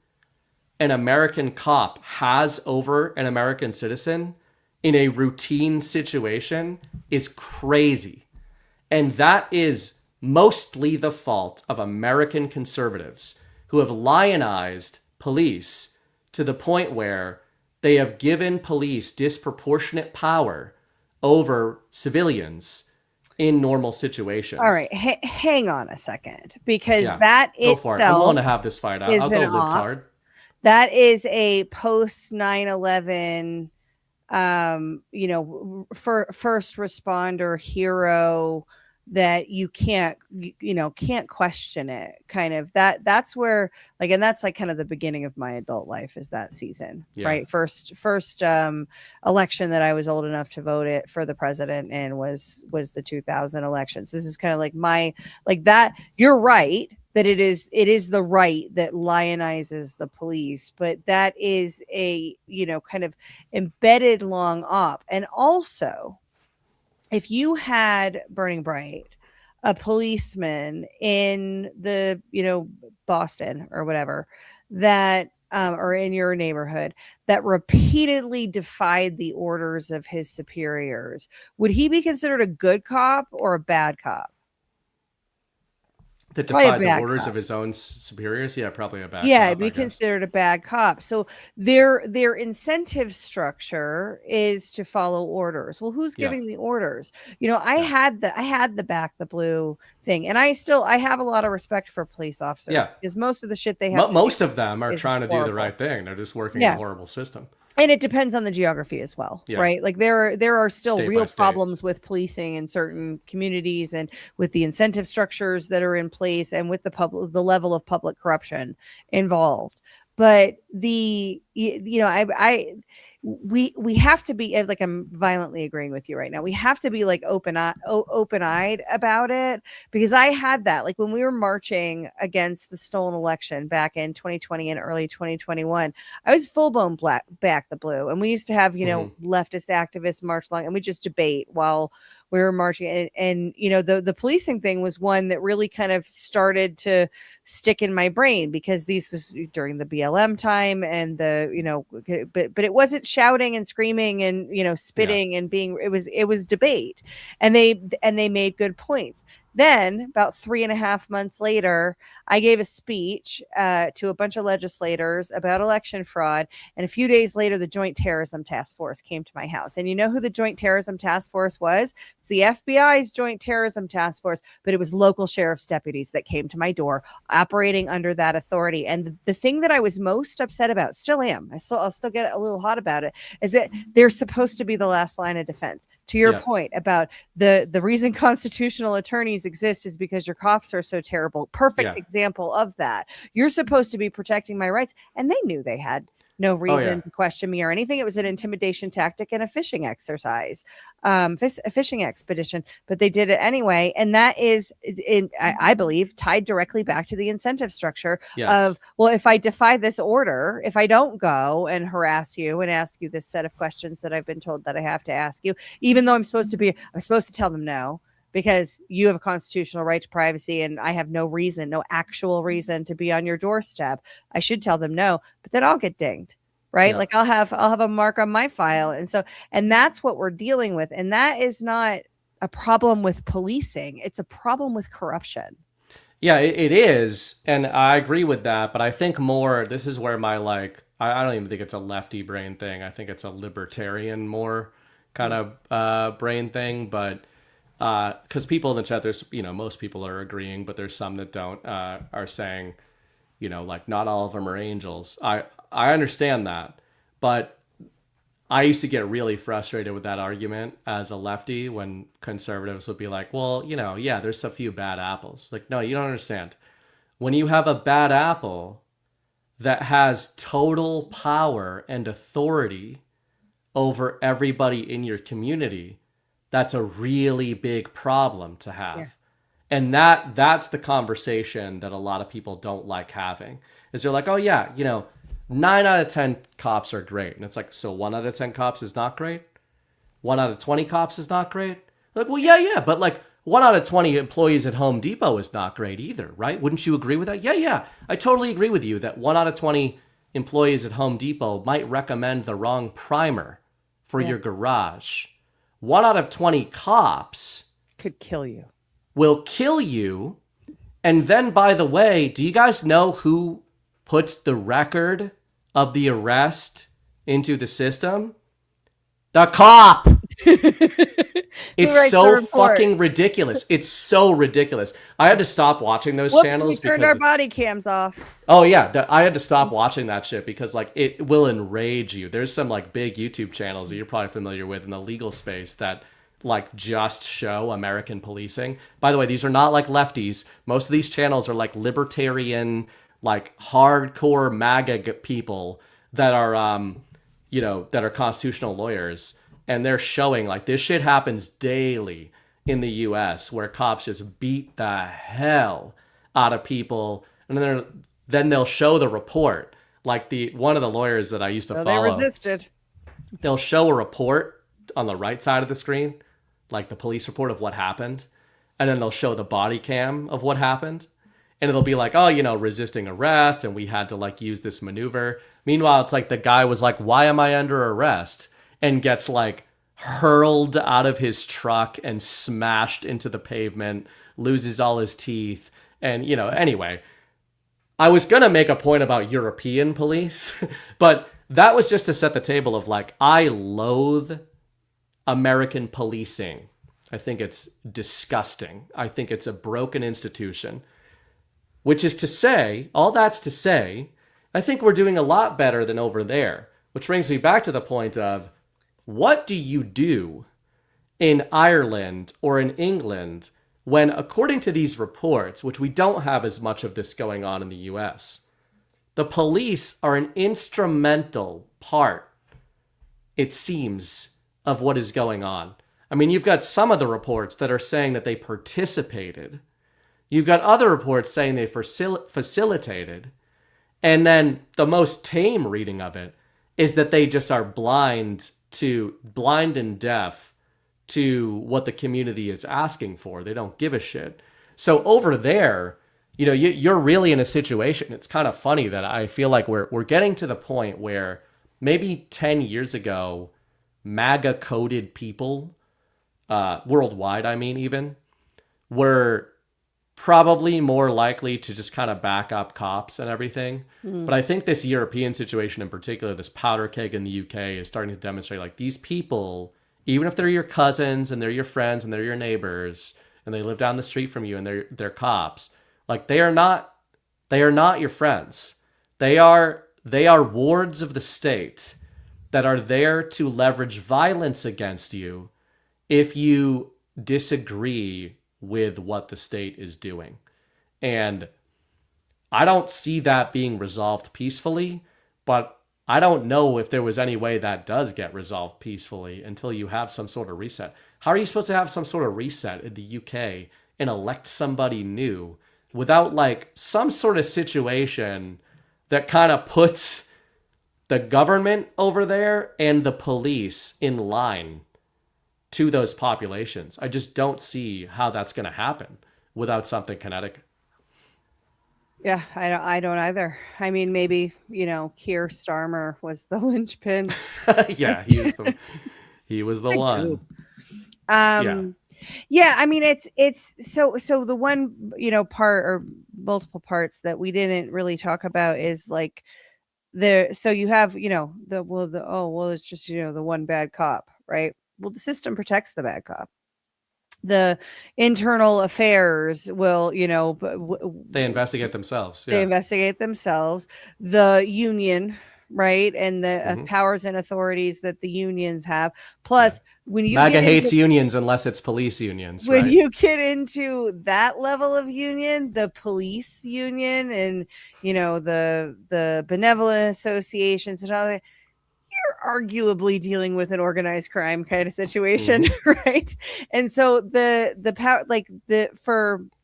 an American cop has over an American citizen in a routine situation is crazy. And that is mostly the fault of American conservatives who have lionized police to the point where they have given police disproportionate power over civilians in normal situations. All right, hang on a second, because that go for it. I'm willing to have this fight out. I'll go libtard. That is a post 9/11, first responder hero that you can't question it, kind of. That's where, like, and that's like kind of the beginning of my adult life, is that season, right? First election that I was old enough to vote it for the president in was the 2000 elections. This is kind of like my, like, that. You're right that it is the right that lionizes the police, but that is a, kind of embedded long op. And also, if you had, burning bright, a policeman in the, Boston or whatever, that, or in your neighborhood, that repeatedly defied the orders of his superiors, would he be considered a good cop or a bad cop? That defied the orders of his own superiors? Yeah, probably a bad cop. Yeah, be considered a bad cop. So their incentive structure is to follow orders. Well, who's giving the orders? I had the back the blue thing, and I have a lot of respect for police officers, because most of the shit they have, most of them are trying to do the right thing. They're just working in a horrible system. And it depends on the geography as well, right? Like there are still real problems with policing in certain communities, and with the incentive structures that are in place, and with the level of public corruption involved. But we have to be, like, I'm violently agreeing with you right now. We have to be like open-eyed about it, because I had that, like, when we were marching against the stolen election back in 2020 and early 2021, I was full-blown back the blue. And we used to have, leftist activists march along, and we just debate while we were marching. And the policing thing was one that really kind of started to stick in my brain, because this was during the BLM time, and but it wasn't shouting and screaming and spitting and being, it was debate, and they made good points. Then about 3.5 months later, I gave a speech to a bunch of legislators about election fraud. And a few days later, the Joint Terrorism Task Force came to my house. And you know who the Joint Terrorism Task Force was? It's the FBI's Joint Terrorism Task Force, but it was local sheriff's deputies that came to my door operating under that authority. And the thing that I was most upset about, still am, I'll still get a little hot about it, is that they're supposed to be the last line of defense. To your point about the reason constitutional attorneys exist is because your cops are so terrible. Perfect example of that. You're supposed to be protecting my rights, and they knew they had no reason to question me or anything. It was an intimidation tactic and a fishing exercise, a fishing expedition, but they did it anyway. And that is, I believe, tied directly back to the incentive structure of, well, if I defy this order, if I don't go and harass you and ask you this set of questions that I've been told that I have to ask you, even though I'm supposed to tell them no, because you have a constitutional right to privacy, and I have no actual reason to be on your doorstep, I should tell them no, but then I'll get dinged, right? Yeah. Like I'll have a mark on my file. And that's what we're dealing with. And that is not a problem with policing. It's a problem with corruption. Yeah, it is. And I agree with that. But I think more, this is where my, I don't even think it's a lefty brain thing. I think it's a libertarian more kind of brain thing. But because people in the chat, there's, most people are agreeing, but there's some that don't, are saying, not all of them are angels. I understand that, but I used to get really frustrated with that argument as a lefty when conservatives would be like, well, yeah, there's a few bad apples. Like, no, you don't understand. When you have a bad apple that has total power and authority over everybody in your community, that's a really big problem to have. Yeah. And that's the conversation that a lot of people don't like having. Is they're like, oh yeah, 9 out of 10 cops are great. And it's like, so 1 out of 10 cops is not great? 1 out of 20 cops is not great? Like, well, yeah, but like 1 out of 20 employees at Home Depot is not great either, right? Wouldn't you agree with that? Yeah. I totally agree with you that 1 out of 20 employees at Home Depot might recommend the wrong primer for your garage. 1 out of 20 cops could kill you. Will kill you. And then, by the way, do you guys know who puts the record of the arrest into the system? The cop. It's so fucking ridiculous. It's so ridiculous. I had to stop watching those channels. We turned our body cams off. Oh yeah, I had to stop watching that shit because like it will enrage you. There's some like big YouTube channels that you're probably familiar with in the legal space that like just show American policing. By the way, these are not like lefties. Most of these channels are like libertarian, like hardcore MAGA people that are that are constitutional lawyers. And they're showing like this shit happens daily in the US where cops just beat the hell out of people. And then they'll show the report. Like one of the lawyers that I used to follow. They resisted. They'll show a report on the right side of the screen, like the police report of what happened. And then they'll show the body cam of what happened. And it'll be like, oh, resisting arrest. And we had to like use this maneuver. Meanwhile, it's like the guy was like, why am I under arrest? And gets like hurled out of his truck and smashed into the pavement, loses all his teeth. And, anyway, I was going to make a point about European police, but that was just to set the table of like, I loathe American policing. I think it's disgusting. I think it's a broken institution, which is to say, all that's to say, I think we're doing a lot better than over there, which brings me back to the point of, what do you do in Ireland or in England when, according to these reports, which we don't have as much of this going on in the US, the police are an instrumental part, it seems, of what is going on? I mean, you've got some of the reports that are saying that they participated. You've got other reports saying they facilitated. And then the most tame reading of it is that they just are blind and deaf to what the community is asking for. They don't give a shit. So over there, you're really in a situation. It's kind of funny that I feel like we're getting to the point where maybe 10 years ago, MAGA coded people, worldwide, I mean, even, were probably more likely to just kind of back up cops and everything. But I think this European situation in particular, this powder keg in the UK, is starting to demonstrate like these people, even if they're your cousins and they're your friends and they're your neighbors and they live down the street from you and they're cops, like they are not your friends. They are wards of the state that are there to leverage violence against you if you disagree with what the state is doing. And I don't see that being resolved peacefully, but I don't know if there was any way that does get resolved peacefully until you have some sort of reset. How are you supposed to have some sort of reset in the UK and elect somebody new without like some sort of situation that kind of puts the government over there and the police in line to those populations? I just don't see how that's going to happen without something kinetic. Yeah, I don't either. I mean, maybe, Keir Starmer was the linchpin. Yeah, he was the one. Yeah, I mean, it's so the one, part or multiple parts that we didn't really talk about is like so you have, it's just, the one bad cop, right? Well, the system protects the bad cop. The internal affairs will, they investigate themselves. Yeah. They investigate themselves. The union right? And the powers and authorities that the unions have. Plus, when you MAGA hates unions unless it's police unions, when right? you get into that level of union, the police union and, the benevolent associations and all that, you're arguably dealing with an organized crime kind of situation, right? And so the power,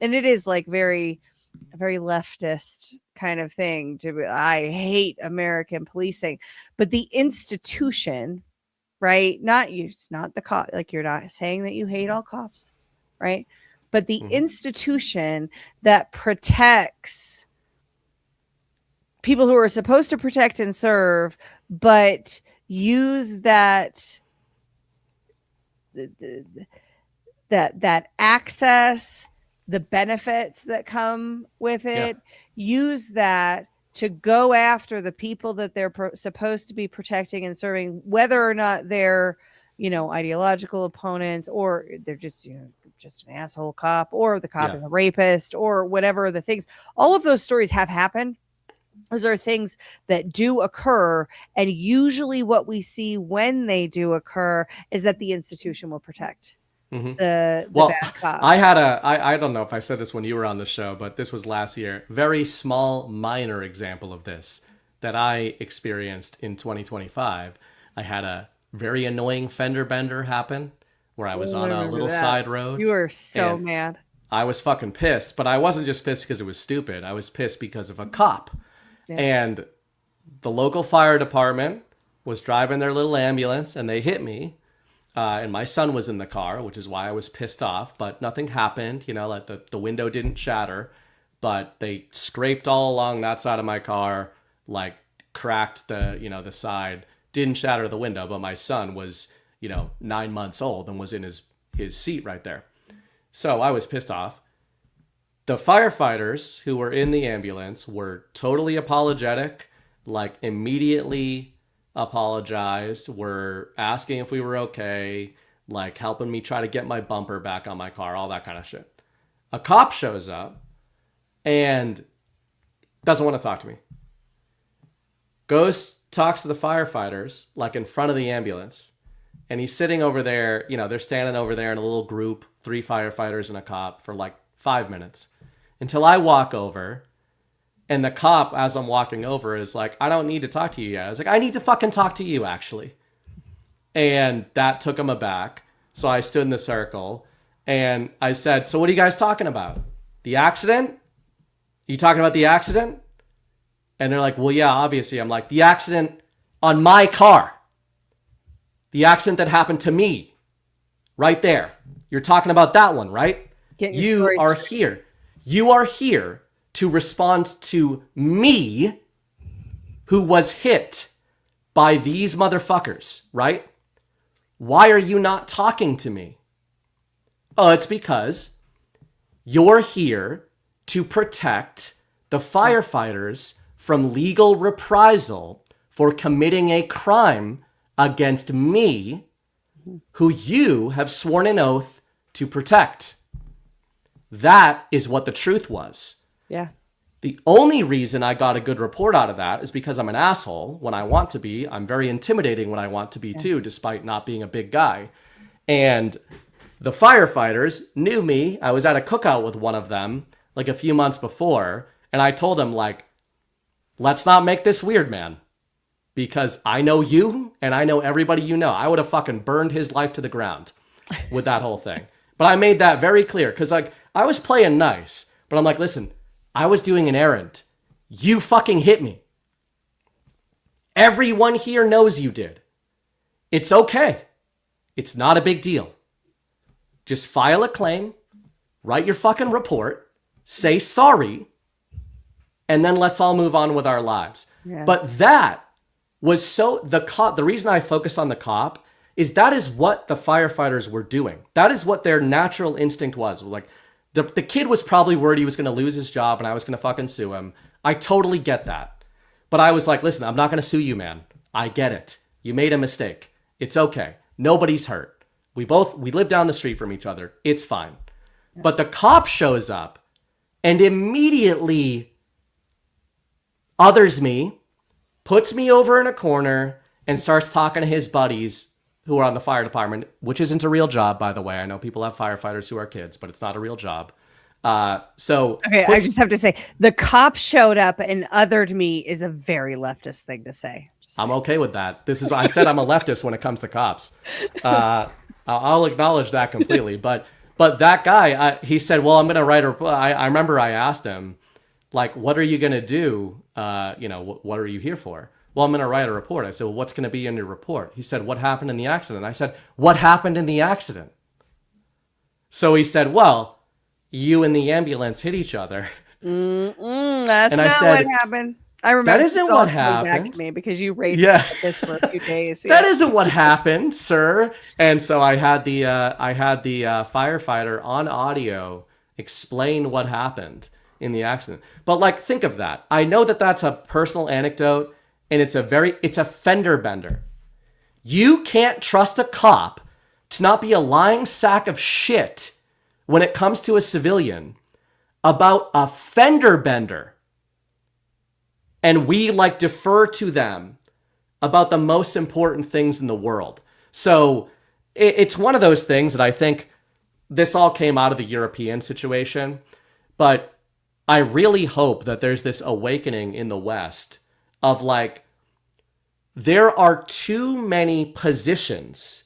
and it is like a very leftist kind of thing I hate American policing, but the institution, right? It's not the cop, like you're not saying that you hate all cops, right? But the institution that protects people who are supposed to protect and serve, but use that access, the benefits that come with it, use that to go after the people that they're supposed to be protecting and serving, whether or not they're, ideological opponents, or they're just, just an asshole cop, or the cop is a rapist, or whatever the things. All of those stories have happened. Those are things that do occur. And usually what we see when they do occur is that the institution will protect the bad cop. I don't know if I said this when you were on the show, but this was last year. Very small, minor example of this that I experienced in 2025. I had a very annoying fender bender happen where I was on a little side road. You were so mad. I was fucking pissed, but I wasn't just pissed because it was stupid. I was pissed because of a cop. And the local fire department was driving their little ambulance and they hit me. And my son was in the car, which is why I was pissed off, but nothing happened. Like the window didn't shatter, but they scraped all along that side of my car, like cracked the side, didn't shatter the window, but my son was, 9 months old and was in his seat right there. So I was pissed off. The firefighters who were in the ambulance were totally apologetic, like immediately apologized, were asking if we were okay, like helping me try to get my bumper back on my car, all that kind of shit. A cop shows up and doesn't want to talk to me. Goes, talks to the firefighters, like in front of the ambulance. And he's sitting over there, they're standing over there in a little group, 3 firefighters and a cop, for like 5 minutes. Until I walk over, and the cop, as I'm walking over, is like, I don't need to talk to you yet. I was like, I need to fucking talk to you, actually. And that took him aback. So I stood in the circle, and I said, so what are you guys talking about? The accident? Are you talking about the accident? And they're like, well, yeah, obviously. I'm like, the accident on my car. The accident that happened to me. Right there. You're talking about that one, right? You are here. You are here to respond to me, who was hit by these motherfuckers, right? Why are you not talking to me? Oh, it's because you're here to protect the firefighters from legal reprisal for committing a crime against me, who you have sworn an oath to protect. That is what the truth was. Yeah. The only reason I got a good report out of that is because I'm an asshole when I want to be. I'm very intimidating when I want to be too, despite not being a big guy. And the firefighters knew me. I was at a cookout with one of them like a few months before. And I told him, like, let's not make this weird, man. Because I know you and I know everybody you know. I would have fucking burned his life to the ground with that whole thing. But I made that very clear because, like, I was playing nice. But I'm like, listen, I was doing an errand. You fucking hit me. Everyone here knows you did. It's okay. It's not a big deal. Just file a claim, write your fucking report, say sorry, and then let's all move on with our lives. Yeah. But that was the reason I focus on the cop is that is what the firefighters were doing. That is what their natural instinct was. Like, the kid was probably worried he was going to lose his job and I was going to fucking sue him. I totally get that. But I was like, listen, I'm not going to sue you, man. I get it. You made a mistake. It's okay. Nobody's hurt. We live down the street from each other. It's fine. Yeah. But the cop shows up and immediately others me, puts me over in a corner and starts talking to his buddies who are on the fire department, which isn't a real job, by the way. I know people have firefighters who are kids, but it's not a real job. Okay, I just have to say, the cops showed up and othered me is a very leftist thing to say. I'm okay with that. This is why I said I'm a leftist when it comes to cops. I'll acknowledge that completely. But that guy, he said, well, I'm going to write a... I remember I asked him, like, what are you going to do? What are you here for? Well, I'm going to write a report. I said, well, what's going to be in your report? He said, what happened in the accident? I said, what happened in the accident? So he said, well, you and the ambulance hit each other. That's not what happened. I remember that isn't what happened. Back to me because you raised this for a few days. That isn't what happened, sir. And so I had the firefighter on audio explain what happened in the accident. But like, think of that. I know that that's a personal anecdote, and it's a fender bender. You can't trust a cop to not be a lying sack of shit when it comes to a civilian about a fender bender. And we like defer to them about the most important things in the world. So it's one of those things that I think this all came out of the European situation, but I really hope that there's this awakening in the West of like, there are too many positions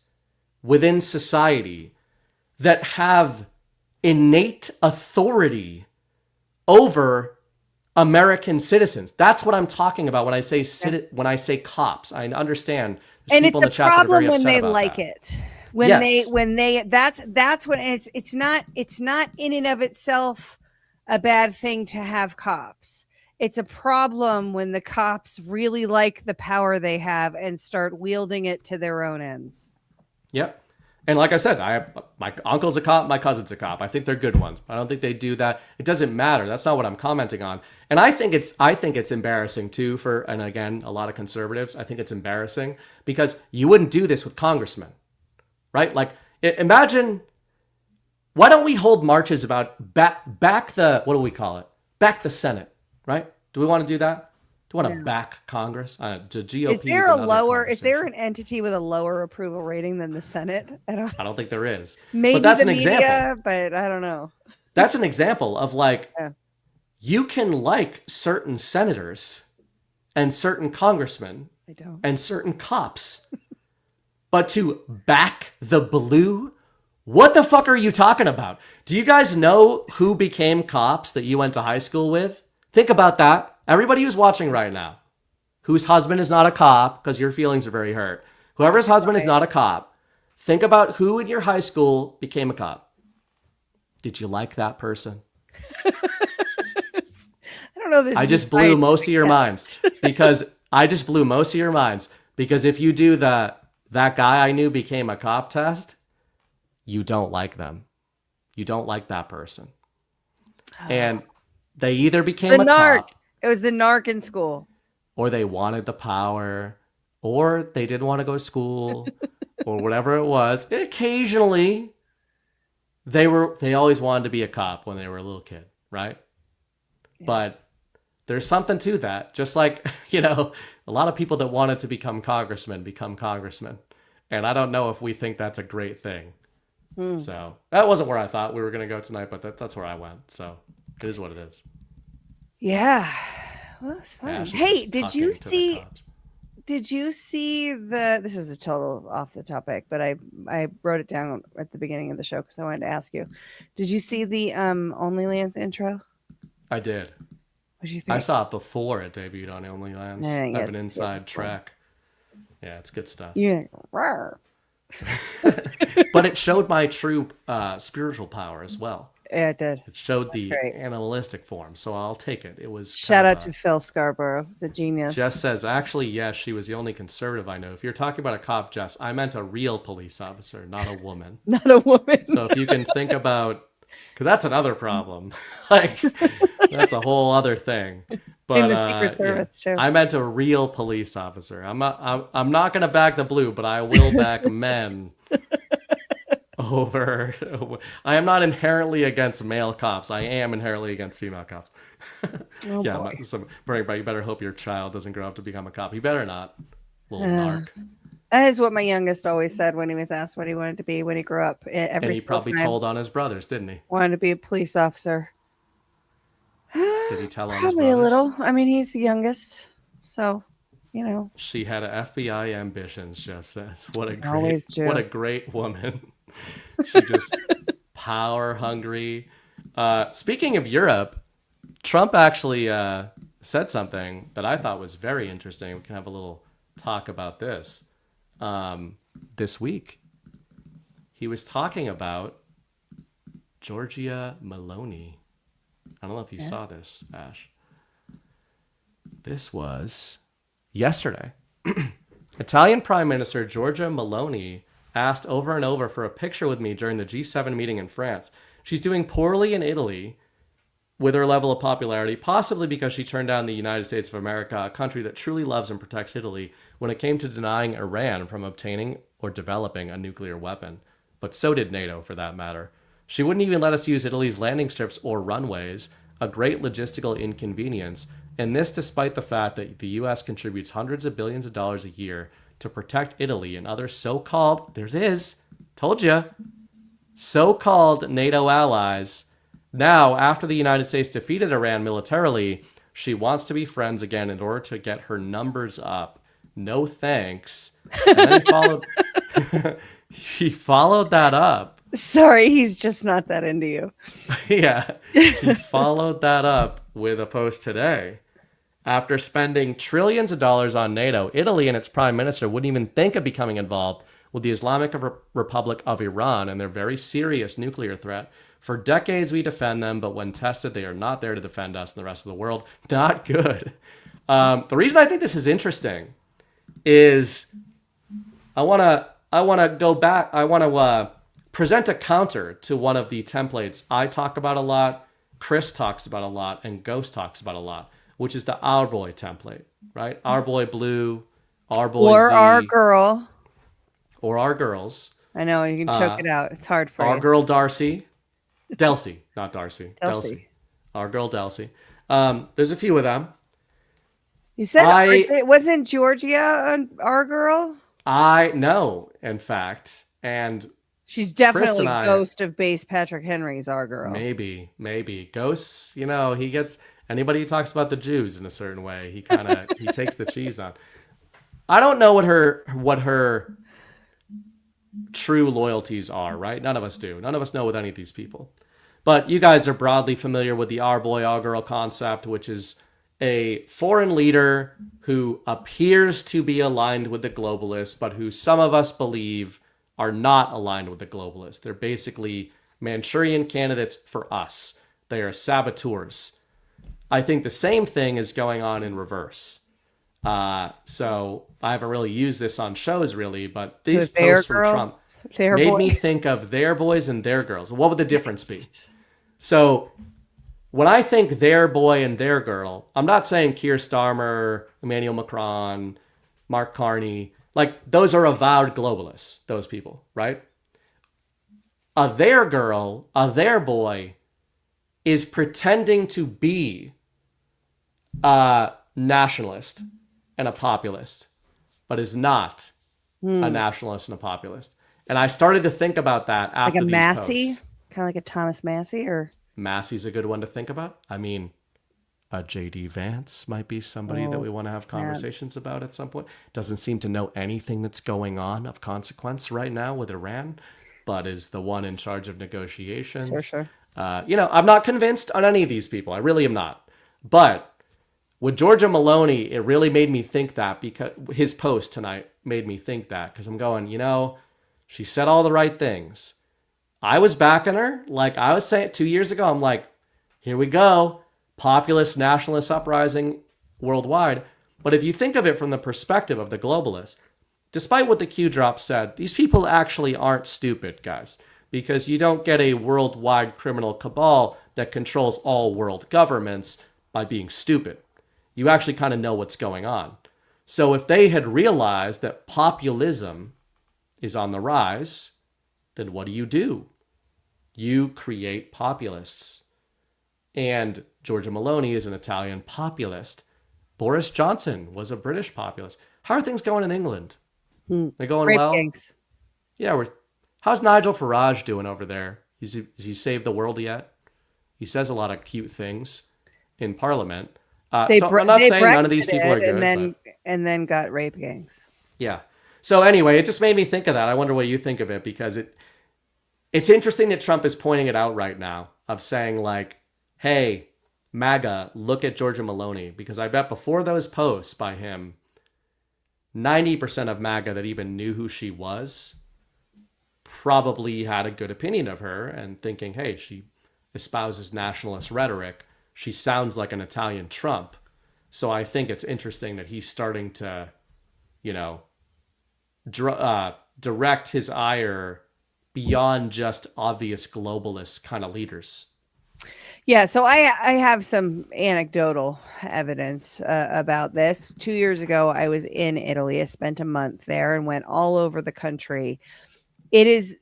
within society that have innate authority over American citizens. That's what I'm talking about when I say when I say cops. I understand. And it's a problem when they like it. When they that's when it's not in and of itself a bad thing to have cops. It's a problem when the cops really like the power they have and start wielding it to their own ends. Yep. And like I said, my uncle's a cop, my cousin's a cop. I think they're good ones. I don't think they do that. It doesn't matter. That's not what I'm commenting on. And I think it's embarrassing too and again, a lot of conservatives. I think it's embarrassing because you wouldn't do this with congressmen, right? Like, imagine, why don't we hold marches about back the, what do we call it? Back the Senate, right? Do we want to do that? Do we want to back Congress? The GOP is there an entity with a lower approval rating than the Senate? I don't think there is. Maybe but that's an example. But I don't know. That's an example of like, you can like certain senators and certain congressmen and certain cops, but to back the blue, what the fuck are you talking about? Do you guys know who became cops that you went to high school with? Think about that. Everybody who's watching right now, whose husband is not a cop, because your feelings are very hurt. Whoever's husband is not a cop, think about who in your high school became a cop. Did you like that person? I don't know this. I just blew most of your minds because if you do that guy I knew became a cop test, you don't like them. You don't like that person. And they either became a cop. It was the narc in school. Or they wanted the power, or they didn't want to go to school, or whatever it was. Occasionally, they always wanted to be a cop when they were a little kid, right? Yeah. But there's something to that. Just like, a lot of people that wanted to become congressmen become congressmen. And I don't know if we think that's a great thing. So that wasn't where I thought we were going to go tonight, but that's where I went. So it is what it is. Yeah. Well, that's fun. Hey, did you see this is a total off the topic, but I wrote it down at the beginning of the show because I wanted to ask you. Did you see the OnlyLands intro? I did. What did you think? I saw it before it debuted on OnlyLands. I have an inside track. Yeah, it's good stuff. Yeah. But it showed my true spiritual power as well. Yeah, it did. It showed the animalistic form, so I'll take it. It was shout out to Phil Scarborough, the genius. Jess says, actually, yes, she was the only conservative I know. If you're talking about a cop, Jess, I meant a real police officer, not a woman. Not a woman. So if you can think about, because that's another problem. Like, that's a whole other thing. But, in the Secret Service too. I meant a real police officer. I'm not going to back the blue, but I will back men over. I am not inherently against male cops. I am inherently against female cops. Oh, Yeah, boy. but you better hope your child doesn't grow up to become a cop. He better not, little narc. That is what my youngest always said when he was asked what he wanted to be when he grew up. And Every he single probably time, told on his brothers, didn't he? wanted to be a police officer. Did he tell on his Probably a brothers? little. I mean, he's the youngest, so She had FBI ambitions, just says. Always do. What a great woman. She just power hungry. Speaking of Europe, Trump actually said something that I thought was very interesting. We can have a little talk about this. This week, he was talking about Giorgia Meloni. I don't know if you saw this, Ashe. This was yesterday. Italian Prime Minister Giorgia Meloni asked over and over for a picture with me during the G7 meeting in France. She's doing poorly in Italy with her level of popularity, possibly because she turned down the United States of America, a country that truly loves and protects Italy, when it came to denying Iran from obtaining or developing a nuclear weapon. But so did NATO, for that matter. She wouldn't even let us use Italy's landing strips or runways, a great logistical inconvenience, and this despite the fact that the US contributes hundreds of billions of dollars a year to protect Italy and other so-called, there it is, told you, so-called NATO allies. Now, after the United States defeated Iran militarily, she wants to be friends again in order to get her numbers up. No thanks. And then he followed that up. Sorry, he's just not that into you. Yeah, he followed that up with a post today. After spending trillions of dollars on NATO, Italy and its prime minister wouldn't even think of becoming involved with the Islamic Republic of Iran and their very serious nuclear threat. For decades, we defend them, but when tested, they are not there to defend us and the rest of the world. Not good. The reason I think this is interesting is I want to go back. I want to present a counter to one of the templates I talk about a lot, Chris talks about a lot, and Ghost talks about a lot, which is the Our Boy template, right? Our Boy Blue, Our Boy Or Z, our girl. or Our Girls. I know, you can choke it out. It's hard for Our you. Girl Darcy. Delcy, not Darcy. Delcy. Our Girl Delcy. There's a few of them. You said, wasn't Georgia our girl? I know, in fact. And she's definitely I, Ghost of Base Patrick Henry's our girl. Maybe. Ghosts, he gets anybody who talks about the Jews in a certain way, he he takes the cheese on. I don't know what her true loyalties are, right? None of us do. None of us know with any of these people. But you guys are broadly familiar with the Our Boy, Our Girl concept, which is a foreign leader who appears to be aligned with the globalists, but who some of us believe are not aligned with the globalists. They're basically Manchurian candidates for us. They are saboteurs. I think the same thing is going on in reverse. So I haven't really used this on shows really, but these posts from Trump made me think of their boys and their girls. What would the difference be? So when I think their boy and their girl, I'm not saying Keir Starmer, Emmanuel Macron, Mark Carney, like those are avowed globalists, those people, right? A their girl, a their boy is pretending to be a nationalist and a populist, but is not a nationalist and a populist. And I started to think about that after like a these Massey, posts. kind of like a Thomas Massey, or Massey's a good one to think about. I mean, a JD Vance might be somebody that we want to have conversations about at some point. Doesn't seem to know anything that's going on of consequence right now with Iran, but is the one in charge of negotiations. Sure. I'm not convinced on any of these people. I really am not. But with Giorgia Meloni, it really made me think that, because his post tonight made me think that, because I'm going, she said all the right things. I was backing her. Like I was saying 2 years ago, I'm like, here we go. Populist nationalist uprising worldwide. But if you think of it from the perspective of the globalists, despite what the Q drop said, these people actually aren't stupid, guys, because you don't get a worldwide criminal cabal that controls all world governments by being stupid. You actually kind of know what's going on. So if they had realized that populism is on the rise, then what do? You create populists. And Giorgia Meloni is an Italian populist. Boris Johnson was a British populist. How are things going in England? They going Rape well? gangs. Yeah, how's Nigel Farage doing over there? Has he saved the world yet? He says a lot of cute things in Parliament. So I'm not saying none of these people are good, and then got rape gangs. Yeah. So anyway, it just made me think of that. I wonder what you think of it, because it's interesting that Trump is pointing it out right now, of saying like, hey, MAGA, look at Giorgia Meloni, because I bet before those posts by him, 90% of MAGA that even knew who she was probably had a good opinion of her and thinking, hey, she espouses nationalist rhetoric. She sounds like an Italian Trump. So I think it's interesting that he's starting to, direct his ire beyond just obvious globalist kind of leaders. Yeah, so I have some anecdotal evidence about this. 2 years ago, I was in Italy. I spent a month there and went all over the country. It is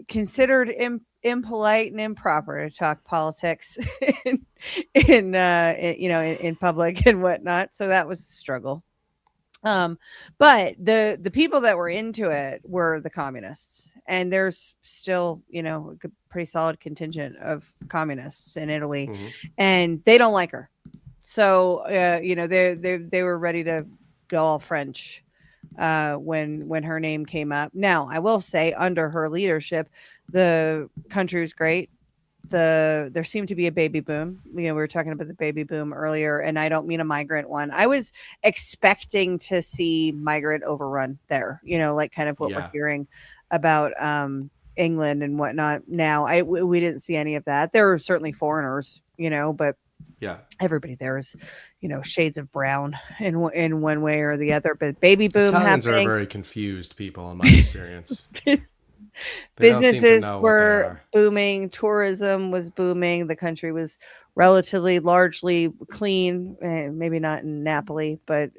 considered impolite and improper to talk politics in public and whatnot. So that was a struggle. But the people that were into it were the communists, and there's still, a pretty solid contingent of communists in Italy, and they don't like her. So, they were ready to go all French when her name came up. Now, I will say, under her leadership, the country was great. There seemed to be a baby boom. We were talking about the baby boom earlier, and I don't mean a migrant one. I was expecting to see migrant overrun there, like kind of what we're hearing about England and whatnot. Now, we didn't see any of that. There were certainly foreigners, but everybody there is, shades of brown in one way or the other. But baby boom Italians happening. Are very confused people in my experience. Businesses were booming. Tourism was booming. The country was relatively largely clean, maybe not in Napoli, but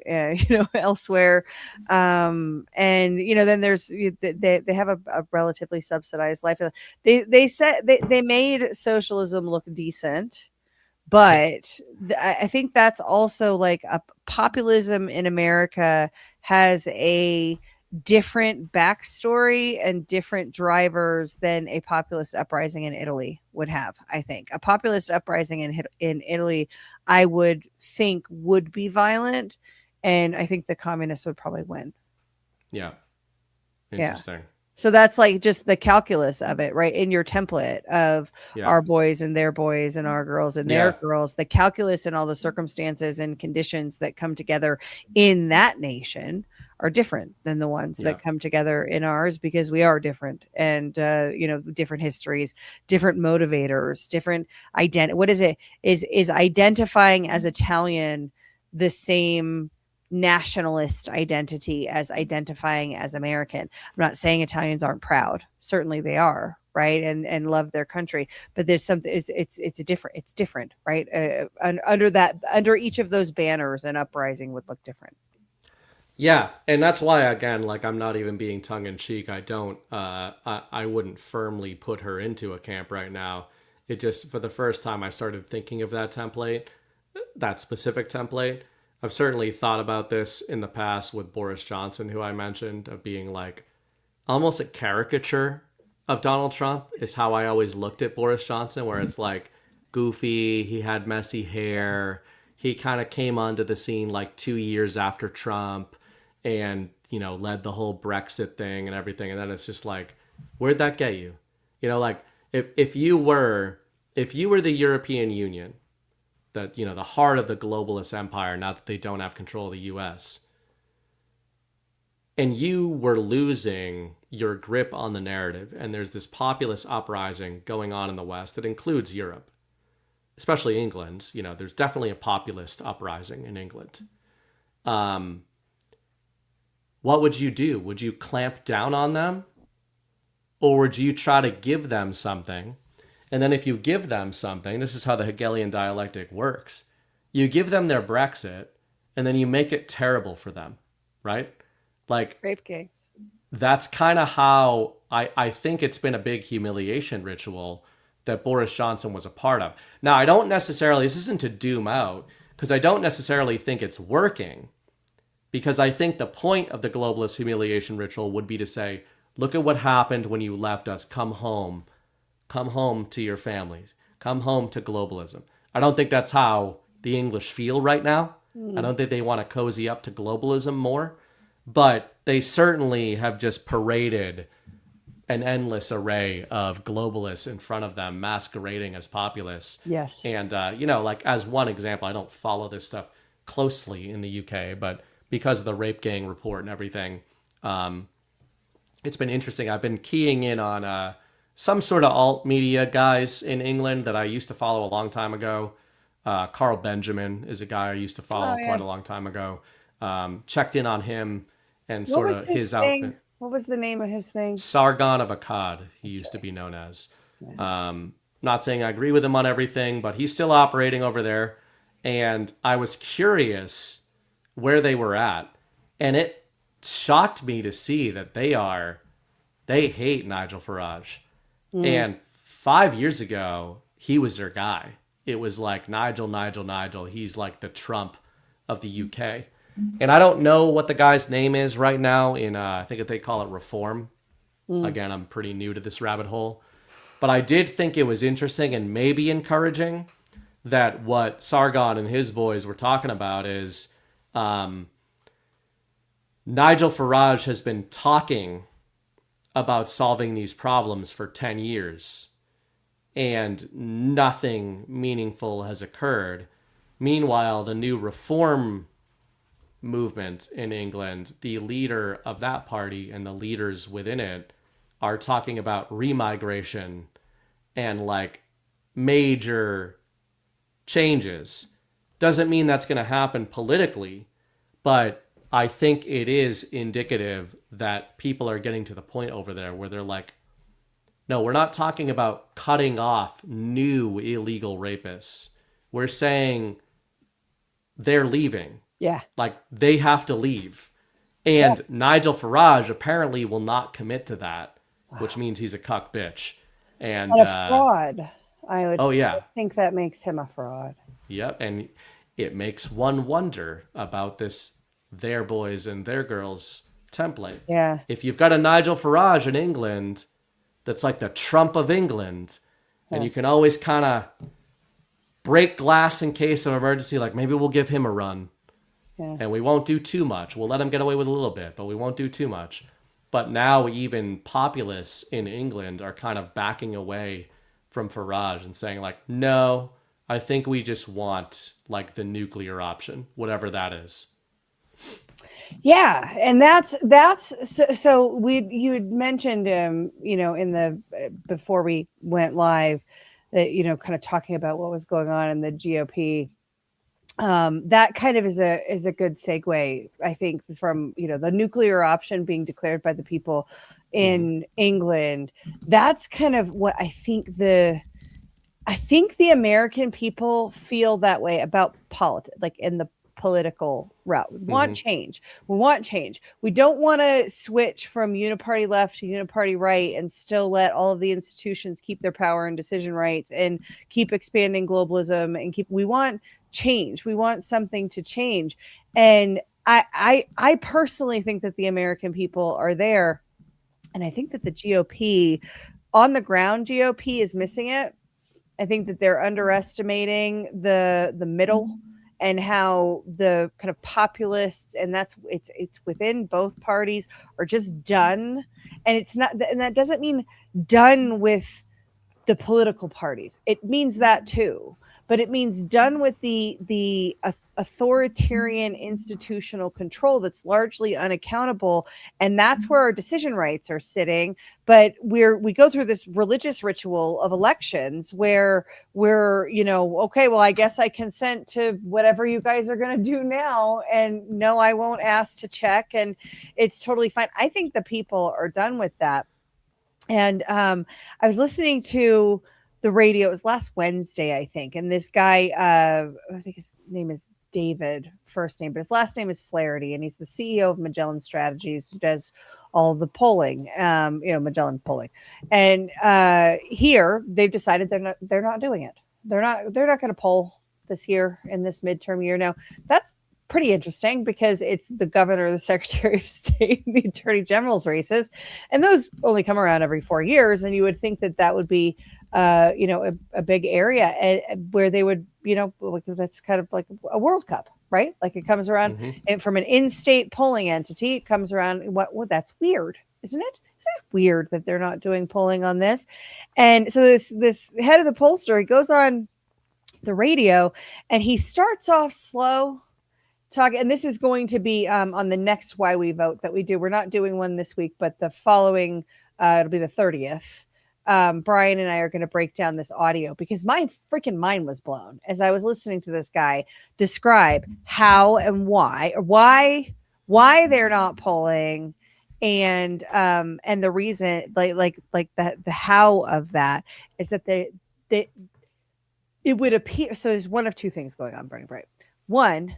elsewhere. And then there's they have a relatively subsidized life. They said they made socialism look decent, but I think that's also like a populism in America has a different backstory and different drivers than a populist uprising in Italy would have. I think a populist uprising in Italy, I would think, would be violent, and I think the communists would probably win. Yeah. Interesting. Yeah. So that's like just the calculus of it, right? In your template of our boys and their boys and our girls and their girls, the calculus and all the circumstances and conditions that come together in that nation are different than the ones that come together in ours, because we are different, and different histories, different motivators, different identity. What is it? Is identifying as Italian the same nationalist identity as identifying as American? I'm not saying Italians aren't proud. Certainly they are, right? And love their country, but there's something, it's different, right? Under each of those banners, an uprising would look different. Yeah, and that's why, again, like, I'm not even being tongue-in-cheek. I wouldn't firmly put her into a camp right now. It just, for the first time, I started thinking of that template, that specific template. I've certainly thought about this in the past with Boris Johnson, who I mentioned, of being like almost a caricature of Donald Trump is how I always looked at Boris Johnson, where it's like goofy, he had messy hair, he kind of came onto the scene like 2 years after Trump, and, led the whole Brexit thing and everything. And then it's just like, where'd that get you? Like if you were the European Union, that, the heart of the globalist empire, now that they don't have control of the US, and you were losing your grip on the narrative, and there's this populist uprising going on in the West that includes Europe, especially England, there's definitely a populist uprising in England. What would you do? Would you clamp down on them? Or would you try to give them something? And then if you give them something, this is how the Hegelian dialectic works. You give them their Brexit, and then you make it terrible for them, right? Like rape gangs. that's kind of how I think it's been a big humiliation ritual that Boris Johnson was a part of. Now, I don't necessarily, this isn't to doom out, because I don't necessarily think it's working, because I think the point of the globalist humiliation ritual would be to say, look at what happened when you left us, come home to your families, come home to globalism. I don't think that's how the English feel right now. I don't think they want to cozy up to globalism more, but they certainly have just paraded an endless array of globalists in front of them masquerading as populists. Yes. And, like as one example, I don't follow this stuff closely in the UK, but because of the rape gang report and everything, it's been interesting. I've been keying in on some sort of alt media guys in England that I used to follow a long time ago. Carl Benjamin is a guy I used to follow quite a long time ago. Checked in on him and sort of his outfit. What was the name of his thing? Sargon of Akkad, he used to be known as. Not saying I agree with him on everything, but he's still operating over there. And I was curious where they were at. And it shocked me to see that they hate Nigel Farage. And 5 years ago, he was their guy. It was like Nigel. He's like the Trump of the UK. And I don't know what the guy's name is right now in, I think they call it Reform. Again, I'm pretty new to this rabbit hole. But I did think it was interesting and maybe encouraging that what Sargon and his boys were talking about is Nigel Farage has been talking about solving these problems for 10 years and nothing meaningful has occurred. Meanwhile, the new Reform movement in England, the leader of that party and the leaders within it are talking about remigration and like major changes. Doesn't mean that's going to happen politically, but I think it is indicative that people are getting to the point over there where they're like, no, we're not talking about cutting off new illegal rapists. We're saying they're leaving. Yeah. Like they have to leave. And Nigel Farage apparently will not commit to that, which means he's a cuck bitch. And a fraud. I would think that makes him a fraud. Yep. And it makes one wonder about this their boys and their girls template. Yeah. If you've got a Nigel Farage in England that's like the Trump of England, and you can always kind of break glass in case of emergency, like maybe we'll give him a run. Yeah. And we won't do too much. We'll let him get away with a little bit, but we won't do too much. But now even populists in England are kind of backing away from Farage and saying like, no, I think we just want like the nuclear option, whatever that is. Yeah, and that's so you had mentioned in the before we went live that kind of talking about what was going on in the GOP. That kind of is a good segue, I think, from the nuclear option being declared by the people in England. That's kind of what I think the American people feel that way about politics, like in the political route. We want change. We want change. We don't want to switch from uniparty left to uniparty right and still let all of the institutions keep their power and decision rights and keep expanding globalism and we want change. We want something to change. And I personally think that the American people are there. And I think that the GOP, on the ground GOP, is missing it. I think that they're underestimating the middle and how the kind of populists, and it's within both parties, are just done. And it's not, and that doesn't mean done with the political parties. It means that too, but it means done with the authoritarian institutional control that's largely unaccountable. And that's where our decision rights are sitting. But we go through this religious ritual of elections where we're, okay, well, I guess I consent to whatever you guys are going to do now. And no, I won't ask to check. And it's totally fine. I think the people are done with that. And I was listening to the radio. It was last Wednesday, I think. And this guy, I think his name is David first name, but his last name is Flaherty, and he's the CEO of Magellan Strategies, who does all the polling, Magellan polling. And here they've decided they're not doing it. They're not going to poll this year in this midterm year. Now that's pretty interesting because it's the governor, the secretary of state, the attorney general's races, and those only come around every 4 years. And you would think that would be, a big area where they would, that's kind of like a World Cup, right? Like it comes around and from an in-state polling entity, it comes around. What that's weird, isn't it? Isn't it weird that they're not doing polling on this? And so this head of the pollster, he goes on the radio and he starts off slow talking, and this is going to be on the next Why We Vote that we do. We're not doing one this week, but the following, it'll be the 30th. Brian and I are going to break down this audio because my freaking mind was blown as I was listening to this guy describe how and why they're not polling, and the reason, like the how of that is that it would appear. So there's one of two things going on, Bernie Bright. One,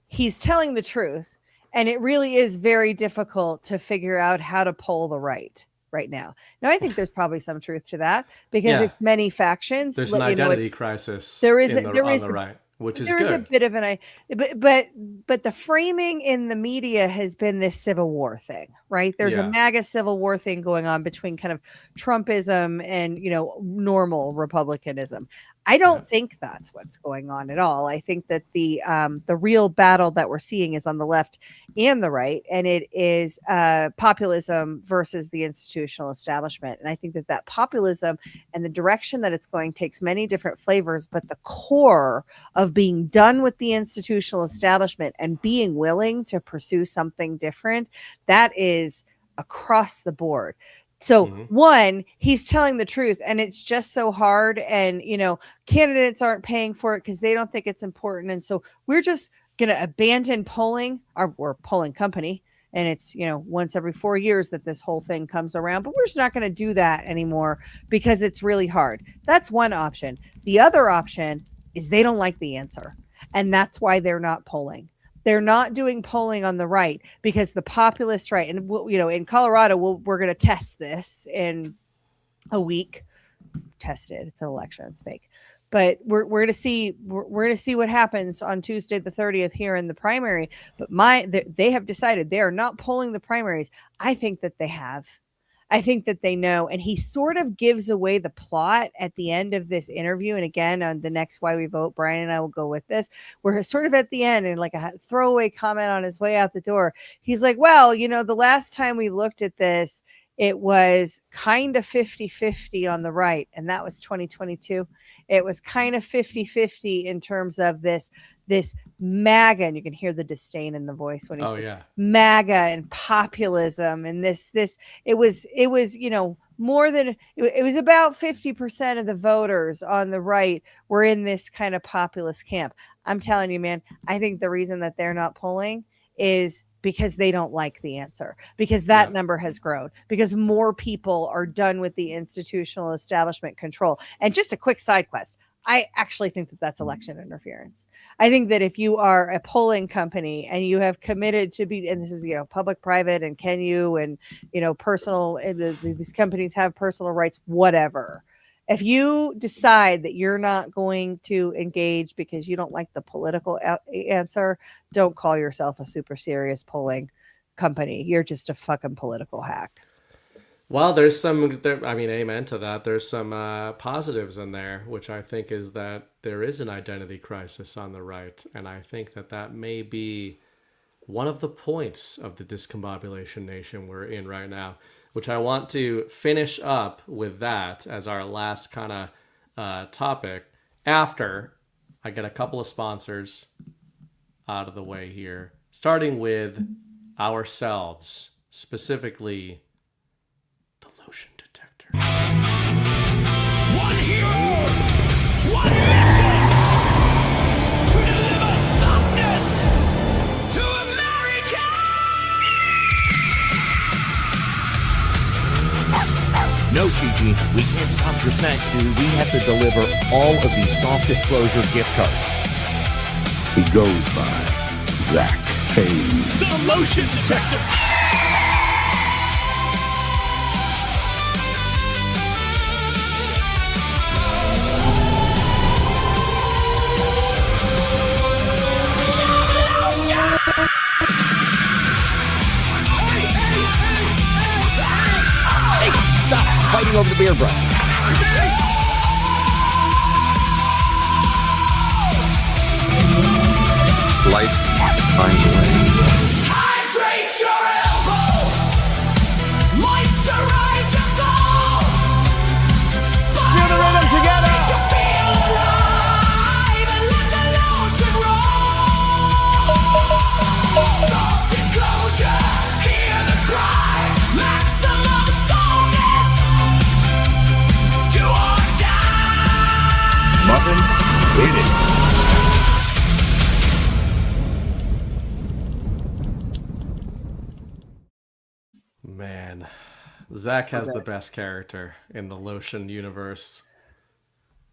he's telling the truth, and it really is very difficult to figure out how to poll the right now. Now, I think there's probably some truth to that because it's many factions. There's an identity crisis. There is on the right, which is good. There is a bit of but the framing in the media has been this Civil War thing, right? There's a MAGA Civil War thing going on between kind of Trumpism and normal Republicanism. I don't think that's what's going on at all. I think that the real battle that we're seeing is on the left and the right, and it is populism versus the institutional establishment. And I think that populism and the direction that it's going takes many different flavors, but the core of being done with the institutional establishment and being willing to pursue something different, that is across the board. So one, he's telling the truth, and it's just so hard. And, candidates aren't paying for it because they don't think it's important. And so we're just going to abandon polling, we're a polling company. And it's, once every 4 years that this whole thing comes around, but we're just not going to do that anymore because it's really hard. That's one option. The other option is they don't like the answer. And that's why they're not polling. They're not doing polling on the right because the populist right, and in Colorado, we're going to test this in a week. Test it. It's an election. It's fake, but we're going to see what happens on Tuesday the 30th here in the primary. But they have decided they are not polling the primaries. I think that they have. I think that they know, and he sort of gives away the plot at the end of this interview. And again, on the next Why We Vote, Brian and I will go with this. We're sort of at the end, and like a throwaway comment on his way out the door. He's like, well, the last time we looked at this, it was kind of 50-50 on the right. And that was 2022. It was kind of 50-50 in terms of this MAGA, and you can hear the disdain in the voice when he says MAGA and populism. And this, it was, more than, it was about 50% of the voters on the right were in this kind of populist camp. I'm telling you, man, I think the reason that they're not polling is because they don't like the answer, because that number has grown, because more people are done with the institutional establishment control. And just a quick side quest, I actually think that that's election interference. I think that if you are a polling company and you have committed to be, and this is, public, private, and can you, and, personal, these companies have personal rights, whatever. If you decide that you're not going to engage because you don't like the political answer, don't call yourself a super serious polling company. You're just a fucking political hack. Well, amen to that. There's some positives in there, which I think is that there is an identity crisis on the right. And I think that may be one of the points of the discombobulation nation we're in right now, which I want to finish up with that as our last kind of topic after I get a couple of sponsors out of the way here, starting with ourselves, specifically the lotion detector. One hero, one mission, to deliver softness to America. No, Gigi, we can't stop your snacks, dude. We have to deliver all of these soft disclosure gift cards. He goes by Zach Payne. The motion detector. Hey, stop fighting over the beer brush. Life finds a way. Hydrate your elbows. Moisturize your soul. Feel the rhythm together. You feel alive and let the lotion roll. Soft disclosure. Hear the cry. Maximum softness. Do or die. Muffin, hit it. Man, Zach has the best character in the Lotion universe.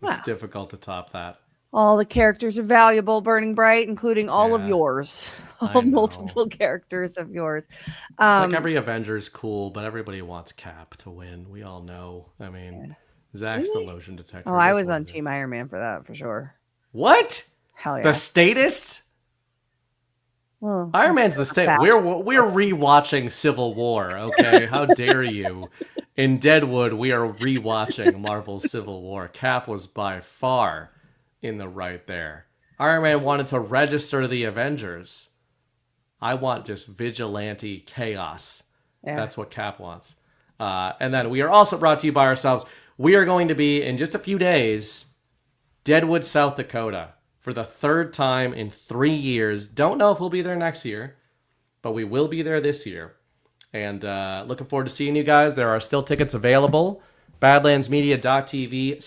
It's Wow. difficult to top that. All the characters are valuable, Burning Bright, including all of Yeah, yours. I All know. multiple characters of yours. It's like Um, every Avenger's cool, but everybody wants Cap to win. We all know. I mean, Zach's the Lotion detector. oh, I That's was what on it is. Team Iron Man for that, for sure. What? Hell yeah. The statist? Well, Iron Man's the state. fact. We're rewatching Civil War. Okay, how dare you? In Deadwood, we are rewatching Marvel's Civil War. Cap was by far in the right there. Iron Man wanted to register the Avengers. I want just vigilante chaos. Yeah. That's what Cap wants. And then we are also brought to you by ourselves. We are going to be in just a few days, Deadwood, South Dakota, for the third time in 3 years. Don't know if we'll be there next year, but we will be there this year. And looking forward to seeing you guys. There are still tickets available.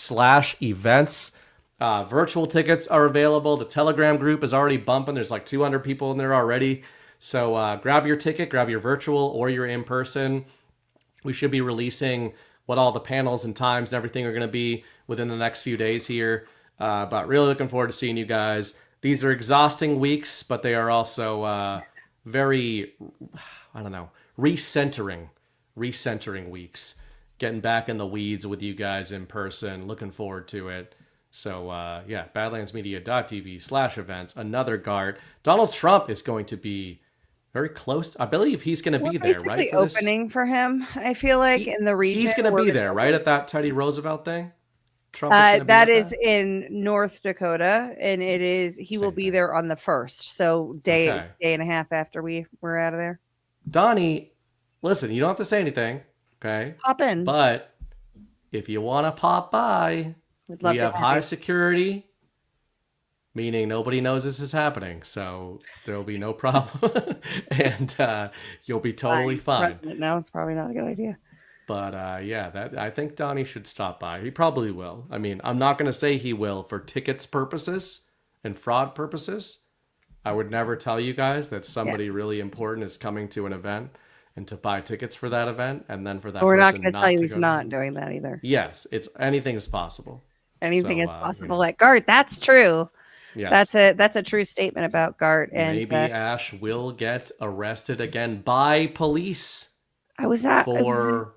Badlandsmedia.tv/events. Virtual tickets are available. The Telegram group is already bumping. There's like 200 people in there already. So grab your ticket, grab your virtual or your in-person. We should be releasing what all the panels and times and everything are going to be within the next few days here. But really looking forward to seeing you guys. These are exhausting weeks, but they are also very, I don't know, recentering weeks. Getting back in the weeds with you guys in person. Looking forward to it. So, yeah, badlandsmedia.tv/events. Another GART. Donald Trump is going to be very close. I believe he's going to be there, right? basically for this? opening for him, I feel like, in the region. He's going to We're be gonna- there, right? At that Teddy Roosevelt thing? Trump is gonna be That at is in North Dakota, and he will Same be thing. there on the 1st. So day Okay. and a half after we're out of there. Donnie, listen, you don't have to say anything, okay? Pop in. But if you want to pop by, We'd love we to have have high you. security, meaning nobody knows this is happening, so there will be no problem, and you'll be totally fine. Running it now, it's probably not a good idea. But yeah, I think Donnie should stop by. He probably will. I mean, I'm not going to say he will for tickets purposes and fraud purposes. I would never tell you guys that somebody really important is coming to an event and to buy tickets for that event, and then for that. But we're not person going to tell you to he's go to- not doing that either. Yes, it's anything is possible. Anything So, is you possible. know. Like GART, that's true. Yes. That's a true statement about GART. And Maybe Ashe will get arrested again by police I was for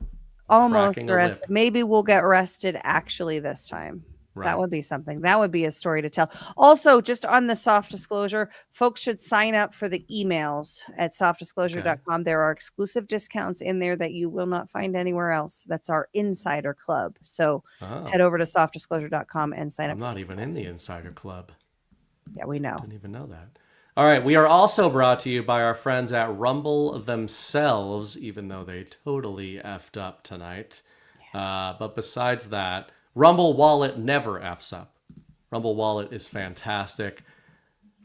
almost cracking a arrested. lip. Maybe we'll get arrested actually this time. Right. That would be something. That would be a story to tell. Also, just on the soft disclosure, folks should sign up for the emails at softdisclosure.com. There are exclusive discounts in there that you will not find anywhere else. That's our insider club. So Oh, head over to softdisclosure.com and sign I'm up. not even in the insider club. Yeah, we know. Didn't even know that. All right, we are also brought to you by our friends at Rumble themselves, even though they totally effed up tonight. But besides that, Rumble Wallet never effs up. Rumble Wallet is fantastic.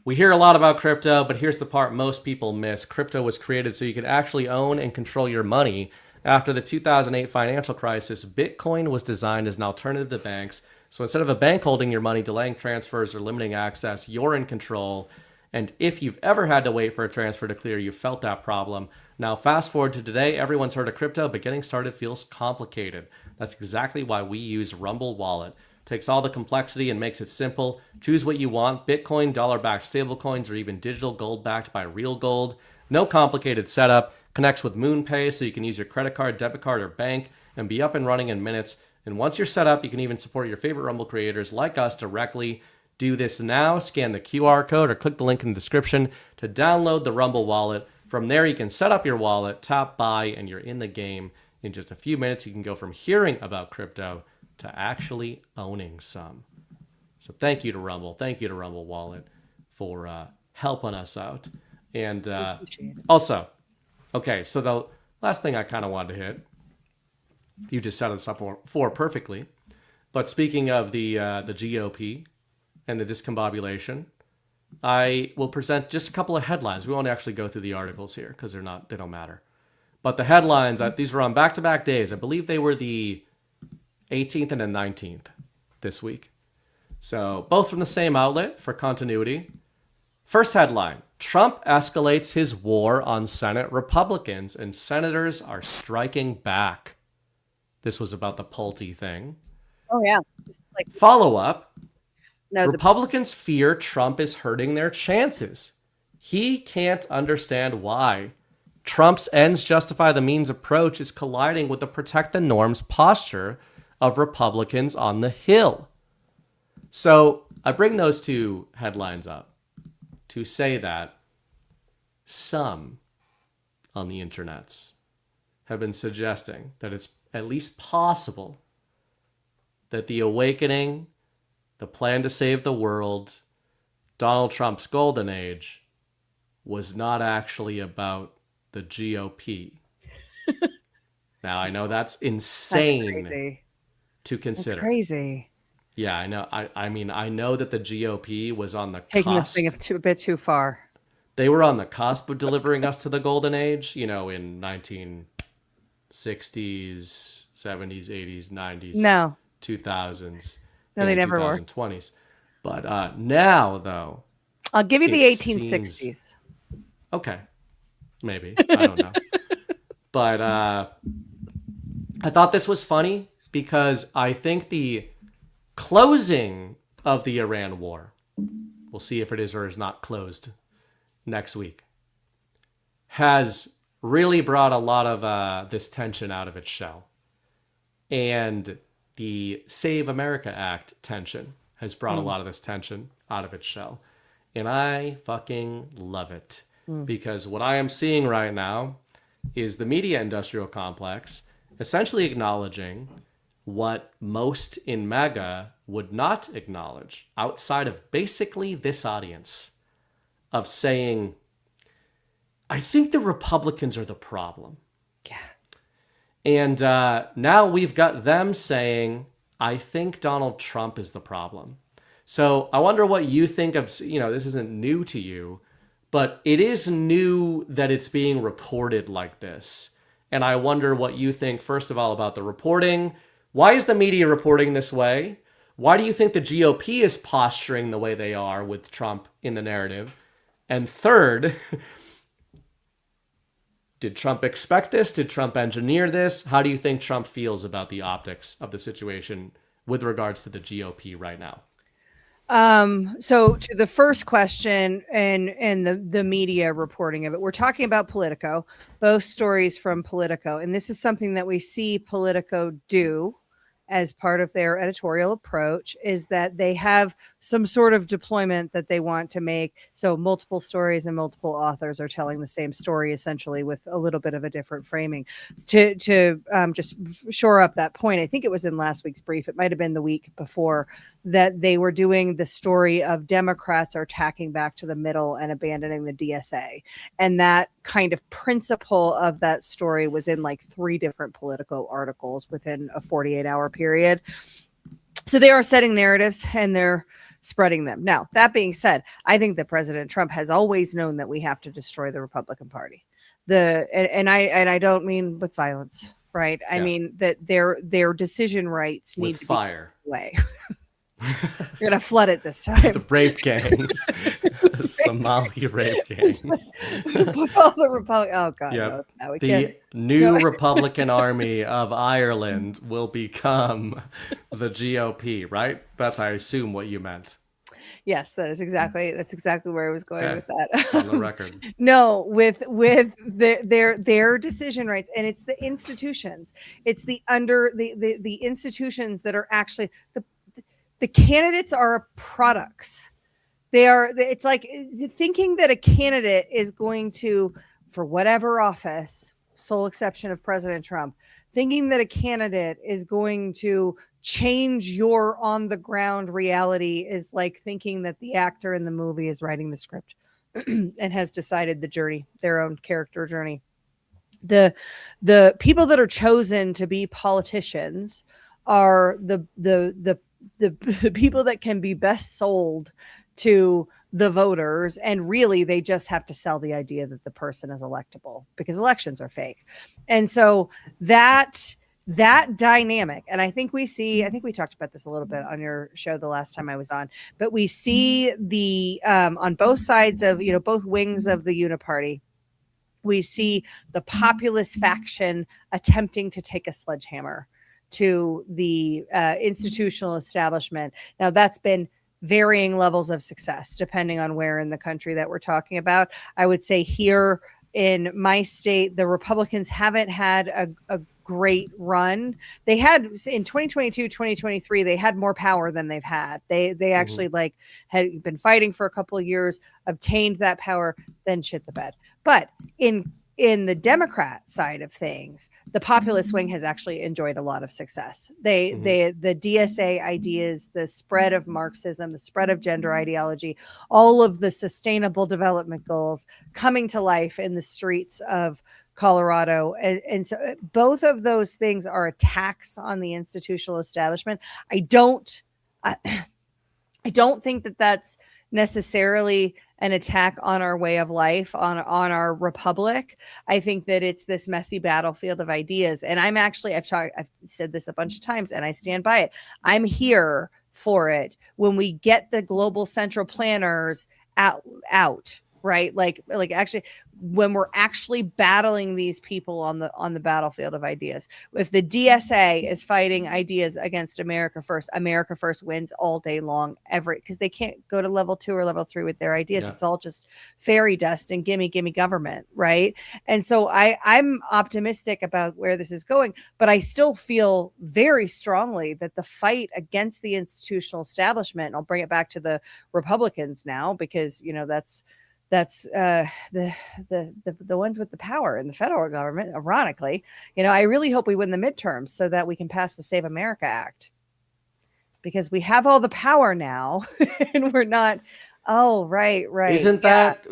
We hear a lot about crypto, but here's the part most people miss. Crypto was created so you could actually own and control your money. After the 2008 financial crisis, Bitcoin was designed as an alternative to banks. So instead of a bank holding your money, delaying transfers, or limiting access, you're in control. And if you've ever had to wait for a transfer to clear, you've felt that problem. Now, fast forward to today, everyone's heard of crypto, but getting started feels complicated. That's exactly why we use Rumble Wallet Takes all the complexity and makes it simple. Choose what you want: Bitcoin, dollar-backed stablecoins, or even digital gold backed by real gold. No complicated setup. Connects with MoonPay so you can use your credit card, debit card, or bank and be up and running in minutes. And once you're set up, you can even support your favorite Rumble creators like us directly. Do this now. Scan the QR code or click the link in the description to download the Rumble wallet. From there, you can set up your wallet, tap buy, and you're in the game. In just a few minutes, you can go from hearing about crypto to actually owning some. So thank you to Rumble. Thank you to Rumble Wallet for helping us out. And also, okay, so the last thing I kind of wanted to hit, you just set us up for perfectly. But speaking of the GOP and the discombobulation, I will present just a couple of headlines. We won't actually go through the articles here because they don't matter. But the headlines, these were on back-to-back days. I believe they were the 18th and the 19th this week. So both from the same outlet for continuity. First headline: Trump escalates his war on Senate Republicans and senators are striking back. This was about the Pulte thing. Oh, yeah. Follow-up: No, Republicans fear Trump is hurting their chances. He can't understand why. Trump's ends justify the means approach is colliding with the protect the norms posture of Republicans on the Hill. So I bring those two headlines up to say that some on the internets have been suggesting that it's at least possible that the awakening, the plan to save the world, Donald Trump's golden age, was not actually about the GOP. Now, I know that's insane to consider. That's crazy. Yeah, I know. I mean, I know that the GOP was on the Taking cusp. this thing a bit too far. They were on the cusp of delivering us to the golden age, in 1960s, 70s, 80s, 90s, No. 2000s, No, they never were. 2020s. But now, though, I'll give you the it 1860s. Okay. Maybe. I don't know. But I thought this was funny because I think the closing of the Iran war, we'll see if it is or is not closed next week, has really brought a lot of this tension out of its shell. And the Save America Act tension has brought a lot of this tension out of its shell. And I fucking love it. Because what I am seeing right now is the media industrial complex essentially acknowledging what most in MAGA would not acknowledge outside of basically this audience, of saying, I think the Republicans are the problem. Yeah. And now we've got them saying, I think Donald Trump is the problem. So I wonder what you think of, this isn't new to you, but it is new that it's being reported like this. And I wonder what you think, first of all, about the reporting. Why is the media reporting this way? Why do you think the GOP is posturing the way they are with Trump in the narrative? And third, did Trump expect this? Did Trump engineer this? How do you think Trump feels about the optics of the situation with regards to the GOP right now? So to the first question and the media reporting of it, we're talking about Politico, both stories from Politico. And this is something that we see Politico do as part of their editorial approach, is that they have some sort of deployment that they want to make. So multiple stories and multiple authors are telling the same story, essentially with a little bit of a different framing. To just shore up that point, I think it was in last week's brief, it might have been the week before, that they were doing the story of Democrats are tacking back to the middle and abandoning the DSA. And that kind of principle of that story was in like 3 different Politico articles within a 48-hour period. So they are setting narratives and they're spreading them. Now, that being said, I think that President Trump has always known that we have to destroy the Republican Party. And I don't mean with violence, right? I mean that their decision rights need with to fire. be away. You're gonna flood it this time. The rape gangs, the Somali rape gangs. All the Republic. Oh God, Yep. no, now we The can't. new Republican Army of Ireland will become the GOP, right? That's, I assume, what you meant. Yes, that's exactly where I was going with that. It's on the record. No, with their decision rights, and it's the institutions. It's the institutions that are actually the candidates are products. It's like thinking that a candidate is going to, for whatever office, sole exception of President Trump, thinking that a candidate is going to change your on the ground reality is like thinking that the actor in the movie is writing the script and has decided the journey, their own character journey. The people that are chosen to be politicians are the people that can be best sold to the voters, and really they just have to sell the idea that the person is electable, because elections are fake. And so that dynamic, and I think we talked about this a little bit on your show the last time I was on, but we see the on both sides of, both wings of the uniparty, we see the populist faction attempting to take a sledgehammer to the institutional establishment. Now, that's been varying levels of success depending on where in the country that we're talking about. I would say here in my state, the Republicans haven't had a great run. They had in 2022, 2023, they had more power than they've had. They actually had been fighting for a couple of years, obtained that power, then shit the bed. But in the Democrat side of things, the populist wing has actually enjoyed a lot of success. The DSA ideas, the spread of Marxism, the spread of gender ideology, all of the sustainable development goals coming to life in the streets of Colorado. And so both of those things are attacks on the institutional establishment. I don't think that that's necessarily an attack on our way of life, on our republic. I think that it's this messy battlefield of ideas. And I've said this a bunch of times and I stand by it. I'm here for it when we get the global central planners out, right? Like actually when we're actually battling these people on the battlefield of ideas. If the DSA is fighting ideas against America First wins all day long, because they can't go to level 2 or level 3 with their ideas. Yeah. It's all just fairy dust and gimme government, right? And so I'm optimistic about where this is going, but I still feel very strongly that the fight against the institutional establishment, and I'll bring it back to the Republicans now, because that's the ones with the power in the federal government, ironically. I really hope we win the midterms so that we can pass the Save America Act, because we have all the power now and we're not. Oh, right. Isn't that,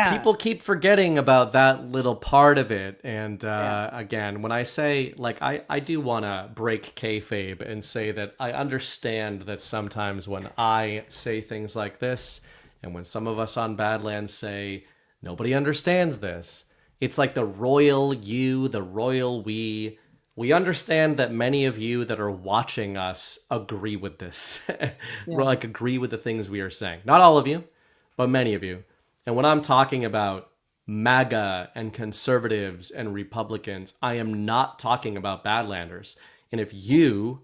people keep forgetting about that little part of it. And again, when I say, I do want to break kayfabe and say that I understand that sometimes when I say things like this, and when some of us on Badlands say, nobody understands this, it's like the royal you, the royal we. We understand that many of you that are watching us agree with this. Agree with the things we are saying. Not all of you, but many of you. And when I'm talking about MAGA and conservatives and Republicans, I am not talking about Badlanders. And if you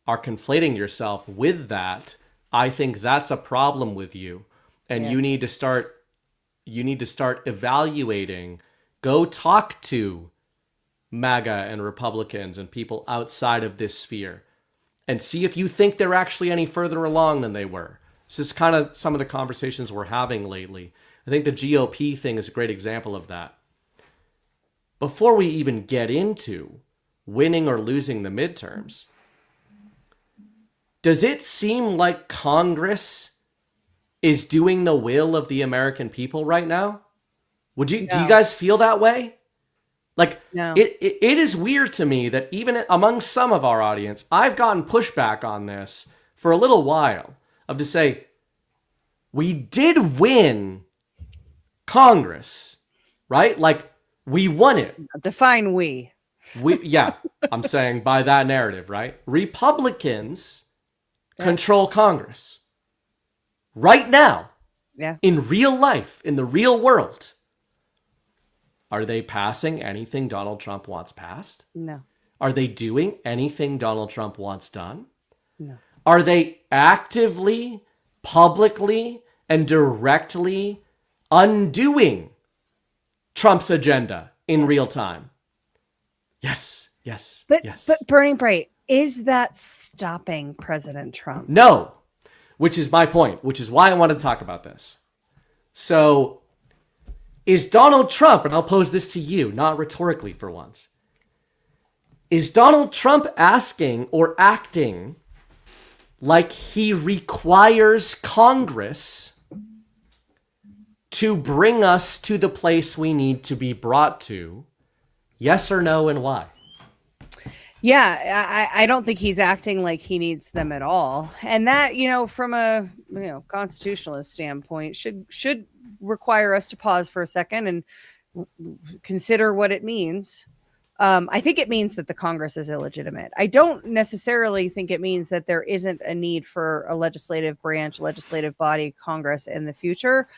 are conflating yourself with that, I think that's a problem with you. And you need to start evaluating. Go talk to MAGA and Republicans and people outside of this sphere and see if you think they're actually any further along than they were. This is kind of some of the conversations we're having lately. I think the GOP thing is a great example of that. Before we even get into winning or losing the midterms, does it seem like Congress is doing the will of the American people right now? Do you guys feel that way? No. It is weird to me that even among some of our audience, I've gotten pushback on this for a little while, of to say, we did win Congress, right? We won it. Define we. I'm saying by that narrative, right? Republicans control Congress right now, Yeah. in real life, in the real world, are they passing anything Donald Trump wants passed? No. Are they doing anything Donald Trump wants done? No. Are they actively, publicly, and directly undoing Trump's agenda in real time? Yes, yes, But yes. but Burning Bright, is that stopping President Trump? No, which is my point, which is why I wanted to talk about this. So, is Donald Trump, and I'll pose this to you, not rhetorically for once, is Donald Trump asking or acting like he requires Congress to bring us to the place we need to be brought to? Yes or no, and why? Yeah, I don't think he's acting like he needs them at all. And that, from a constitutionalist standpoint, should require us to pause for a second and consider what it means. I think it means that the Congress is illegitimate. I don't necessarily think it means that there isn't a need for a legislative branch, legislative body, Congress in the future.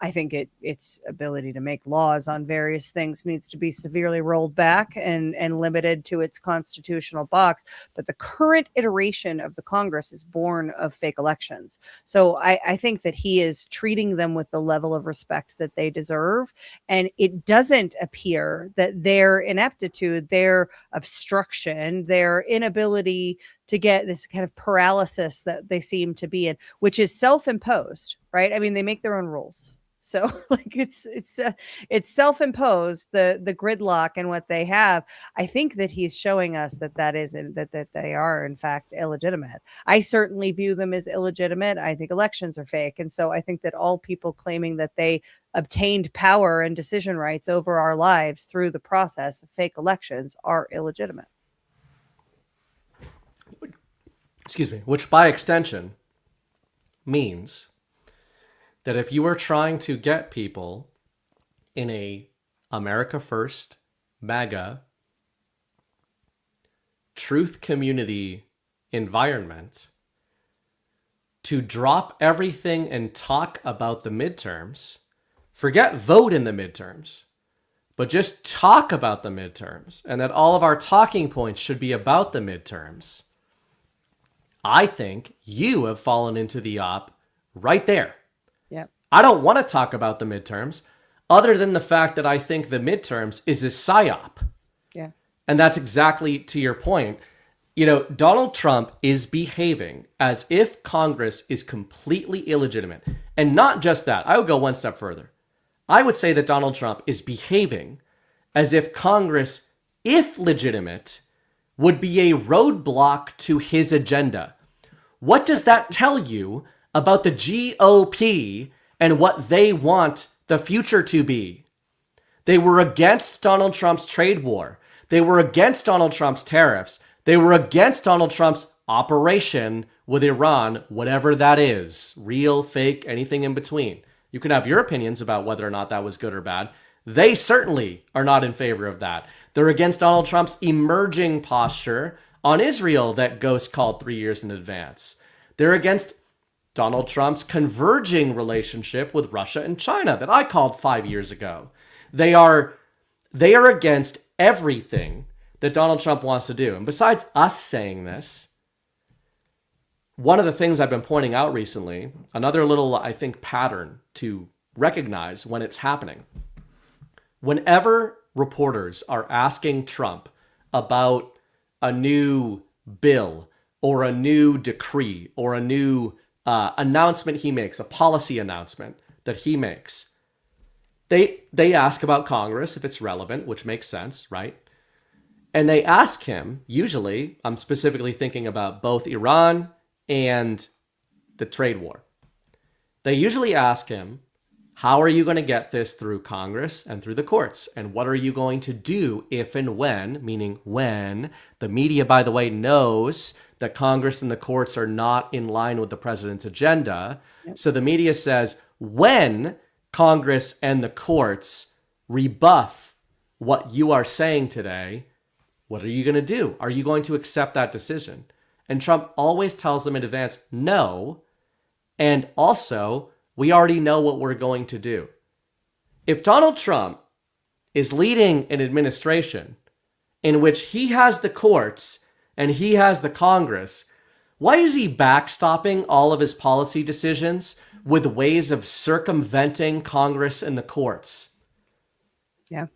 I think its ability to make laws on various things needs to be severely rolled back and limited to its constitutional box. But the current iteration of the Congress is born of fake elections. So I think that he is treating them with the level of respect that they deserve. And it doesn't appear that their ineptitude, their obstruction, their inability to get this kind of paralysis that they seem to be in, which is self-imposed, right? I mean, they make their own rules. So like it's self-imposed, the gridlock and what they have. I think that he's showing us that they are in fact illegitimate. I certainly view them as illegitimate. I think elections are fake. And so I think that all people claiming that they obtained power and decision rights over our lives through the process of fake elections are illegitimate. Excuse me, which by extension means that if you are trying to get people in a America First, MAGA, truth community environment to drop everything and talk about the midterms, forget vote in the midterms, but just talk about the midterms, and that all of our talking points should be about the midterms, I think you have fallen into the op right there. Yep. I don't want to talk about the midterms other than the fact that I think the midterms is a psyop. Yeah. And that's exactly to your point. Donald Trump is behaving as if Congress is completely illegitimate. And not just that. I would go one step further. I would say that Donald Trump is behaving as if Congress, if legitimate, would be a roadblock to his agenda. What does that tell you about the GOP and what they want the future to be? They were against Donald Trump's trade war. They were against Donald Trump's tariffs. They were against Donald Trump's operation with Iran, whatever that is, real, fake, anything in between. You can have your opinions about whether or not that was good or bad. They certainly are not in favor of that. They're against Donald Trump's emerging posture on Israel that Ghost called 3 years in advance. They're against Donald Trump's converging relationship with Russia and China that I called 5 years ago. They are against everything that Donald Trump wants to do. And besides us saying this, one of the things I've been pointing out recently, another little, I think, pattern to recognize when it's happening. Whenever reporters are asking Trump about a new bill or a new decree or a new announcement he makes, a policy announcement that he makes, they ask about Congress if it's relevant, which makes sense, right? And they ask him, usually, I'm specifically thinking about both Iran and the trade war. They usually ask him, how are you going to get this through Congress and through the courts? And what are you going to do if and when, meaning when, the media, by the way, knows that Congress and the courts are not in line with the president's agenda. Yep. So the media says, when Congress and the courts rebuff what you are saying today, what are you going to do? Are you going to accept that decision? And Trump always tells them in advance, no. And also, we already know what we're going to do. If Donald Trump is leading an administration in which he has the courts and he has the Congress, why is he backstopping all of his policy decisions with ways of circumventing Congress and the courts? Yeah.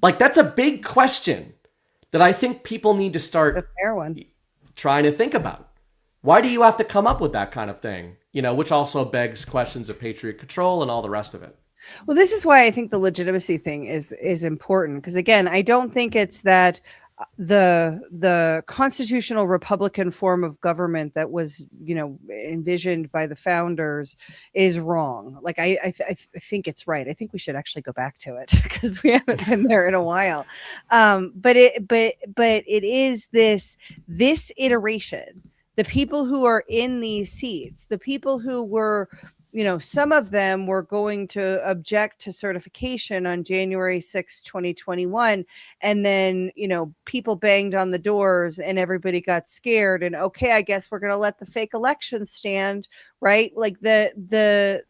Like, that's a big question that I think people need to start A fair one. trying to think about. Why do you have to come up with that kind of thing? You know, which also begs questions of patriot control and all the rest of it. Well, this is why I think the legitimacy thing is important, because again, I don't think it's that the constitutional Republican form of government that was, you know, envisioned by the founders is wrong. Like I think it's right. I think we should actually go back to it because we haven't been there in a while. But it is this iteration. The people who are in these seats, the people who were, you know, some of them were going to object to certification on January 6, 2021. And then, you know, people banged on the doors and everybody got scared. And okay, I guess we're going to let the fake election stand, right? Like the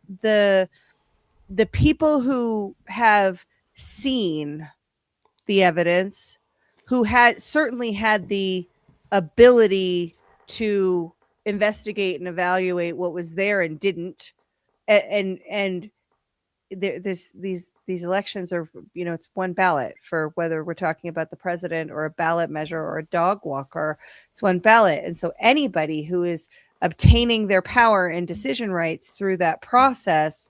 people who have seen the evidence, who had certainly had the ability to investigate and evaluate what was there and didn't. And these elections are, you know, it's one ballot for whether we're talking about the president or a ballot measure or a dog walker. It's one ballot. And so anybody who is obtaining their power and decision rights through that process,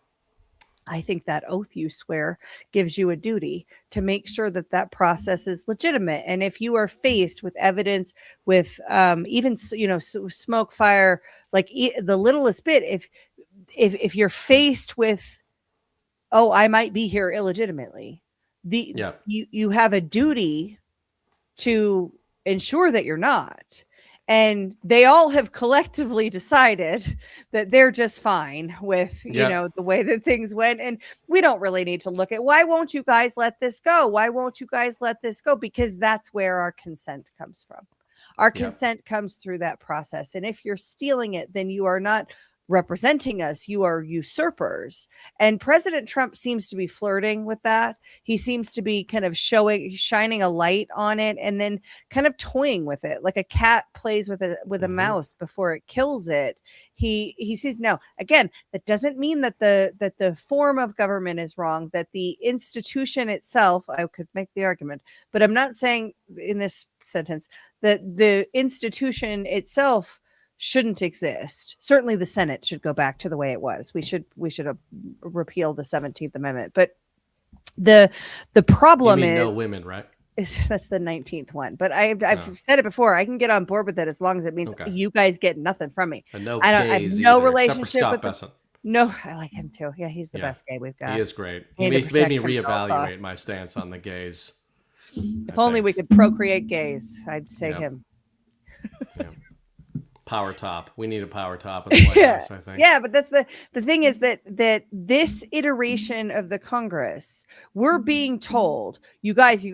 I think that oath you swear gives you a duty to make sure that that process is legitimate. And if you are faced with evidence, with even, you know, smoke, fire, like the littlest bit, if you're faced with, oh, I might be here illegitimately, you have a duty to ensure that you're not. And they all have collectively decided that they're just fine with, you know, the way that things went. And we don't really need to look at, why won't you guys let this go? Why won't you guys let this go? Because that's where our consent comes from. Our consent comes through that process. And if you're stealing it, then you are not representing us, you are usurpers. And President Trump seems to be flirting with that. He seems to be kind of shining a light on it and then kind of toying with it, like a cat plays with a mouse before it kills it. He sees, now again, that doesn't mean that the form of government is wrong, that the institution itself, I could make the argument, but I'm not saying in this sentence that the institution itself shouldn't exist. Certainly the Senate should go back to the way it was. We should repeal the 17th Amendment. But the problem is no women, right? That's the 19th one. But I've said it before. I can get on board with that as long as it means you guys get nothing from me. And no I have no relationship with Besson. No, I like him too. Yeah, he's the best gay we've got. He is great. He made me reevaluate my stance on the gays. If only we could procreate gays, I'd say him. Power top. We need a power top in the White House, I think. Yeah, but that's the thing is that this iteration of the Congress, we're being told, you guys,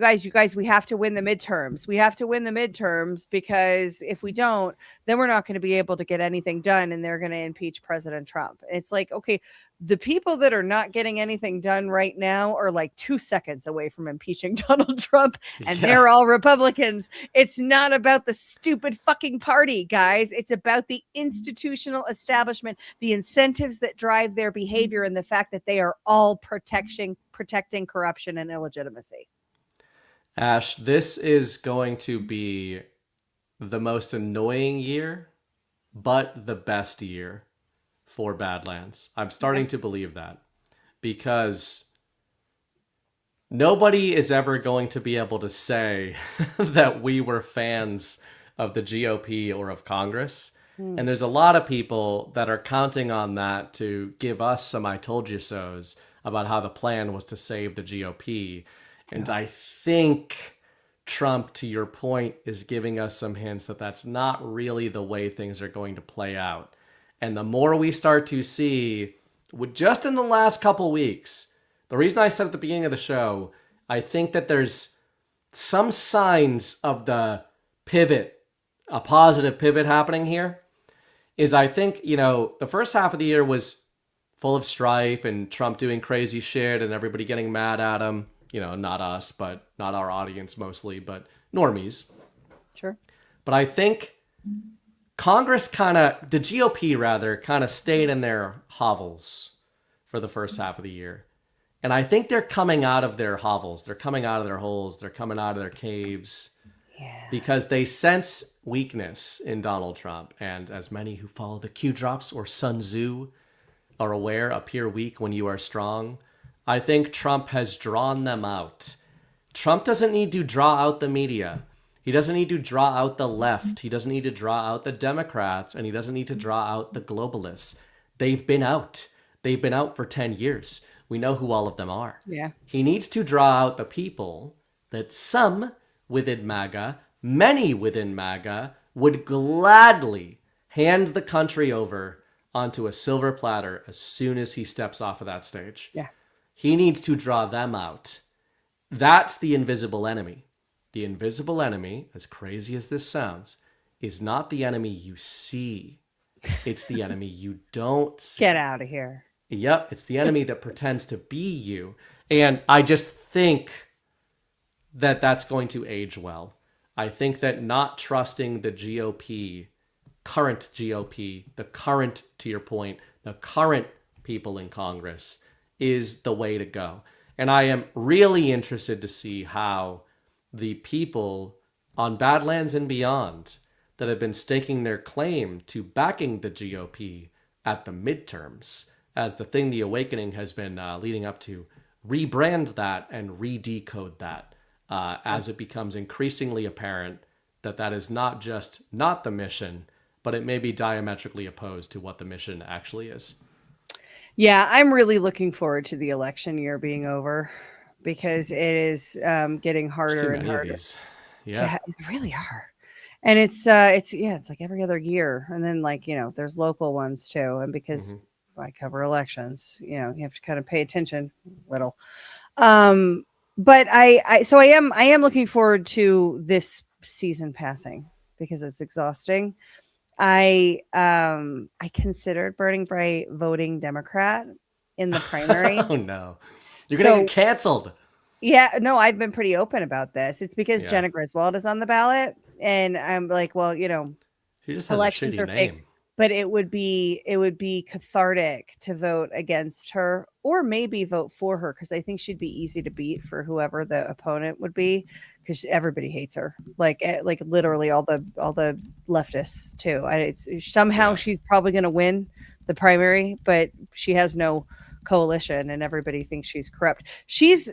we have to win the midterms. We have to win the midterms because if we don't, then we're not going to be able to get anything done and they're going to impeach President Trump. It's like, okay, the people that are not getting anything done right now are like 2 seconds away from impeaching Donald Trump, and they're all Republicans. It's not about the stupid fucking party, guys. It's about the institutional establishment, the incentives that drive their behavior, and the fact that they are all protecting corruption and illegitimacy. Ashe, this is going to be the most annoying year, but the best year for Badlands. I'm starting to believe that, because nobody is ever going to be able to say that we were fans of the GOP or of Congress. And there's a lot of people that are counting on that to give us some I told you so's about how the plan was to save the GOP. And I think Trump, to your point, is giving us some hints that that's not really the way things are going to play out. And the more we start to see, just in the last couple weeks, the reason I said at the beginning of the show, I think that there's some signs of the pivot a positive pivot happening here is I think, the first half of the year was full of strife and Trump doing crazy shit and everybody getting mad at him. Not us, but not our audience mostly, but normies. Sure. But I think Congress the GOP rather, kind of stayed in their hovels for the first half of the year. And I think they're coming out of their hovels. They're coming out of their holes. They're coming out of their caves. Yeah. Because they sense weakness in Donald Trump. And as many who follow the Q drops or Sun Tzu are aware, appear weak when you are strong. I think Trump has drawn them out. Trump doesn't need to draw out the media. He doesn't need to draw out the left. He doesn't need to draw out the Democrats. And he doesn't need to draw out the globalists. They've been out. They've been out for 10 years. We know who all of them are. Yeah. He needs to draw out the people that some within MAGA, many within MAGA, would gladly hand the country over onto a silver platter as soon as he steps off of that stage. Yeah. He needs to draw them out. That's the invisible enemy. The invisible enemy, as crazy as this sounds, is not the enemy you see. It's the enemy you don't see. Get out of here. Yep, it's the enemy that pretends to be you. And I just think that that's going to age well. I think that not trusting the GOP, current GOP, the current, to your point, the current people in Congress is the way to go. And I am really interested to see how the people on Badlands and beyond that have been staking their claim to backing the GOP at the midterms as the thing the awakening has been leading up to, rebrand that and re-decode that as it becomes increasingly apparent that that is not just not the mission, but it may be diametrically opposed to what the mission actually is. Yeah, I'm really looking forward to the election year being over because it is getting harder and harder. Yeah, It's really hard. And it's like every other year. And then there's local ones too. And because I cover elections, you have to kind of pay attention a little. But I am looking forward to this season passing because it's exhausting. I considered burning bright voting Democrat in the primary. Oh no, you're gonna get canceled. Yeah, no, I've been pretty open about this. It's because Jenna Griswold is on the ballot, and I'm like, well, she just has a shitty name. Fake, but it would be cathartic to vote against her or maybe vote for her because I think she'd be easy to beat for whoever the opponent would be because everybody hates her, like literally all the leftists too. Somehow she's probably going to win the primary, but she has no coalition and everybody thinks she's corrupt. She's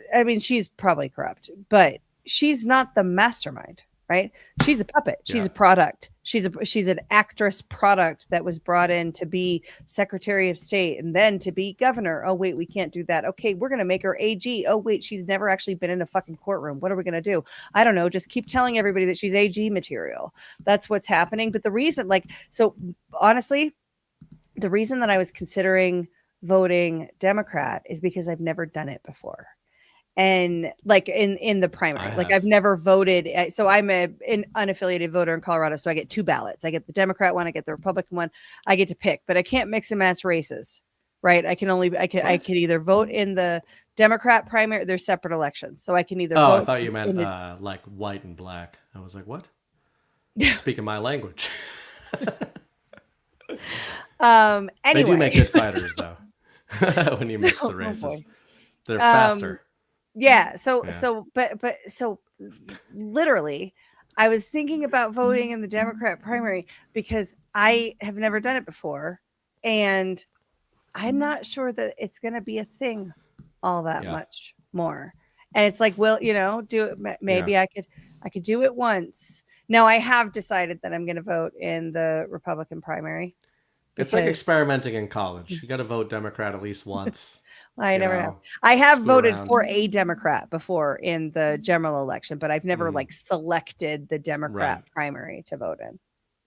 probably corrupt, but she's not the mastermind, right? She's a puppet. She's a product. She's an actress product that was brought in to be Secretary of State and then to be governor. Oh wait, we can't do that. Okay, we're gonna make her AG. Oh wait, she's never actually been in a fucking courtroom. What are we gonna do? I don't know. Just keep telling everybody that she's AG material. That's what's happening. But the reason, honestly, the reason that I was considering voting Democrat is because I've never done it before. And in the primary, I've never voted. So I'm an unaffiliated voter in Colorado. So I get two ballots. I get the Democrat one. I get the Republican one. I get to pick, but I can't mix and match races, right? I can either vote in the Democrat primary. There's separate elections. So I can either vote. I thought you meant like white and black. I was like, what? Speaking my language. Anyway. They do make good fighters though. When you mix the races, they're faster. Yeah. So literally, I was thinking about voting in the Democrat primary because I have never done it before. And I'm not sure that it's going to be a thing all that much more. And it's like, well, do it. Maybe I could do it once. Now I have decided that I'm going to vote in the Republican primary. It's like experimenting in college. You got to vote Democrat at least once. I never have. I have voted for a Democrat before in the general election, but I've never selected the Democrat primary to vote in.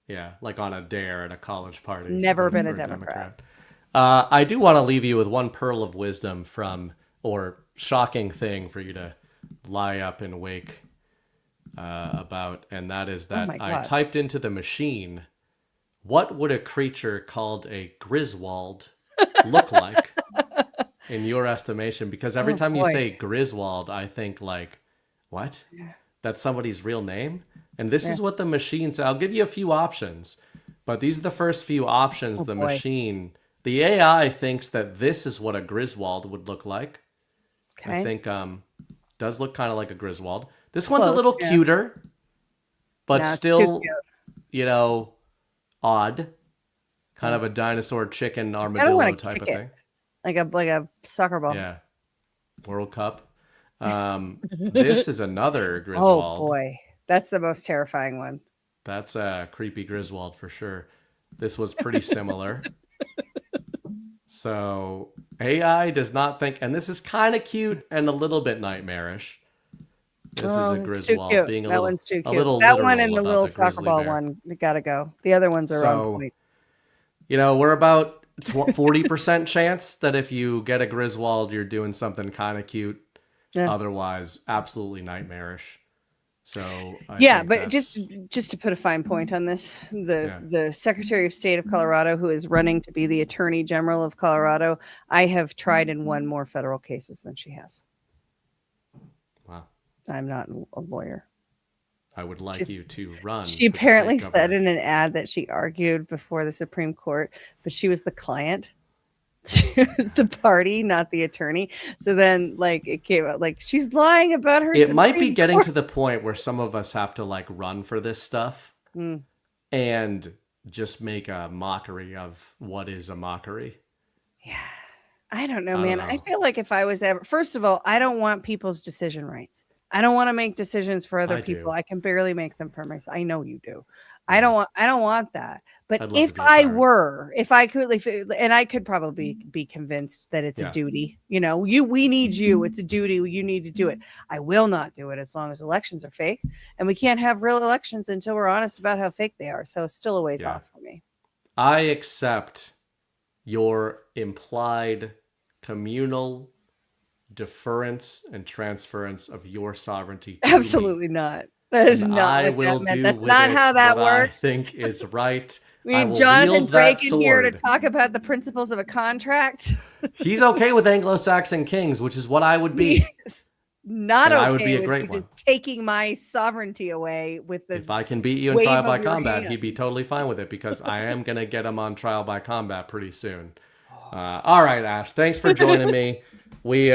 Yeah, like on a dare at a college party. Never been a Democrat. I do want to leave you with one pearl of wisdom or shocking thing for you to lie up and wake. about, and that is Oh that my I God. typed into the machine, what would a creature called a Griswold look like in your estimation? Because every Oh, time you boy. say Griswold, I think like, what? That's somebody's real name? And this is what the machine said. I'll give you a few options, but these are the first few options. The boy. machine, the AI thinks that this is what a Griswold would look like. Okay. I think does look kind of like a Griswold. This one's a Close, little yeah. cuter, but No, it's too still, cute. you know, odd. Kind of a dinosaur chicken armadillo wanna type of kick it. thing. Like a soccer ball. Yeah. World Cup. This is another Griswold. Oh boy, that's the most terrifying one. That's a creepy Griswold for sure. This was pretty similar. So AI does not think, and this is kind of cute and a little bit nightmarish. This is a It's too Griswold cute. being a that little, one's too a cute. little That literal one and the about little the soccer grizzly ball bear. one, you gotta go. The other ones are So, on point. You know, we're about 40% chance that if you get a Griswold, you're doing something kind of cute. Yeah. Otherwise, absolutely nightmarish. So I Yeah, think but that's- just to put a fine point on this, the Secretary of State of Colorado, who is running to be the Attorney General of Colorado, I have tried and won more federal cases than she has. wow. I'm not a lawyer. I would like She's- you to run. She for the apparently state said governor. in an ad that she argued before the Supreme Court, but she was the client. She was the party, not the attorney. So then, like, it came out like she's lying about her. It might be Supreme getting Court. to the point where some of us have to like run for this stuff Mm. and just make a mockery of what is a mockery. Yeah, I don't know, I don't man. know. I feel like if I was ever, first of all, I don't want people's decision rights. I don't want to make decisions for other I do. people. I can barely make them for myself. I know you do. I don't want that. But I'd love to if be a I tyrant. were, if I could, and I could probably be convinced that it's Yeah. a duty. You know, we need you. It's a duty. You need to do it. I will not do it as long as elections are fake, and we can't have real elections until we're honest about how fake they are. So it's still a ways Yeah. off for me. I accept your implied communal deference and transference of your sovereignty. to me. Absolutely not. That is And not I what will that meant. do That's with not it how that what I works. think is right. We I need will Jonathan wield that Drake in here to sword. talk about the principles of a contract. He's okay with Anglo-Saxon kings, which is what I would be. He's not And okay I would be a with great you one. just taking my sovereignty away with the If I can beat you in wave trial of by your combat, hand. he'd be totally fine with it because I am going to get him on trial by combat pretty soon. All right, Ash, thanks for joining me. We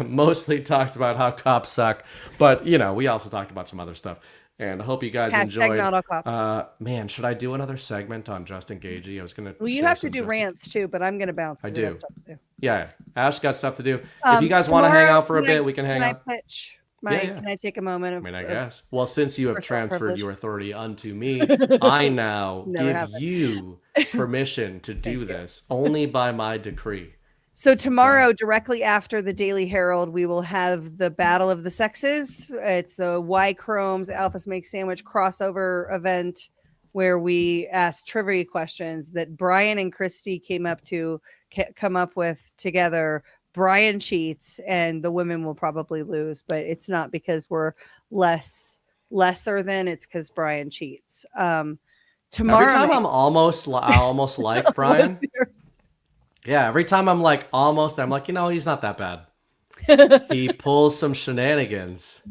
mostly talked about how cops suck, but, you know, we also talked about some other stuff. And I hope you guys Hashtag enjoyed. not all cops. Man, should I do another segment on Justin Gaethje? I was going to. Well, you have to do rants too, but I'm going to bounce. I 'cause do. got stuff to do. Yeah, Ash got stuff to do. If you guys want to hang Tomorrow, out for a bit, we can hang Can out. I pitch? My, Yeah, yeah. Can I take a moment? I Of, mean, I of- guess. Well, since you have personal transferred privilege. your authority unto me, I now Never give happened. you permission to do this only by my decree. So tomorrow, directly after the Daily Herald, we will have the Battle of the Sexes. It's the Y Chrome's Alphas Make Sandwich crossover event where we ask trivia questions that Brian and Christy come up with together. Brian cheats, and the women will probably lose, but it's not because we're lesser than. It's because Brian cheats. Tomorrow, Every time night- I almost like Brian. Yeah, every time I'm like almost, I'm like, you know, he's not that bad. He pulls some shenanigans.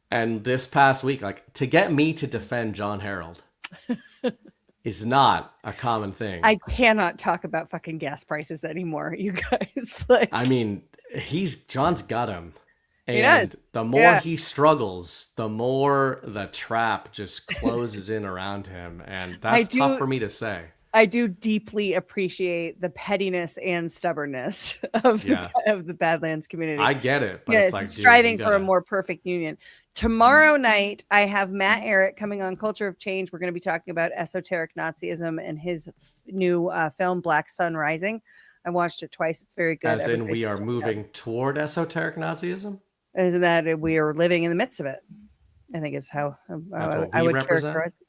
And this past week, like, to get me to defend John Harold is not a common thing. I cannot talk about fucking gas prices anymore, you guys. Like, I mean, John's got him. He And does. the more Yeah. he struggles, the more the trap just closes in around him. And that's tough for me to say. I do deeply appreciate the pettiness and stubbornness of the Badlands community. I get it, but Yes, it's like, dude, striving you for a gotta- more perfect union. Tomorrow night, I have Matt Eric coming on Culture of Change. We're going to be talking about esoteric Nazism and his new film Black Sun Rising. I watched it twice. It's very good. As in, Everybody we should are check it out. moving toward esoteric Nazism? Isn't that we are living in the midst of it? I think is how That's what I we would represent? characterize it.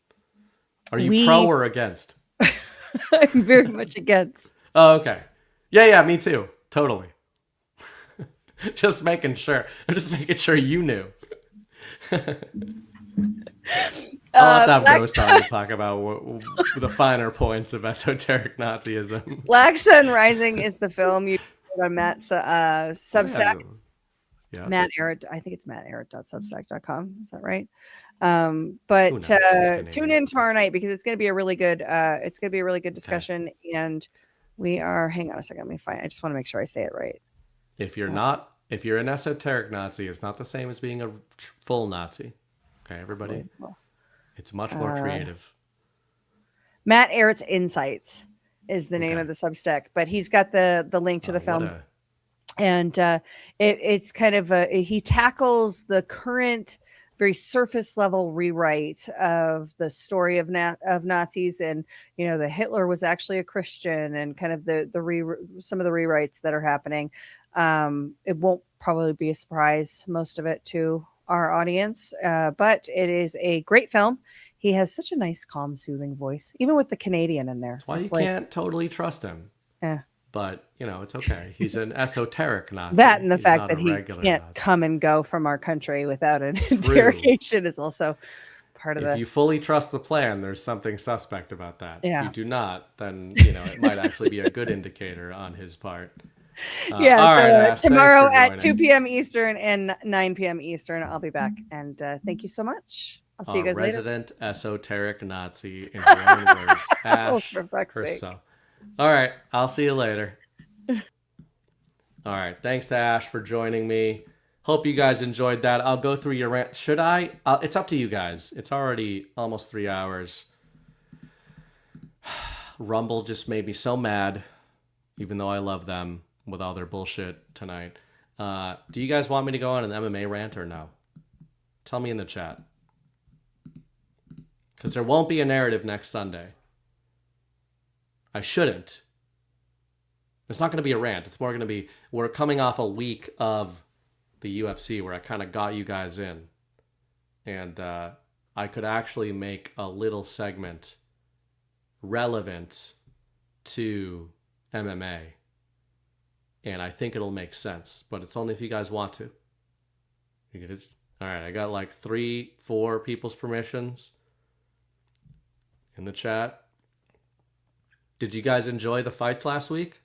Are you pro or against? I'm very much against. Oh, okay. Yeah, me too. Totally. Just making sure. I'm just making sure you knew. I'll have to have Black, Ghost on to talk about the finer points of esoteric Nazism. Black Sun Rising is the film you put on Matt's Substack. Yeah. Matt Arrett, I think it's mattarrett.substack.com. Is that right? Who But knows? She's Canadian. tune in tomorrow night because it's going to be a really good discussion. And we are, hang on a second, let me find, I just want to make sure I say it right. If you're an esoteric Nazi, it's not the same as being a full Nazi. Okay, everybody? It's much more creative. Matt Arrett's Insights is the name of the Substack, but he's got the link to the film. And it's kind of he tackles the current very surface level rewrite of the story of Nazis, and that Hitler was actually a Christian, and kind of some of the rewrites that are happening. It won't probably be a surprise, most of it, to our audience, but it is a great film. He has such a nice, calm, soothing voice, even with the Canadian in there. That's why you can't totally trust him. Yeah. But, it's okay. He's an esoteric Nazi. That and the He's fact that a he regular can't Nazi. come and go from our country without an interrogation is also part of it. If you fully trust the plan, there's something suspect about that. Yeah. If you do not, then, it might actually be a good indicator on his part. All right, Ash, tomorrow thanks for at joining. 2 p.m. Eastern and 9 p.m. Eastern, I'll be back. And thank you so much. I'll see you guys later. Resident esoteric Nazi, in her own words. Ash for fuck's sake. herself. All right, I'll see you later. All right, thanks to Ash for joining me. Hope you guys enjoyed that. I'll go through your rant. Should I? It's up to you guys. It's already almost 3 hours. Rumble just made me so mad, even though I love them with all their bullshit tonight. Do you guys want me to go on an MMA rant or no? Tell me in the chat. Because there won't be a narrative next Sunday. I shouldn't. It's not going to be a rant. It's more going to be, we're coming off a week of the UFC where I kind of got you guys in. And I could actually make a little segment relevant to MMA. And I think it'll make sense. But it's only if you guys want to. All right, I got like 3-4 people's permissions in the chat. Did you guys enjoy the fights last week?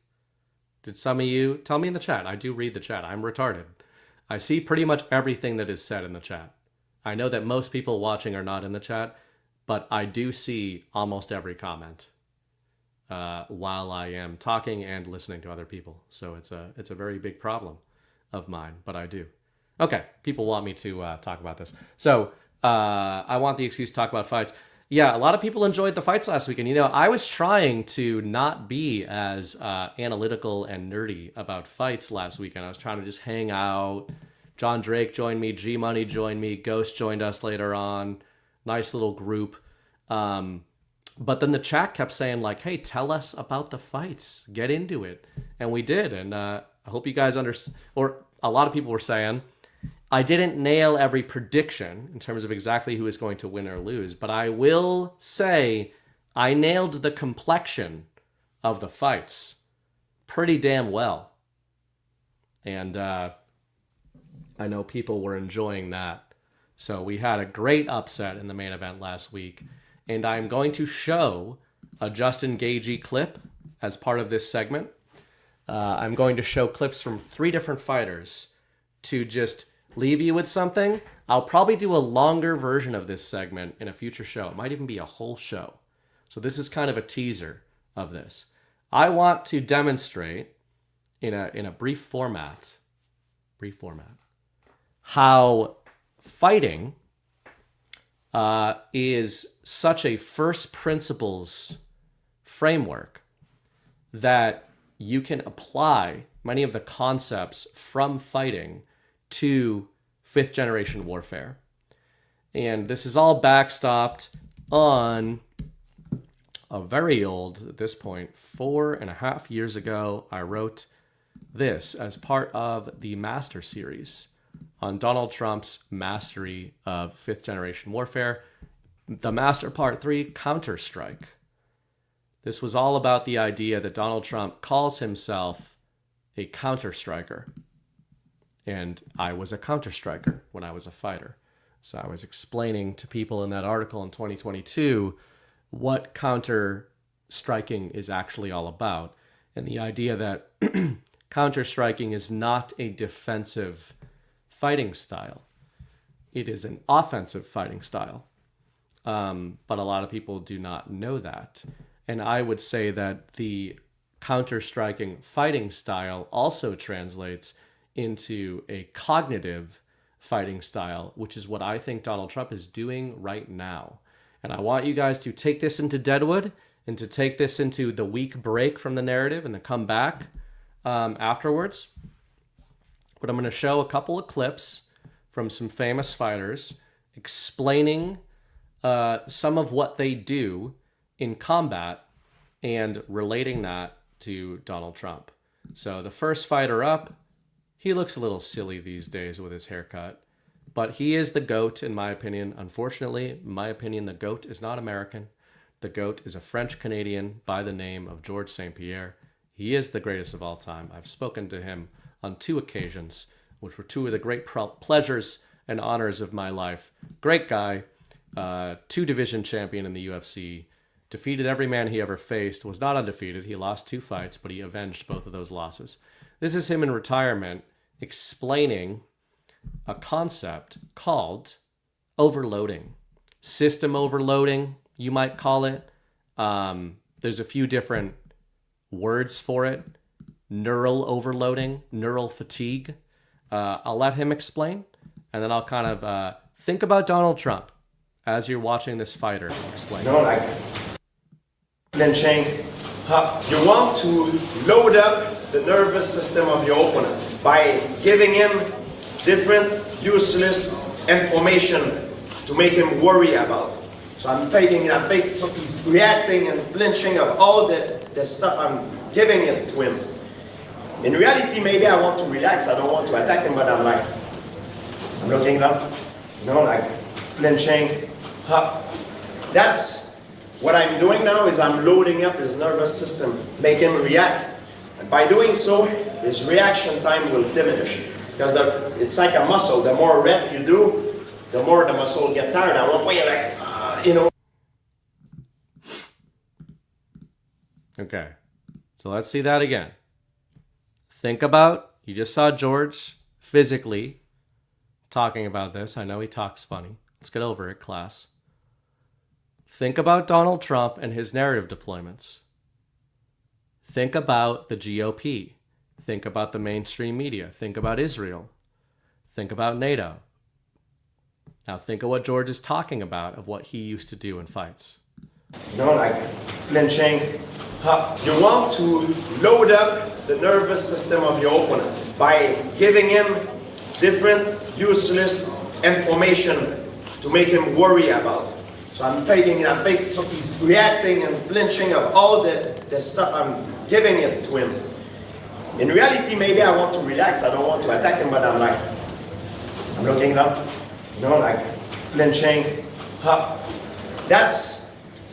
Did some of you? Tell me in the chat. I do read the chat. I'm retarded. I see pretty much everything that is said in the chat. I know that most people watching are not in the chat, but I do see almost every comment while I am talking and listening to other people. So it's a very big problem of mine, but I do. Okay, people want me to talk about this. So I want the excuse to talk about fights. Yeah, a lot of people enjoyed the fights last week. And, I was trying to not be as analytical and nerdy about fights last weekend. I was trying to just hang out. John Drake joined me. G-Money joined me. Ghost joined us later on. Nice little group. But then the chat kept saying, like, hey, tell us about the fights. Get into it. And we did. And I hope you guys understand. Or a lot of people were saying, I didn't nail every prediction in terms of exactly who is going to win or lose, but I will say I nailed the complexion of the fights pretty damn well. And I know people were enjoying that. So we had a great upset in the main event last week, and I'm going to show a Justin Gaethje clip as part of this segment. I'm going to show clips from 3 different fighters to just leave you with something. I'll probably do a longer version of this segment in a future show. It might even be a whole show. So this is kind of a teaser of this. I want to demonstrate in a brief format how fighting is such a first principles framework that you can apply many of the concepts from fighting to 5th generation warfare. And this is all backstopped on a very old, at this point, 4.5 years ago, I wrote this as part of the Master series on Donald Trump's mastery of 5th generation warfare. The Master Part 3, Counter-Strike. This was all about the idea that Donald Trump calls himself a counter-striker. And I was a counter-striker when I was a fighter. So I was explaining to people in that article in 2022 what counter striking is actually all about, and the idea that counter striking is not a defensive fighting style. It is an offensive fighting style. But a lot of people do not know that. And I would say that the counter-striking fighting style also translates into a cognitive fighting style, which is what I think Donald Trump is doing right now. And I want you guys to take this into Deadwood and to take this into the week break from the narrative and to come back afterwards. But I'm going to show a couple of clips from some famous fighters explaining some of what they do in combat and relating that to Donald Trump. So the first fighter up, he looks a little silly these days with his haircut, but he is the GOAT in my opinion. Unfortunately, in my opinion, the GOAT is not American. The GOAT is a French-Canadian by the name of Georges St-Pierre. He is the greatest of all time. I've spoken to him on 2 occasions, which were 2 of the great pleasures and honors of my life. Great guy, 2-division champion in the UFC, defeated every man he ever faced, was not undefeated. He lost 2 fights, but he avenged both of those losses. This is him in retirement explaining a concept called overloading. System overloading, you might call it. There's a few different words for it. Neural overloading, neural fatigue. I'll let him explain, and then I'll kind of think about Donald Trump as you're watching this fighter explain. Like flinching. You want to load up the nervous system of your opponent by giving him different useless information to make him worry about. So I'm taking that big, so he's reacting and flinching of all the stuff I'm giving it to him. In reality, maybe I want to relax, I don't want to attack him, but I'm looking up, like flinching. That's what I'm doing now, is I'm loading up his nervous system, make him react. And by doing so, his reaction time will diminish. Because it's like a muscle. The more rep you do, the more the muscle will get tired. At one point, you're like, Okay, so let's see that again. Think about, you just saw George physically talking about this. I know he talks funny. Let's get over it, class. Think about Donald Trump and his narrative deployments. Think about the GOP. Think about the mainstream media. Think about Israel. Think about NATO. Now think of what George is talking about, of what he used to do in fights. Like flinching. You want to load up the nervous system of your opponent by giving him different useless information to make him worry about. So I'm taking that big, so he's reacting and flinching of all the stuff I'm giving it to him. In reality, maybe I want to relax, I don't want to attack him, but I'm looking up, like flinching. That's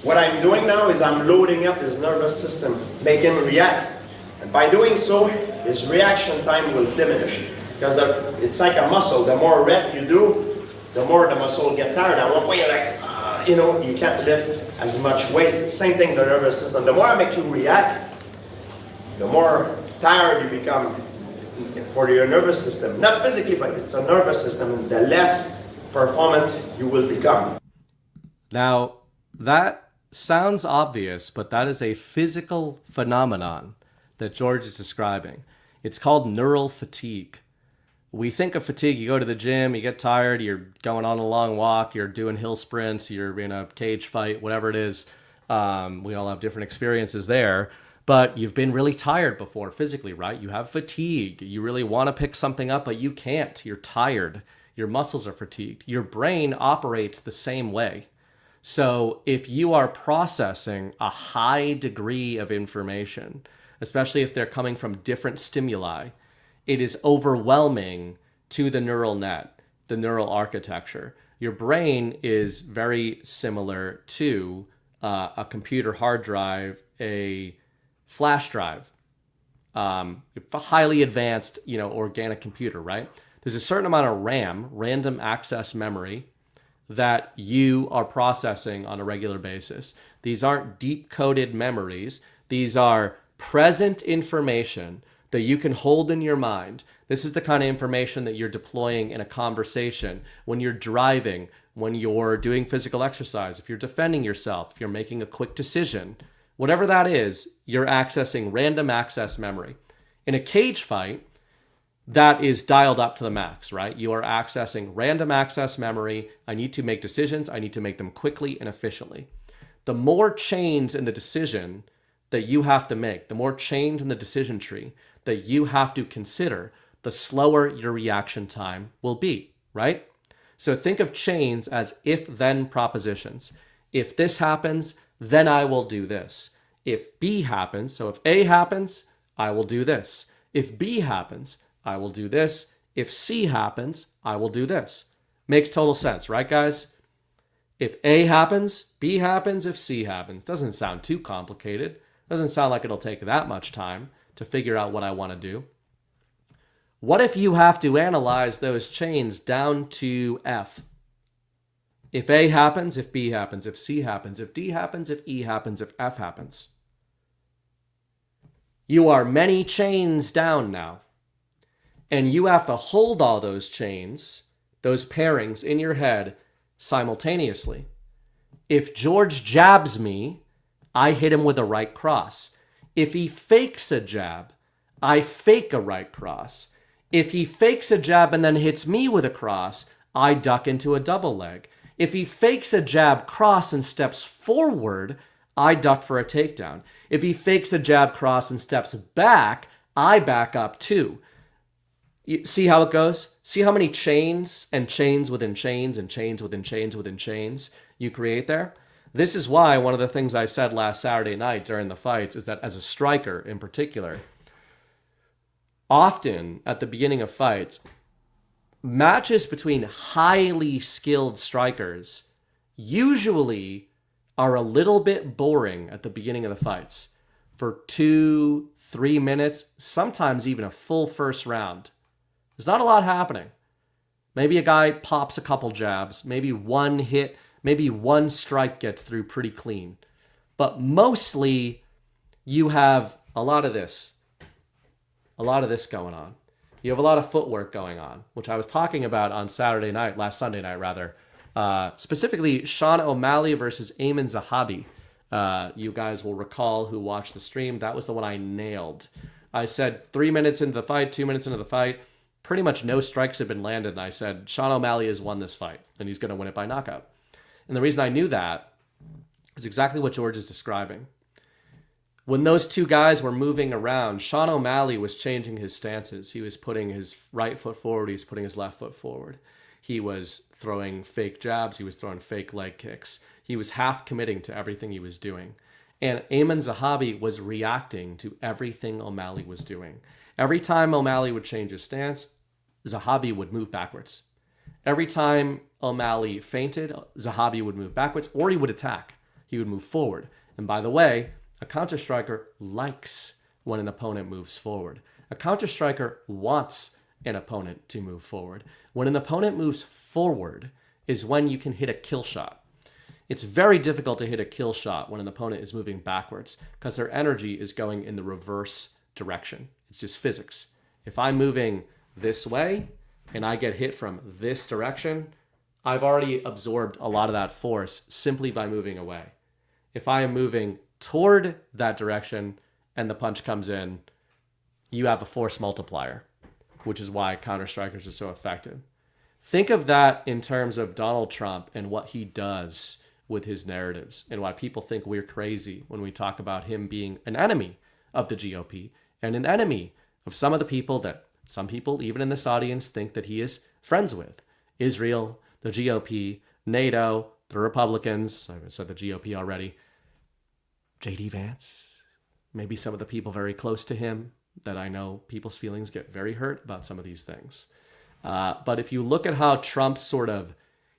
what I'm doing now, is I'm loading up his nervous system, make him react. And by doing so, his reaction time will diminish. Because it's like a muscle. The more rep you do, the more the muscle will get tired. At one point, you're like, you can't lift as much weight. Same thing, the nervous system. The more I make you react, the more tired you become for your nervous system. Not physically, but it's a nervous system. The less performant you will become. Now, that sounds obvious, but that is a physical phenomenon that George is describing. It's called neural fatigue. We think of fatigue, you go to the gym, you get tired, you're going on a long walk, you're doing hill sprints, you're in a cage fight, whatever it is. We all have different experiences there. But you've been really tired before physically, right? You have fatigue. You really want to pick something up, but you can't. You're tired. Your muscles are fatigued. Your brain operates the same way. So if you are processing a high degree of information, especially if they're coming from different stimuli, it is overwhelming to the neural net, the neural architecture. Your brain is very similar to a computer hard drive, a flash drive, a highly advanced, organic computer, right? There's a certain amount of RAM, random access memory, that you are processing on a regular basis. These aren't deep-coded memories. These are present information that you can hold in your mind. This is the kind of information that you're deploying in a conversation, when you're driving, when you're doing physical exercise, if you're defending yourself, if you're making a quick decision. Whatever that is, you're accessing random access memory. In a cage fight, that is dialed up to the max, right? You are accessing random access memory. I need to make decisions. I need to make them quickly and efficiently. The more chains in the decision that you have to make, the more chains in the decision tree that you have to consider, the slower your reaction time will be, right? So think of chains as if-then propositions. If this happens, then I will do this. If B happens, so if A happens, I will do this. If B happens, I will do this. If C happens, I will do this. Makes total sense, right, guys? If A happens, B happens, if C happens. Doesn't sound too complicated. Doesn't sound like it'll take that much time to figure out what I want to do. What if you have to analyze those chains down to F? If A happens, if B happens, if C happens, if D happens, if E happens, if F happens. You are many chains down now. And you have to hold all those chains, those pairings in your head simultaneously. If George jabs me, I hit him with a right cross. If he fakes a jab, I fake a right cross. If he fakes a jab and then hits me with a cross, I duck into a double leg. If he fakes a jab cross and steps forward, I duck for a takedown. If he fakes a jab cross and steps back, I back up too. You see how it goes? See how many chains and chains within chains and chains within chains within chains you create there? This is why one of the things I said last Saturday night during the fights is that as a striker in particular, often at the beginning of fights, matches between highly skilled strikers usually are a little bit boring at the beginning of the fights for 2-3 minutes, sometimes even a full first round. There's not a lot happening. Maybe a guy pops a couple jabs, maybe one hit, maybe one strike gets through pretty clean. But mostly you have a lot of this going on. You have a lot of footwork going on, which I was talking about on last Sunday night rather. Specifically, Sean O'Malley versus Ayman Zahabi. You guys will recall who watched the stream. That was the one I nailed. I said 3 minutes into the fight, 2 minutes into the fight, pretty much no strikes had been landed. And I said, Sean O'Malley has won this fight and he's going to win it by knockout. And the reason I knew that is exactly what George is describing. When those two guys were moving around, Sean O'Malley was changing his stances. He was putting his right foot forward. He was putting his left foot forward. He was throwing fake jabs. He was throwing fake leg kicks. He was half committing to everything he was doing. And Ayman Zahabi was reacting to everything O'Malley was doing. Every time O'Malley would change his stance, Zahabi would move backwards. Every time O'Malley feinted, Zahabi would move backwards, or he would attack. He would move forward. And by the way, a counter-striker likes when an opponent moves forward. A counter-striker wants an opponent to move forward. When an opponent moves forward is when you can hit a kill shot. It's very difficult to hit a kill shot when an opponent is moving backwards because their energy is going in the reverse direction. It's just physics. If I'm moving this way and I get hit from this direction, I've already absorbed a lot of that force simply by moving away. If I am moving toward that direction and the punch comes in, you have a force multiplier, which is why counter-strikers are so effective. Think of that in terms of Donald Trump and what he does with his narratives and why people think we're crazy when we talk about him being an enemy of the GOP and an enemy of some of the people that some people, even in this audience, think that he is friends with. Israel, the GOP, NATO, the Republicans, I said the GOP already, J.D. Vance, maybe some of the people very close to him that I know people's feelings get very hurt about some of these things. But if you look at how Trump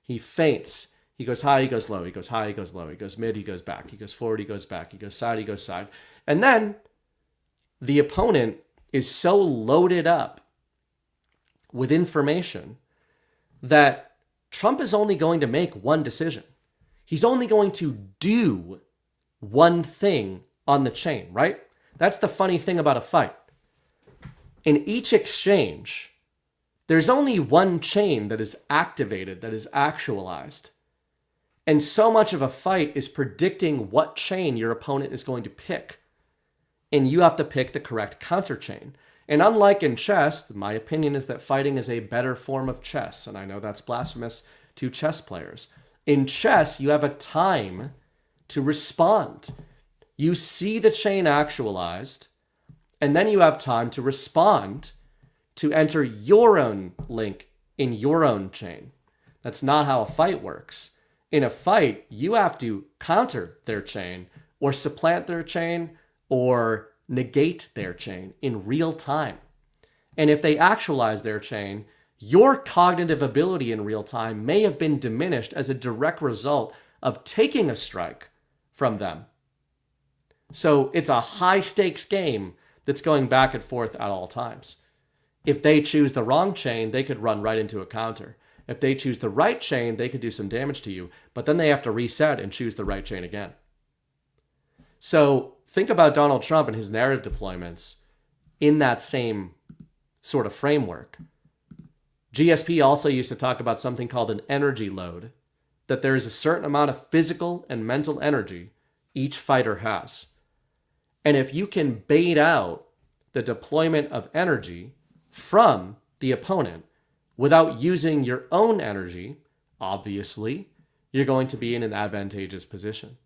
he feints, he goes high, he goes low, he goes high, he goes low, he goes mid, he goes back, he goes forward, he goes back, he goes side, he goes side. And then the opponent is so loaded up with information that Trump is only going to make one decision. He's only going to do one thing on the chain, right? That's the funny thing about a fight. In each exchange, there's only one chain that is activated, that is actualized. And so much of a fight is predicting what chain your opponent is going to pick. And you have to pick the correct counter chain. And unlike in chess, my opinion is that fighting is a better form of chess. And I know that's blasphemous to chess players. In chess, you have a time to respond. You see the chain actualized, and then you have time to respond to enter your own link in your own chain. That's not how a fight works. In a fight, you have to counter their chain or supplant their chain or negate their chain in real time. And if they actualize their chain, your cognitive ability in real time may have been diminished as a direct result of taking a strike from them. So it's a high stakes game that's going back and forth at all times. If they choose the wrong chain, they could run right into a counter. If they choose the right chain, they could do some damage to you, but then they have to reset and choose the right chain again. So think about Donald Trump and his narrative deployments in that same sort of framework. GSP also used to talk about something called an energy load, that there is a certain amount of physical and mental energy each fighter has. And if you can bait out the deployment of energy from the opponent without using your own energy, obviously, you're going to be in an advantageous position.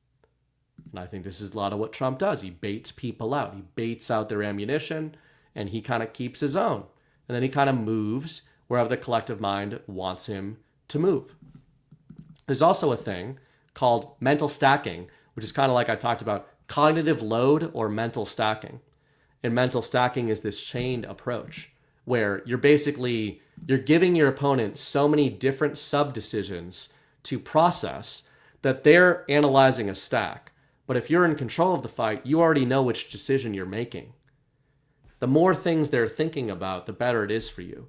And I think this is a lot of what Trump does. He baits people out. He baits out their ammunition, and he kind of keeps his own. And then he kind of moves wherever the collective mind wants him to move. There's also a thing called mental stacking, which is kind of like I talked about, cognitive load or mental stacking. And mental stacking is this chained approach where you're giving your opponent so many different sub-decisions to process that they're analyzing a stack. But if you're in control of the fight, you already know which decision you're making. The more things they're thinking about, the better it is for you.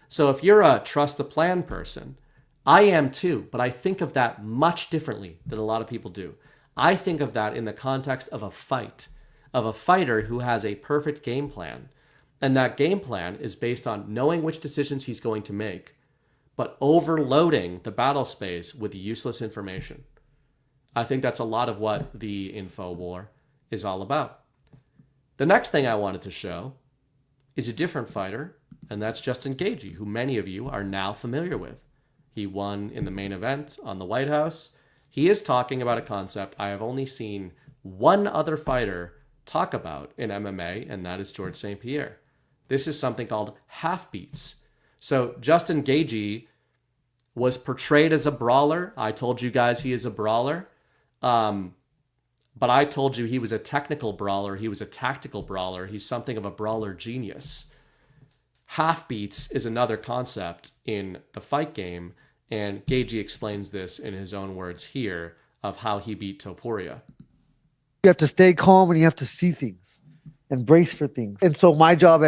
So if you're a trust the plan person, I am too, but I think of that much differently than a lot of people do. I think of that in the context of a fight, of a fighter who has a perfect game plan. And that game plan is based on knowing which decisions he's going to make, but overloading the battle space with useless information. I think that's a lot of what the info war is all about. The next thing I wanted to show is a different fighter, and that's Justin Gaethje, who many of you are now familiar with. He won in the main event on the White House. He is talking about a concept I have only seen one other fighter talk about in MMA, and that is George St. Pierre. This is something called half beats. So Justin Gaethje was portrayed as a brawler. I told you guys he is a brawler. But I told you he was a technical brawler. He was a tactical brawler. He's something of a brawler genius. Half beats is another concept in the fight game, and Gaethje explains this in his own words here of how he beat Topuria. You have to stay calm and you have to see things and brace for things. And so my job you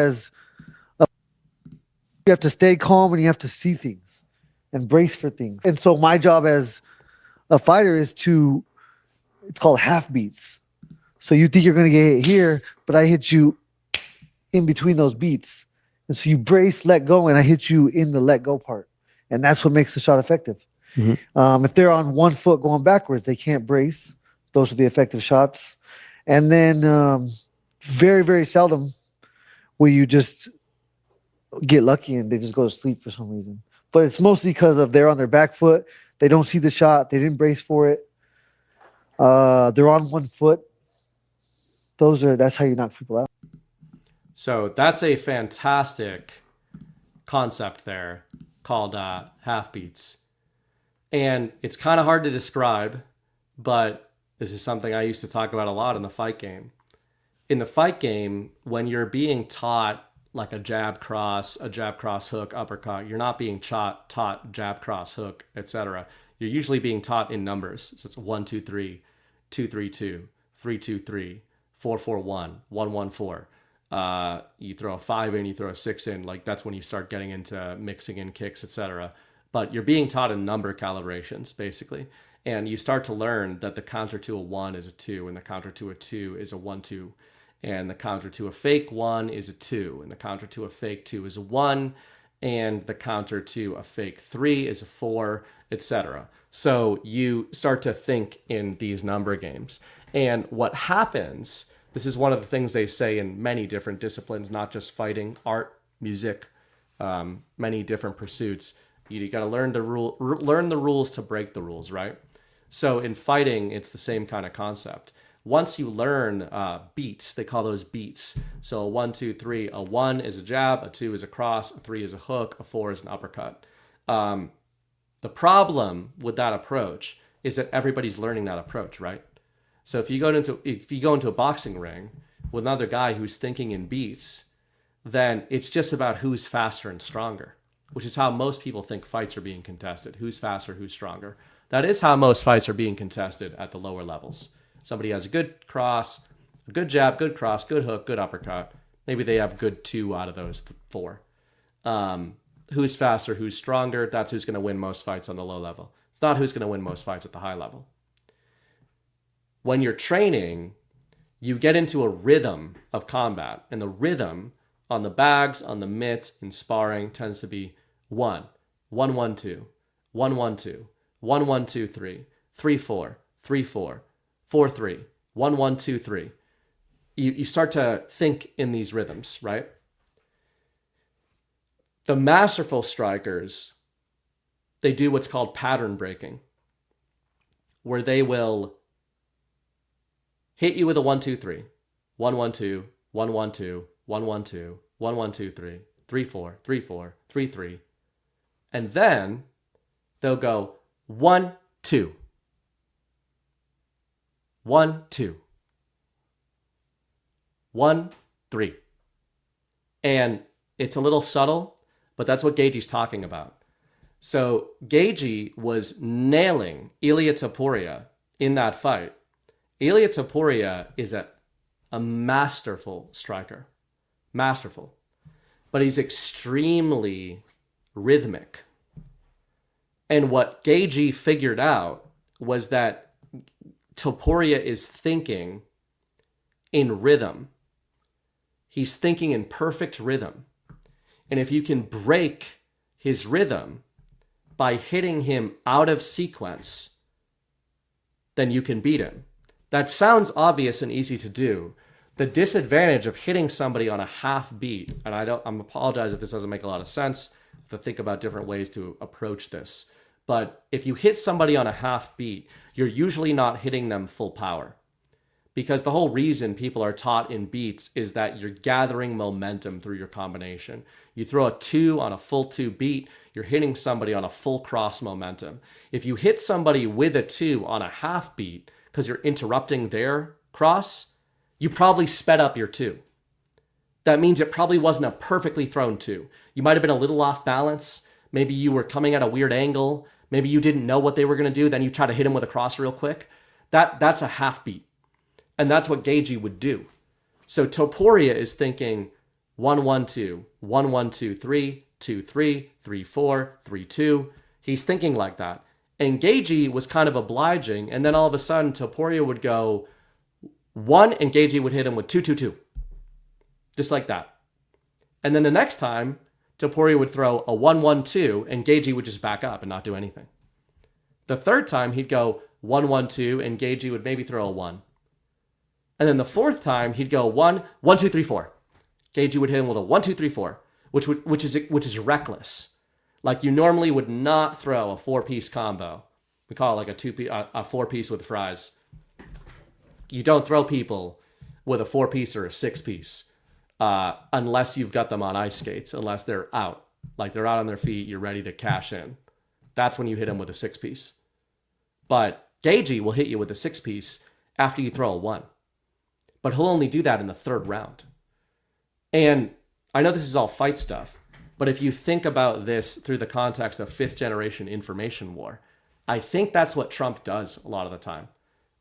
have to stay calm and you have to see things and brace for things. And so my job as a fighter is it's called half beats. So you think you're going to get hit here, but I hit you in between those beats. And so you brace, let go, and I hit you in the let go part. And that's what makes the shot effective. Mm-hmm. If they're on one foot going backwards, they can't brace. Those are the effective shots. And then very, very seldom will you just get lucky and they just go to sleep for some reason. But it's mostly because of they're on their back foot. They don't see the shot. They didn't brace for it. They're on one foot. That's how you knock people out. So that's a fantastic concept there called half beats. And it's kind of hard to describe, but this is something I used to talk about a lot in the fight game. In the fight game, when you're being taught like a jab cross hook, uppercut, you're not being taught jab cross hook, etc. You're usually being taught in numbers. So it's 1 2 3, 2 3 2, 3 2 3, 4 4 1, 1 1 4. You throw a 5 in, you throw a 6 in, like that's when you start getting into mixing in kicks, etc. but you're being taught in number calibrations, basically. And you start to learn that the counter to a 1 is a 2, and the counter to a 2 is a 1, 2. And the counter to a fake 1 is a 2, and the counter to a fake 2 is a 1, and the counter to a fake 3 is a 4, etc. So you start to think in these number games. And what happens, this is one of the things they say in many different disciplines, not just fighting, art, music, many different pursuits. You got to learn the rules to break the rules, right? So in fighting, it's the same kind of concept. Once you learn beats, they call those beats. So a 1, 2, 3, a 1 is a jab, a 2 is a cross, a 3 is a hook, a 4 is an uppercut. The problem with that approach is that everybody's learning that approach, right? So if you go into a boxing ring with another guy who's thinking in beats, then it's just about who's faster and stronger, which is how most people think fights are being contested. Who's faster, who's stronger. That is how most fights are being contested at the lower levels. Somebody has a good cross, a good jab, good cross, good hook, good uppercut. Maybe they have good 2 out of those 4. Who's faster, who's stronger, that's who's going to win most fights on the low level. It's not who's going to win most fights at the high level. When you're training, you get into a rhythm of combat, and the rhythm on the bags, on the mitts, in sparring tends to be 1, 1, 1, 2, 1, 1, 2, 1, 1, 2, 3, 3, 4, 3, 4, 4, 3, 1, 1, 2, 3. You start to think in these rhythms, right? The masterful strikers, they do what's called pattern breaking, where they will hit you with a 1, 2, 3, 1, 1, 2, 1, 1, 2, 1, 1, 2, 1, 1, 2, 3, 3, 4, 3, 4, 3, 3. And then they'll go 1, 2. 1, 2. 1, 3. And it's a little subtle, but that's what Gaethje's talking about. So Gaethje was nailing Ilia Topuria in that fight. Ilia Topuria is a masterful striker. Masterful. But he's extremely rhythmic. And what Gaethje figured out was that Topuria is thinking in rhythm. He's thinking in perfect rhythm. And if you can break his rhythm by hitting him out of sequence, then you can beat him. That sounds obvious and easy to do. The disadvantage of hitting somebody on a half beat, and I apologize if this doesn't make a lot of sense, to think about different ways to approach this. But if you hit somebody on a half beat, you're usually not hitting them full power. Because the whole reason people are taught in beats is that you're gathering momentum through your combination. You throw a 2 on a full 2 beat, you're hitting somebody on a full cross momentum. If you hit somebody with a 2 on a half beat, because you're interrupting their cross, you probably sped up your 2. That means it probably wasn't a perfectly thrown 2. You might have been a little off balance. Maybe you were coming at a weird angle. Maybe you didn't know what they were going to do. Then you try to hit him with a cross real quick. That's a half beat. And that's what Gaethje would do. So Topuria is thinking 1, 1, 2, 1, 1, 2, 3, 2, 3, 3, 4, 3, 2. He's thinking like that. And Gaethje was kind of obliging. And then all of a sudden, Topuria would go 1, and Gaethje would hit him with 2, 2, 2. Just like that. And then the next time, Topuria would throw a 1, 1, 2, and Gaethje would just back up and not do anything. The third time, he'd go 1, 1, 2, and Gaethje would maybe throw a 1. And then the fourth time, he'd go 1, 1, 2, 3, 4. Gaethje would hit him with a 1, 2, 3, 4, which is reckless. Like you normally would not throw a 4-piece combo. We call it like a 4-piece with fries. You don't throw people with a 4-piece or a 6-piece unless you've got them on ice skates, unless they're out. Like they're out on their feet, you're ready to cash in. That's when you hit them with a 6-piece. But Gaethje will hit you with a 6-piece after you throw a 1. But he'll only do that in the third round. And I know this is all fight stuff, but if you think about this through the context of 5th generation information war, I think that's what Trump does a lot of the time.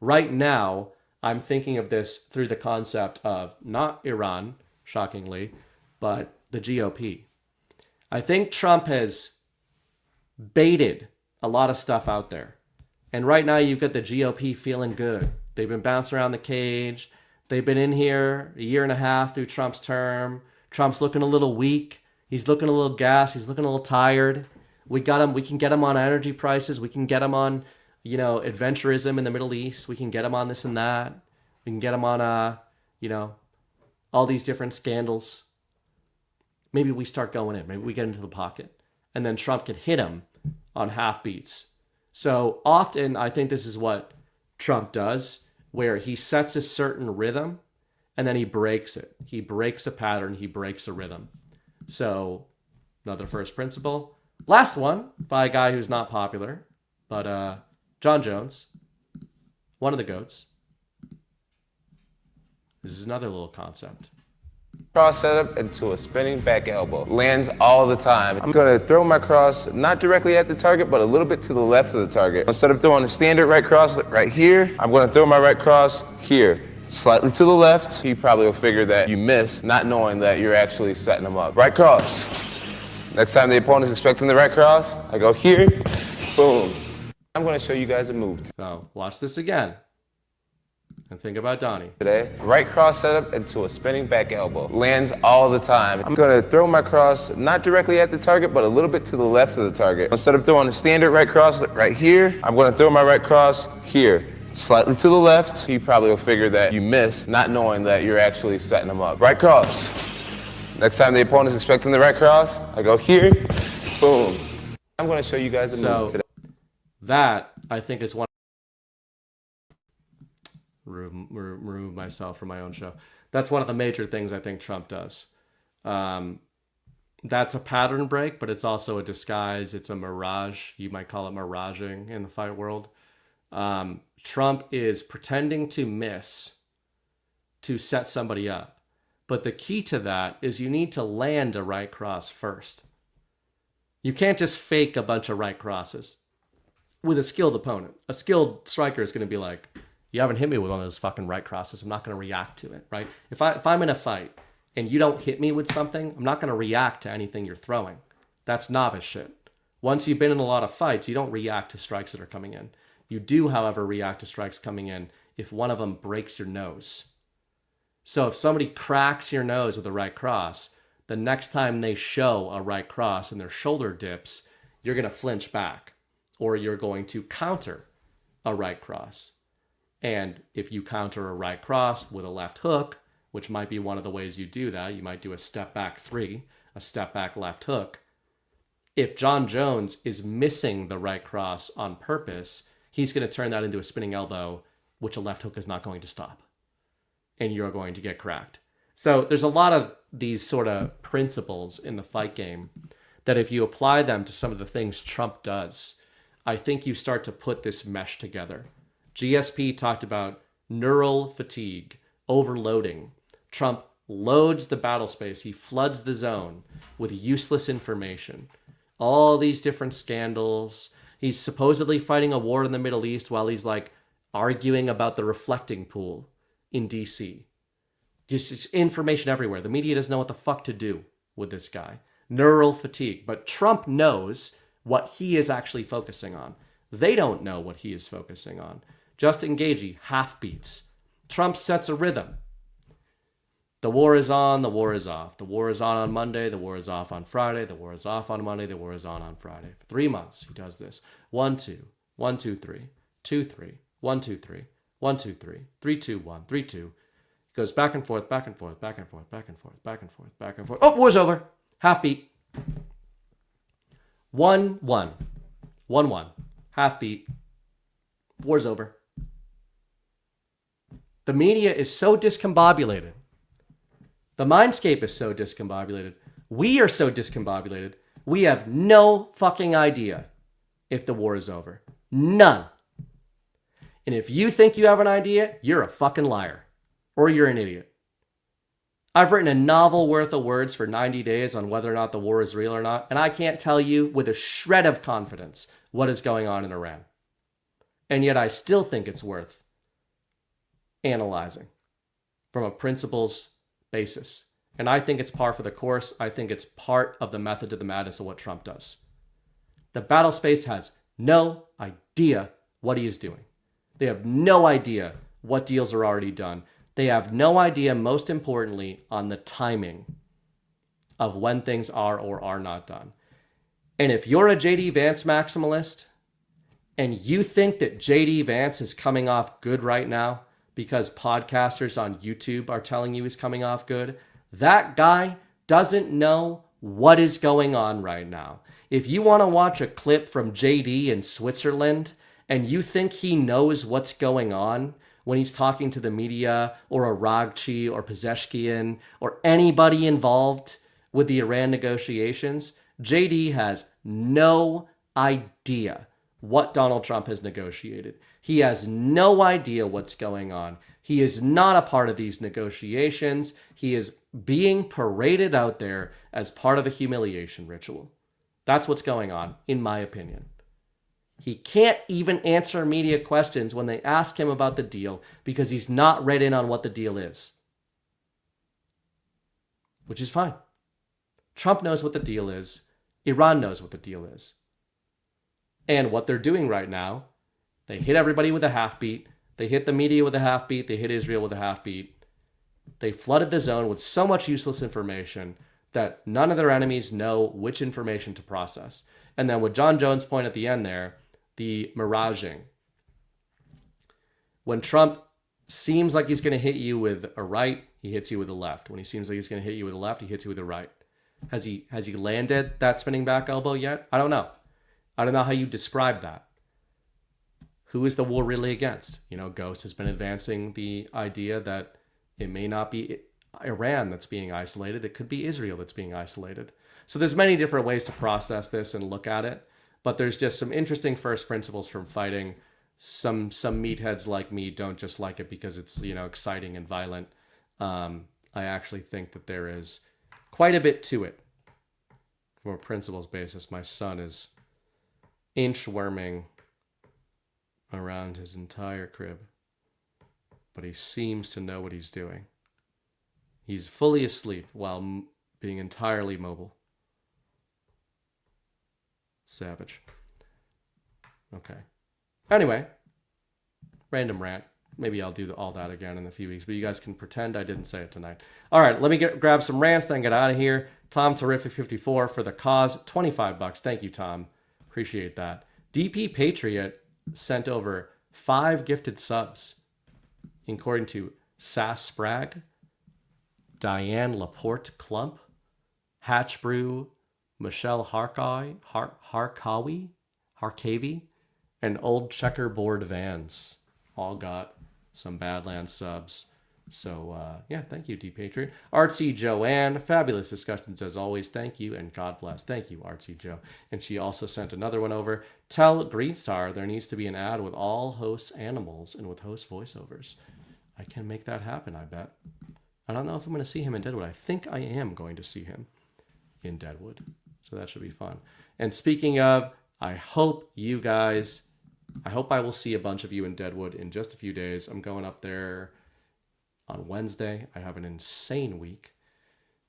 Right now, I'm thinking of this through the concept of not Iran, shockingly, but the GOP. I think Trump has baited a lot of stuff out there. And right now you've got the GOP feeling good. They've been bouncing around the cage. They've been in here a year and a half through Trump's term. Trump's looking a little weak. He's looking a little gassed. He's looking a little tired. We got him. We can get him on energy prices. We can get him on, adventurism in the Middle East. We can get him on this and that. We can get him on, all these different scandals. Maybe we start going in. Maybe we get into the pocket. And then Trump can hit him on half beats. So often, I think this is what Trump does, where he sets a certain rhythm and then he breaks it. He breaks a pattern. He breaks a rhythm. So another first principle. Last one by a guy who's not popular, but Jon Jones, one of the GOATs. This is another little concept. Cross setup into a spinning back elbow. Lands all the time. I'm gonna throw my cross not directly at the target, but a little bit to the left of the target. Instead of throwing a standard right cross right here, I'm gonna throw my right cross here. Slightly to the left. He probably will figure that you missed, not knowing that you're actually setting him up. Right cross. Next time the opponent's expecting the right cross, I go here, boom. I'm gonna show you guys a move So watch this again. And think about Donnie. today. Right cross setup into a spinning back elbow. Lands all the time. I'm gonna throw my cross not directly at the target, but a little bit to the left of the target. Instead of throwing a standard right cross right here, I'm gonna throw my right cross here. Slightly to the left. He probably will figure that you missed, not knowing that you're actually setting him up. Right cross. Next time the opponent's expecting the right cross, I go here, boom. I'm gonna show you guys a move today. That, I think, is one. Remove myself from my own show. That's one of the major things I think Trump does. That's a pattern break, but it's also a disguise. It's a mirage. You might call it miraging in the fight world. Trump is pretending to miss to set somebody up. But the key to that is you need to land a right cross first. You can't just fake a bunch of right crosses with a skilled opponent. A skilled striker is going to be like, you haven't hit me with one of those fucking right crosses. I'm not going to react to it, right? If I'm in a fight and you don't hit me with something, I'm not going to react to anything you're throwing. That's novice shit. Once you've been in a lot of fights, you don't react to strikes that are coming in. You do, however, react to strikes coming in if one of them breaks your nose. So if somebody cracks your nose with a right cross, the next time they show a right cross and their shoulder dips, you're going to flinch back, or you're going to counter a right cross. And if you counter a right cross with a left hook, which might be one of the ways you do that, you might do a step back 3, a step back left hook. If Jon Jones is missing the right cross on purpose, he's going to turn that into a spinning elbow, which a left hook is not going to stop. And you're going to get cracked. So there's a lot of these sort of principles in the fight game that if you apply them to some of the things Trump does, I think you start to put this mesh together. GSP talked about neural fatigue, overloading. Trump loads the battle space. He floods the zone with useless information. All these different scandals. He's supposedly fighting a war in the Middle East while he's like arguing about the reflecting pool in DC. Just information everywhere. The media doesn't know what the fuck to do with this guy. Neural fatigue. But Trump knows what he is actually focusing on. They don't know what he is focusing on. Justin Gaethje, half beats. Trump sets a rhythm. The war is on, the war is off. The war is on Monday, the war is off on Friday, the war is off on Monday, the war is on Friday. For 3 months, he does this. 1, 2, 1, 2, 3, 2, 3, 1, 2, 3, 1, 2, 3, 3, 2, 1, 3, 2. Goes back and forth, back and forth, back and forth, back and forth, back and forth, back and forth. Oh, war's over. Half beat. 1, 1. 1, 1. Half beat. War's over. The media is so discombobulated. The mindscape is so discombobulated. We are so discombobulated. We have no fucking idea if the war is over. None. And if you think you have an idea, you're a fucking liar. Or you're an idiot. I've written a novel worth of words for 90 days on whether or not the war is real or not, and I can't tell you with a shred of confidence what is going on in Iran. And yet I still think it's worth analyzing from a principles basis. And I think it's par for the course. I think it's part of the method to the madness of what Trump does. The battle space has no idea what he is doing. They have no idea what deals are already done. They have no idea, most importantly, on the timing of when things are or are not done. And if you're a JD Vance maximalist and you think that JD Vance is coming off good right now because podcasters on YouTube are telling you he's coming off good, that guy doesn't know what is going on right now. If you want to watch a clip from JD in Switzerland and you think he knows what's going on when he's talking to the media or Aragchi or Pezeshkian or anybody involved with the Iran negotiations, JD has no idea what Donald Trump has negotiated. He has no idea what's going on. He is not a part of these negotiations. He is being paraded out there as part of a humiliation ritual. That's what's going on, in my opinion. He can't even answer media questions when they ask him about the deal because he's not read in on what the deal is. Which is fine. Trump knows what the deal is. Iran knows what the deal is. And what they're doing right now, they hit everybody with a half beat. They hit the media with a half beat. They hit Israel with a half beat. They flooded the zone with so much useless information that none of their enemies know which information to process. And then with Jon Jones' point at the end there, the miraging. When Trump seems like he's going to hit you with a right, he hits you with a left. When he seems like he's going to hit you with a left, he hits you with a right. Has he landed that spinning back elbow yet? I don't know. I don't know how you describe that. Who is the war really against? You know, Ghost has been advancing the idea that it may not be Iran that's being isolated. It could be Israel that's being isolated. So there's many different ways to process this and look at it. But there's just some interesting first principles from fighting. Some meatheads like me don't just like it because it's, you know, exciting and violent. I actually think that there is quite a bit to it from a principles basis. My son is inchworming around his entire crib, but he seems to know what he's doing. He's fully asleep while being entirely mobile. Savage. Okay. Anyway, random rant. Maybe I'll do all that again in a few weeks, but you guys can pretend I didn't say it tonight. All right, let me grab some rants, then get out of here. Tom Terrific 54 for the cause, $25. Thank you, Tom. Appreciate that. DP Patriot sent over 5 gifted subs, according to Sass Spragg, Diane Laporte Clump, Hatchbrew, Michelle Harkawi, and Old Checkerboard Vans. All got some Badlands subs. So, yeah, thank you, D Patriot. Artsy Joanne, fabulous discussions as always. Thank you, and God bless. Thank you, Artsy Joe. And she also sent another one over. Tell Greenstar there needs to be an ad with all hosts' animals and with host voiceovers. I can make that happen, I bet. I don't know if I'm going to see him in Deadwood. I think I am going to see him in Deadwood. So that should be fun. And speaking of, I hope I will see a bunch of you in Deadwood in just a few days. I'm going up there on Wednesday. I have an insane week.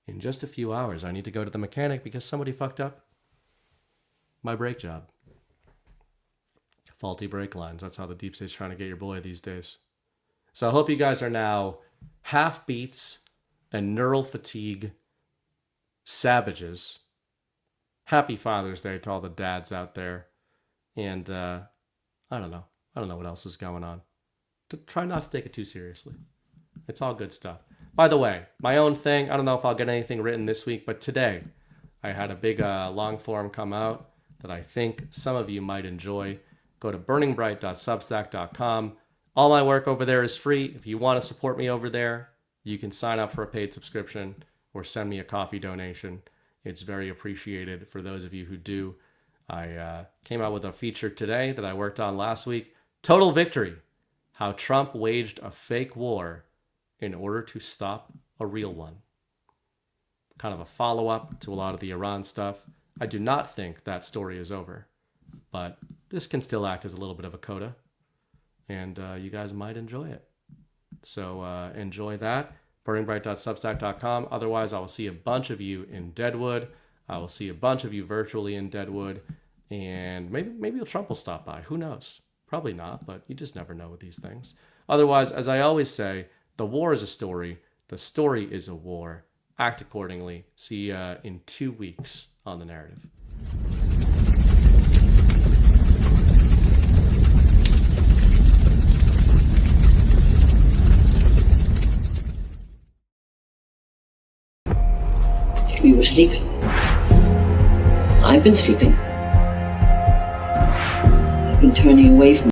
In just a few hours, I need to go to the mechanic because somebody fucked up my brake job. Faulty brake lines. That's how the deep state's trying to get your boy these days. So I hope you guys are now half beats and neural fatigue savages. Happy Father's Day to all the dads out there. And I don't know what else is going on. Try not to take it too seriously. It's all good stuff. By the way, my own thing, I don't know if I'll get anything written this week, but today I had a big long form come out that I think some of you might enjoy. Go to burningbright.substack.com. All my work over there is free. If you want to support me over there, you can sign up for a paid subscription or send me a coffee donation. It's very appreciated for those of you who do. I came out with a feature today that I worked on last week. Total Victory. How Trump waged a fake war in order to stop a real one. Kind of a follow-up to a lot of the Iran stuff. I do not think that story is over, but this can still act as a little bit of a coda, and you guys might enjoy it. So enjoy that. burningbright.substack.com. Otherwise, I will see a bunch of you in Deadwood. I will see a bunch of you virtually in Deadwood. And maybe Trump will stop by. Who knows? Probably not, but you just never know with these things. Otherwise, as I always say, the war is a story. The story is a war. Act accordingly. See you in 2 weeks on The Narrative. We were sleeping. I've been sleeping. I've been turning away from